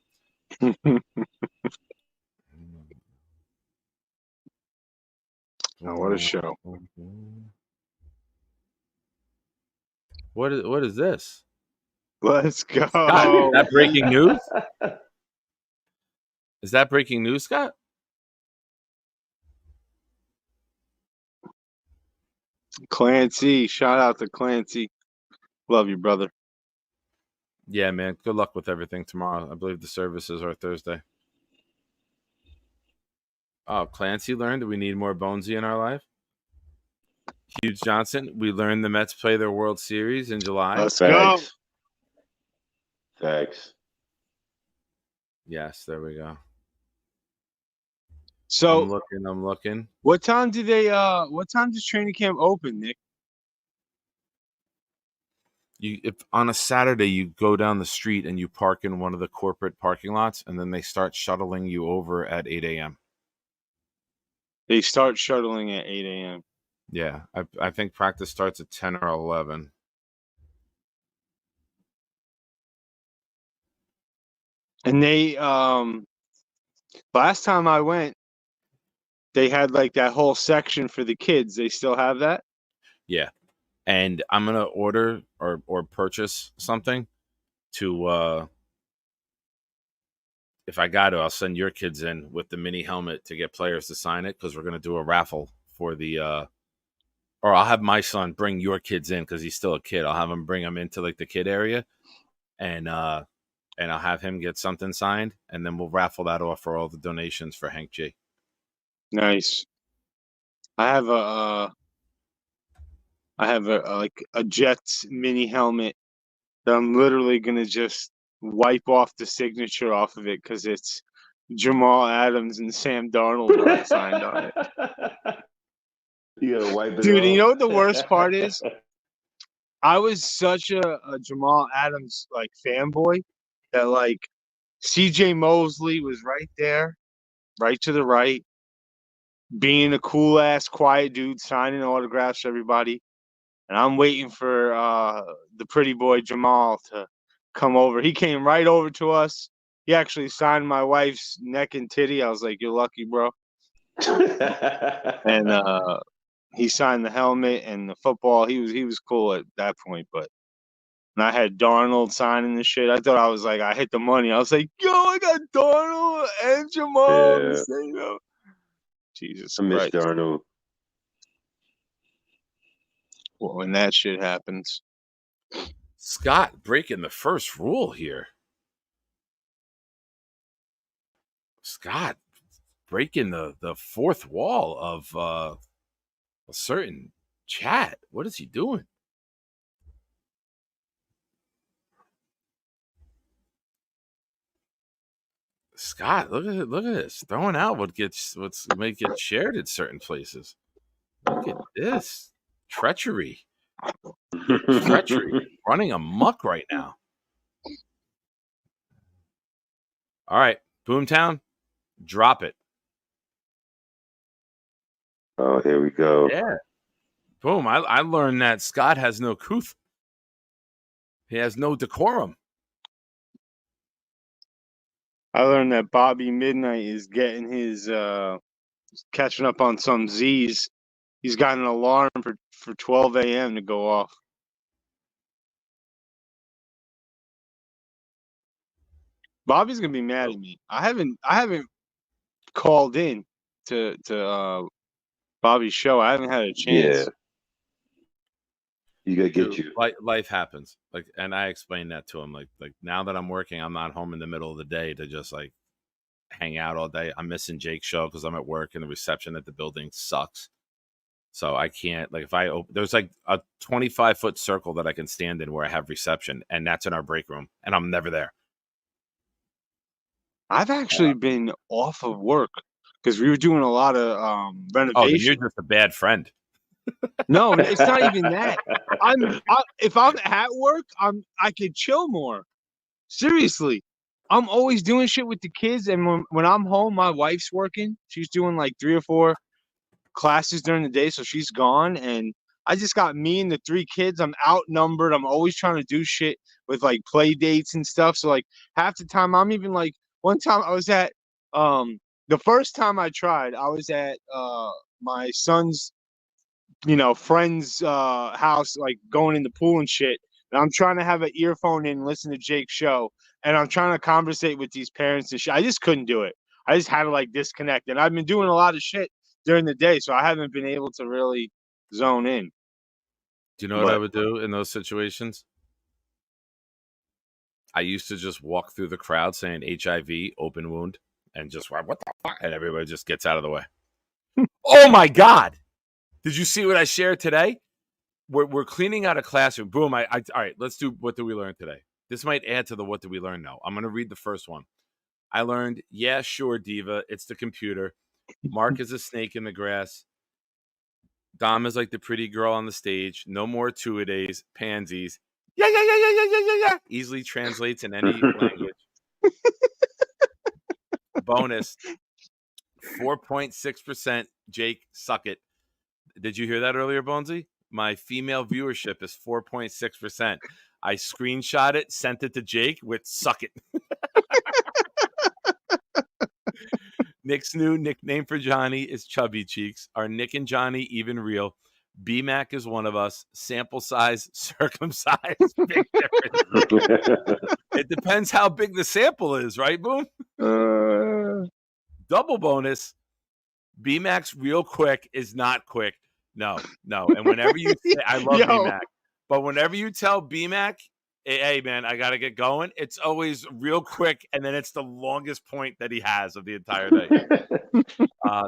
Oh, what a show! What is this? Let's go. Scott, is that breaking news? Is that breaking news, Scott? Clancy, shout out to Clancy. Love you, brother. Yeah, man. Good luck with everything tomorrow. I believe the services are Thursday. Oh, Clancy learned that we need more Bonesy in our life. Hughes Johnson, we learned the Mets play their World Series in July. Let's go. Thanks. Yes, there we go. So I'm looking. What time do they? What time does training camp open, Nick? If on a Saturday you go down the street and you park in one of the corporate parking lots, and then they start shuttling you over at 8 a.m. They start shuttling at 8 a.m. Yeah, I think practice starts at 10 or 11. And they last time I went, they had like that whole section for the kids. They still have that? Yeah. And I'm gonna order or purchase something to if I got to, I'll send your kids in with the mini helmet to get players to sign it, because we're gonna do a raffle for the or I'll have my son bring your kids in because he's still a kid. I'll have him bring them into like the kid area, and I'll have him get something signed, and then we'll raffle that off for all the donations for Hank G. Nice. I have like a Jets mini helmet that I'm literally gonna just wipe off the signature off of it because it's Jamal Adams and Sam Darnold signed on it. You gotta wipe it Dude, off. you know what the worst part is? I was such a Jamal Adams like fanboy that like CJ Mosley was right there, right to the right, being a cool ass quiet dude signing autographs for everybody. And I'm waiting for the pretty boy Jamal to come over. He came right over to us. He actually signed my wife's neck and titty. I was like, "You're lucky, bro." And he signed the helmet and the football. He was cool at that point. But when I had Darnold signing the shit, I thought I hit the money. I was like, "Yo, I got Darnold and Jamal." Yeah. Jesus I miss Christ. Darnold. Well, when that shit happens. Scott breaking the first rule here. Scott breaking the fourth wall of a certain chat. What is he doing? Scott, look at this. Throwing out what's may get shared at certain places. Look at this. Treachery. Running amok right now. All right, Boomtown, drop it. Oh, here we go. Yeah. Boom. I learned that Scott has no couth. He has no decorum. I learned that Bobby Midnight is getting his catching up on some Z's. He's got an alarm for 12 a.m. to go off. Bobby's gonna be mad at me. I haven't called in to Bobby's show. I haven't had a chance. Yeah. You gotta get you. Life happens. Like, and I explained that to him. Like now that I'm working, I'm not home in the middle of the day to just like hang out all day. I'm missing Jake's show because I'm at work and the reception at the building sucks. So I can't, like, if I open, there's like a 25-foot circle that I can stand in where I have reception, and that's in our break room, and I'm never there. I've actually been off of work because we were doing a lot of renovation. Oh, then you're just a bad friend. No, it's not even that. If I'm at work, I could chill more. Seriously, I'm always doing shit with the kids, and when I'm home, my wife's working. She's doing like 3 or 4 classes during the day, so she's gone, and I just got me and the 3 kids. I'm outnumbered. I'm always trying to do shit with like play dates and stuff. So like half the time, I'm even like, one time I was at the first time I tried, I was at my son's friend's house, like going in the pool and shit. And I'm trying to have an earphone in and listen to Jake's show. And I'm trying to conversate with these parents and shit. I just couldn't do it. I just had to like disconnect. And I've been doing a lot of shit during the day, so I haven't been able to really zone in. Do you know what I would do in those situations? I used to just walk through the crowd saying HIV, open wound, and just, what the fuck? And everybody just gets out of the way. Oh my God. Did you see what I shared today? We're cleaning out a classroom. Boom. All right, let's do what did we learn today? This might add to the what did we learn now. I'm going to read the first one. I learned, yeah, sure, Diva. It's the computer. Mark is a snake in the grass. Dom is like the pretty girl on the stage. No more two-a-days, pansies. Yeah. Easily translates in any language. Bonus, 4.6%. Jake, suck it. Did you hear that earlier, Bonesy? My female viewership is 4.6%. I screenshot it, sent it to Jake with suck it. Nick's new nickname for Johnny is Chubby Cheeks. Are Nick and Johnny even real? BMAC is one of us. Sample size, circumcised. Big difference. It depends how big the sample is, right, Boom? Double bonus. BMAC's real quick is not quick. No. And whenever you say, I love BMAC, but whenever you tell BMAC, hey, man, I got to get going, it's always real quick, and then it's the longest point that he has of the entire day.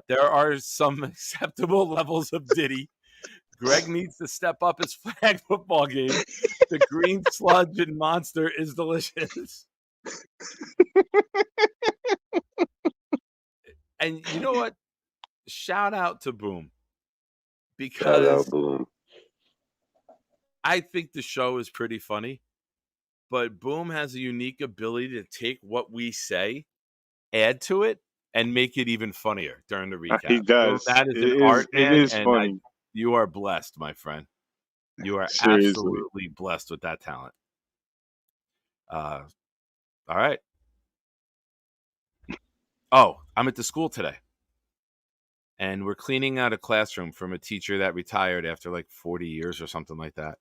There are some acceptable levels of Diddy. Greg needs to step up his flag football game. The green sludge and monster is delicious. And you know what? Shout out to Boom. Because Boom. I think the show is pretty funny. But Boom has a unique ability to take what we say, add to it, and make it even funnier during the recap. He does. So that is an art, man. It is funny. You are blessed, my friend. You are Seriously. absolutely blessed with that talent. All right. Oh, I'm at the school today. And we're cleaning out a classroom from a teacher that retired after like 40 years or something like that.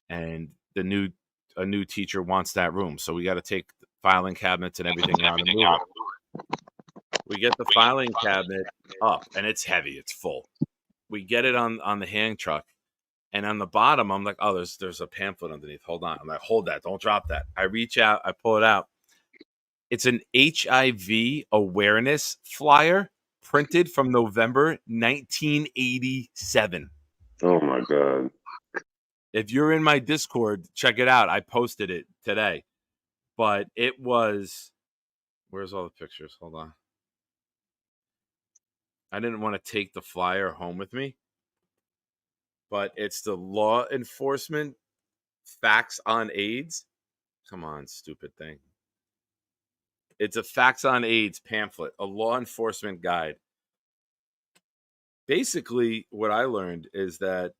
And a new teacher wants that room. So we got to take filing cabinets and everything around and move it. We get the filing cabinet up, and it's heavy. It's full. We get it on the hand truck. And on the bottom, I'm like, oh, there's a pamphlet underneath. Hold on. I'm like, hold that. Don't drop that. I reach out. I pull it out. It's an HIV awareness flyer printed from November 1987. Oh, my God. If you're in my Discord, check it out. I posted it today. But it was... Where's all the pictures? Hold on. I didn't want to take the flyer home with me. But it's the law enforcement facts on AIDS. Come on, stupid thing. It's a facts on AIDS pamphlet, a law enforcement guide. Basically, what I learned is that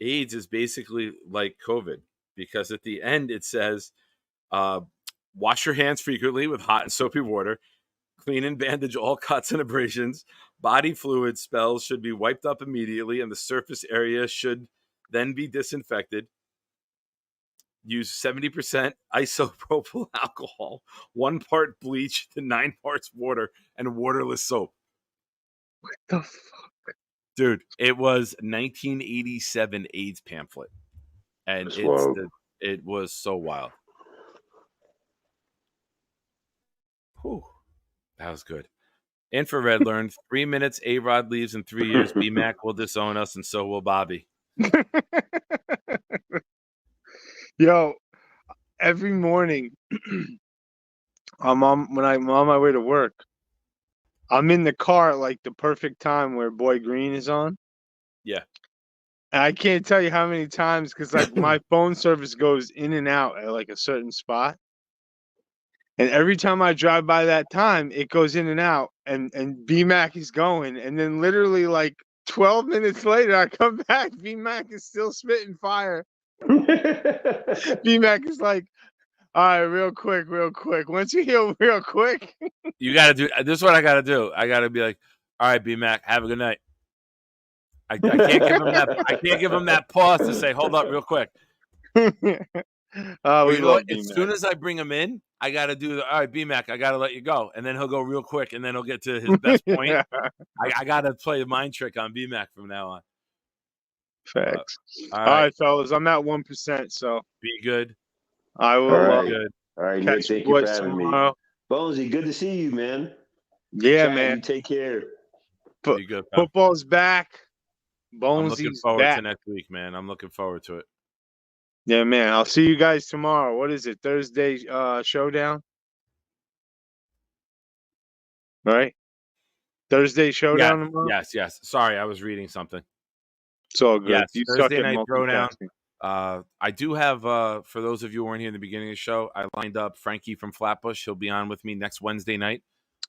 AIDS is basically like COVID, because at the end it says, wash your hands frequently with hot and soapy water, clean and bandage all cuts and abrasions, body fluid spells should be wiped up immediately, and the surface area should then be disinfected. Use 70% isopropyl alcohol, 1 part bleach to 9 parts water, and waterless soap. What the fuck? Dude, it was 1987 AIDS pamphlet. And it was so wild. Whew. That was good. Infrared learned 3 minutes. A-Rod leaves in 3 years. B-Mac will disown us, and so will Bobby. Yo, every morning, when I'm on my way to work, I'm in the car at like the perfect time where Boy Green is on. Yeah. And I can't tell you how many times, because like my phone service goes in and out at like a certain spot. And every time I drive by that time, it goes in and out, and B-Mac is going. And then literally like 12 minutes later, I come back, B-Mac is still spitting fire. B-Mac is like, all right, real quick. Once you heal real quick. You got to do this is what I got to do. I got to be like, all right, B-Mac, have a good night. I can't give him that pause to say, hold up real quick. As soon as I bring him in, I got to do all right, B-Mac, I got to let you go. And then he'll go real quick, and then he'll get to his best point. I got to play a mind trick on B-Mac from now on. Facts. All right, fellas, I'm at 1%, so. Be good. I will. All right, good. All right, Nick, thank you for having me. Bonesy, good to see you, man. Yeah, Chad, man. You take care. Be good, pal. Football's back. I'm looking Bonesy's forward back. to next week, man. I'm looking forward to it. Yeah, man. I'll see you guys tomorrow. What is it? Thursday showdown? Right? Thursday showdown tomorrow? Yes. Sorry, I was reading something. It's all good. Yes, You Thursday suck at night throwdown. multitasking. I do have, for those of you who weren't here in the beginning of the show, I lined up Frankie from Flatbush. He'll be on with me next Wednesday night.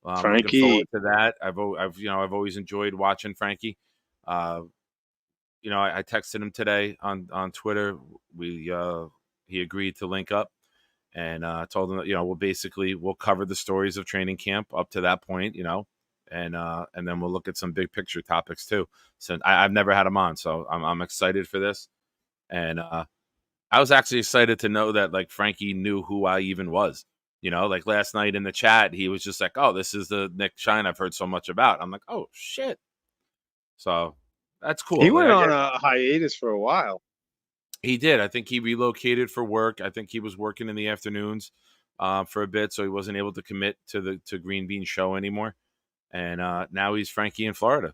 I'm looking forward to that. I've always enjoyed watching Frankie. I texted him today on Twitter. He agreed to link up, and told him that we'll cover the stories of training camp up to that point, and then we'll look at some big picture topics too. So I've never had him on, so I'm excited for this, and I was actually excited to know that like Frankie knew who I even was. Like last night in the chat, he was just like, "Oh, this is the Nick Shine I've heard so much about." I'm like, "Oh shit!" So that's cool. He went on a hiatus for a while. He did. I think he relocated for work. I think he was working in the afternoons for a bit, so he wasn't able to commit to Green Bean show anymore. And now he's Frankie in Florida.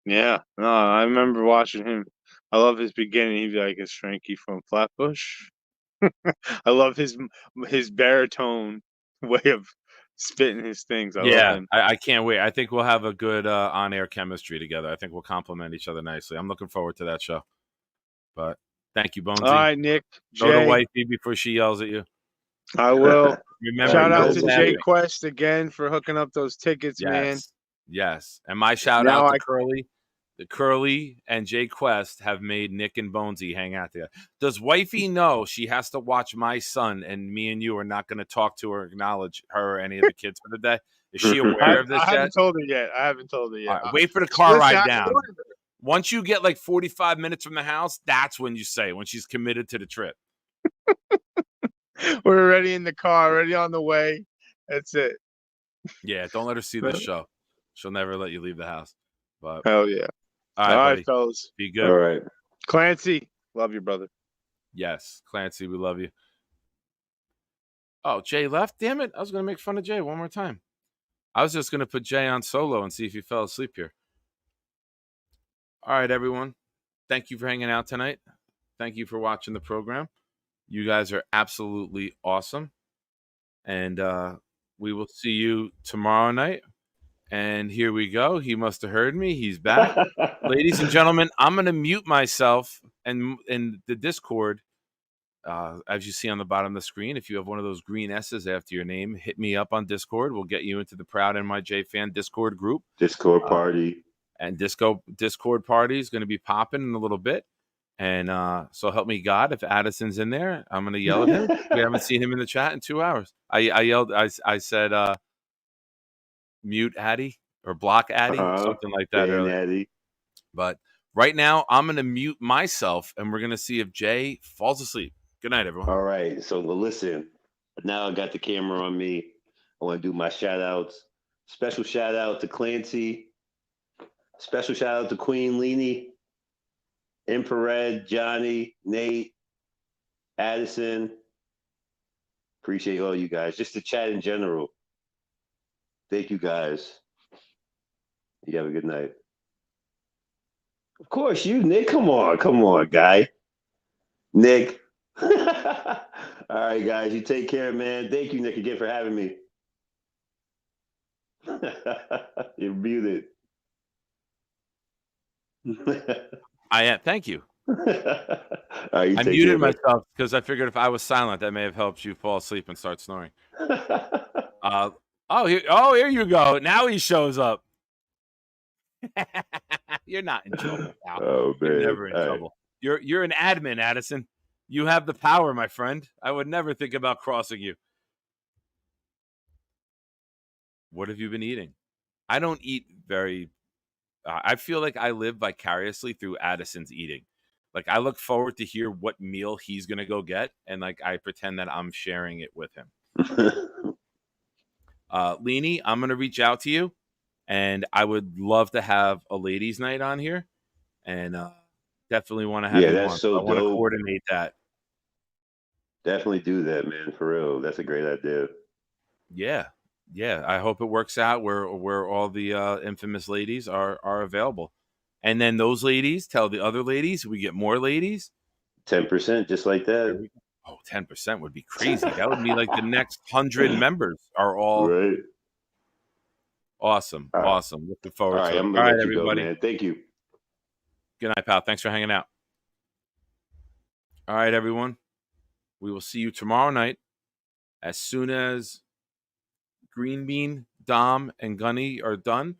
Yeah, no, I remember watching him. I love his beginning. He'd be like, "It's Frankie from Flatbush." I love his baritone way of spitting his things. I love him. I can't wait. I think we'll have a good on-air chemistry together. I think we'll complement each other nicely. I'm looking forward to that show. But thank you, Bonesy. All right, Nick. Go to wifey before she yells at you. I will. Remember, shout out to Jay Quest again for hooking up those tickets, man. Yes. And my shout out to Curly. The Curly and Jay Quest have made Nick and Bonesy hang out together. Does wifey know she has to watch my son and me and you are not going to talk to or acknowledge her or any of the kids for the day? Is she aware of this yet? I haven't told her yet. Right, wait for the car ride down. Once you get like 45 minutes from the house, that's when you say, when she's committed to the trip. We're already in the car, already on the way. That's it. Yeah, don't let her see this show. She'll never let you leave the house. But hell yeah. All right, fellas. Be good. All right. Clancy, love you, brother. Yes, Clancy, we love you. Oh, Jay left? Damn it. I was going to make fun of Jay one more time. I was just going to put Jay on solo and see if he fell asleep here. All right, everyone. Thank you for hanging out tonight. Thank you for watching the program. You guys are absolutely awesome. And we will see you tomorrow night. And here we go. He must have heard me. He's back. Ladies and gentlemen, I'm going to mute myself and in the Discord. As you see on the bottom of the screen, if you have one of those green S's after your name, hit me up on Discord. We'll get you into the Proud NYJ Fan Discord group. Discord party. And Discord party is going to be popping in a little bit. And so help me God, if Addison's in there, I'm going to yell at him. We haven't seen him in the chat in 2 hours. I said, mute Addy or block Addy, something like that earlier. Addy. But right now, I'm going to mute myself, and we're going to see if Jay falls asleep. Good night, everyone. All right. So listen, now I got the camera on me. I want to do my shout-outs. Special shout-out to Clancy. Special shout-out to Queen Leanie, Infrared, Johnny, Nate, Addison. Appreciate all you guys. Just the chat in general. Thank you, guys. You have a good night. Of course, you, Nick. Come on, guy. Nick. All right, guys. You take care, man. Thank you, Nick, again for having me. You're muted. Thank you. Right, I muted myself because I figured if I was silent, that may have helped you fall asleep and start snoring. Here you go. Now he shows up. You're not in trouble, pal. Oh, man. You're never in trouble. You're an admin, Addison. You have the power, my friend. I would never think about crossing you. What have you been eating? I don't eat very. I feel like I live vicariously through Addison's eating. Like I look forward to hear what meal he's gonna go get, and like I pretend that I'm sharing it with him. Leanie, I'm gonna reach out to you, and I would love to have a ladies' night on here, and definitely want to have you that's on. so I want to dope. coordinate that. Definitely do that, man. For real, that's a great idea. Yeah. I hope it works out where all the infamous ladies are available, and then those ladies tell the other ladies. We get more ladies. 10%, just like that. 10% would be crazy. That would be like the next 100 members are all right. Awesome. Awesome. Looking forward to it. I'm All gonna right, let you everybody. go, man. Thank you. Good night, pal. Thanks for hanging out. All right, everyone. We will see you tomorrow night as soon as Green Bean, Dom, and Gunny are done.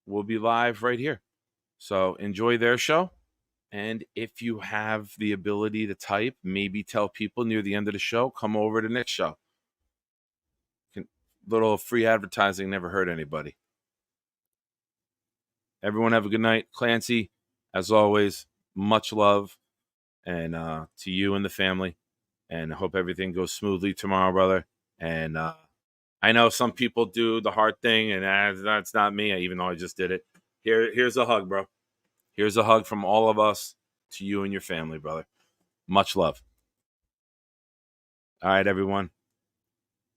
We'll be live right here. So enjoy their show. And if you have the ability to type, maybe tell people near the end of the show, come over to the next show. Little free advertising never hurt anybody. Everyone have a good night. Clancy, as always, much love. And to you and the family. And I hope everything goes smoothly tomorrow, brother. And I know some people do the hard thing, and that's not me, even though I just did it. Here's a hug, bro. Here's a hug from all of us to you and your family, brother. Much love. All right, everyone.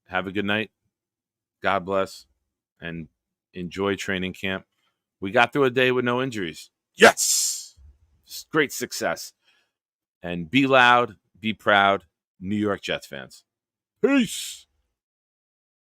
Have a good night. God bless. And enjoy training camp. We got through a day with no injuries. Yes! Great success. And be loud, be proud, New York Jets fans. Peace!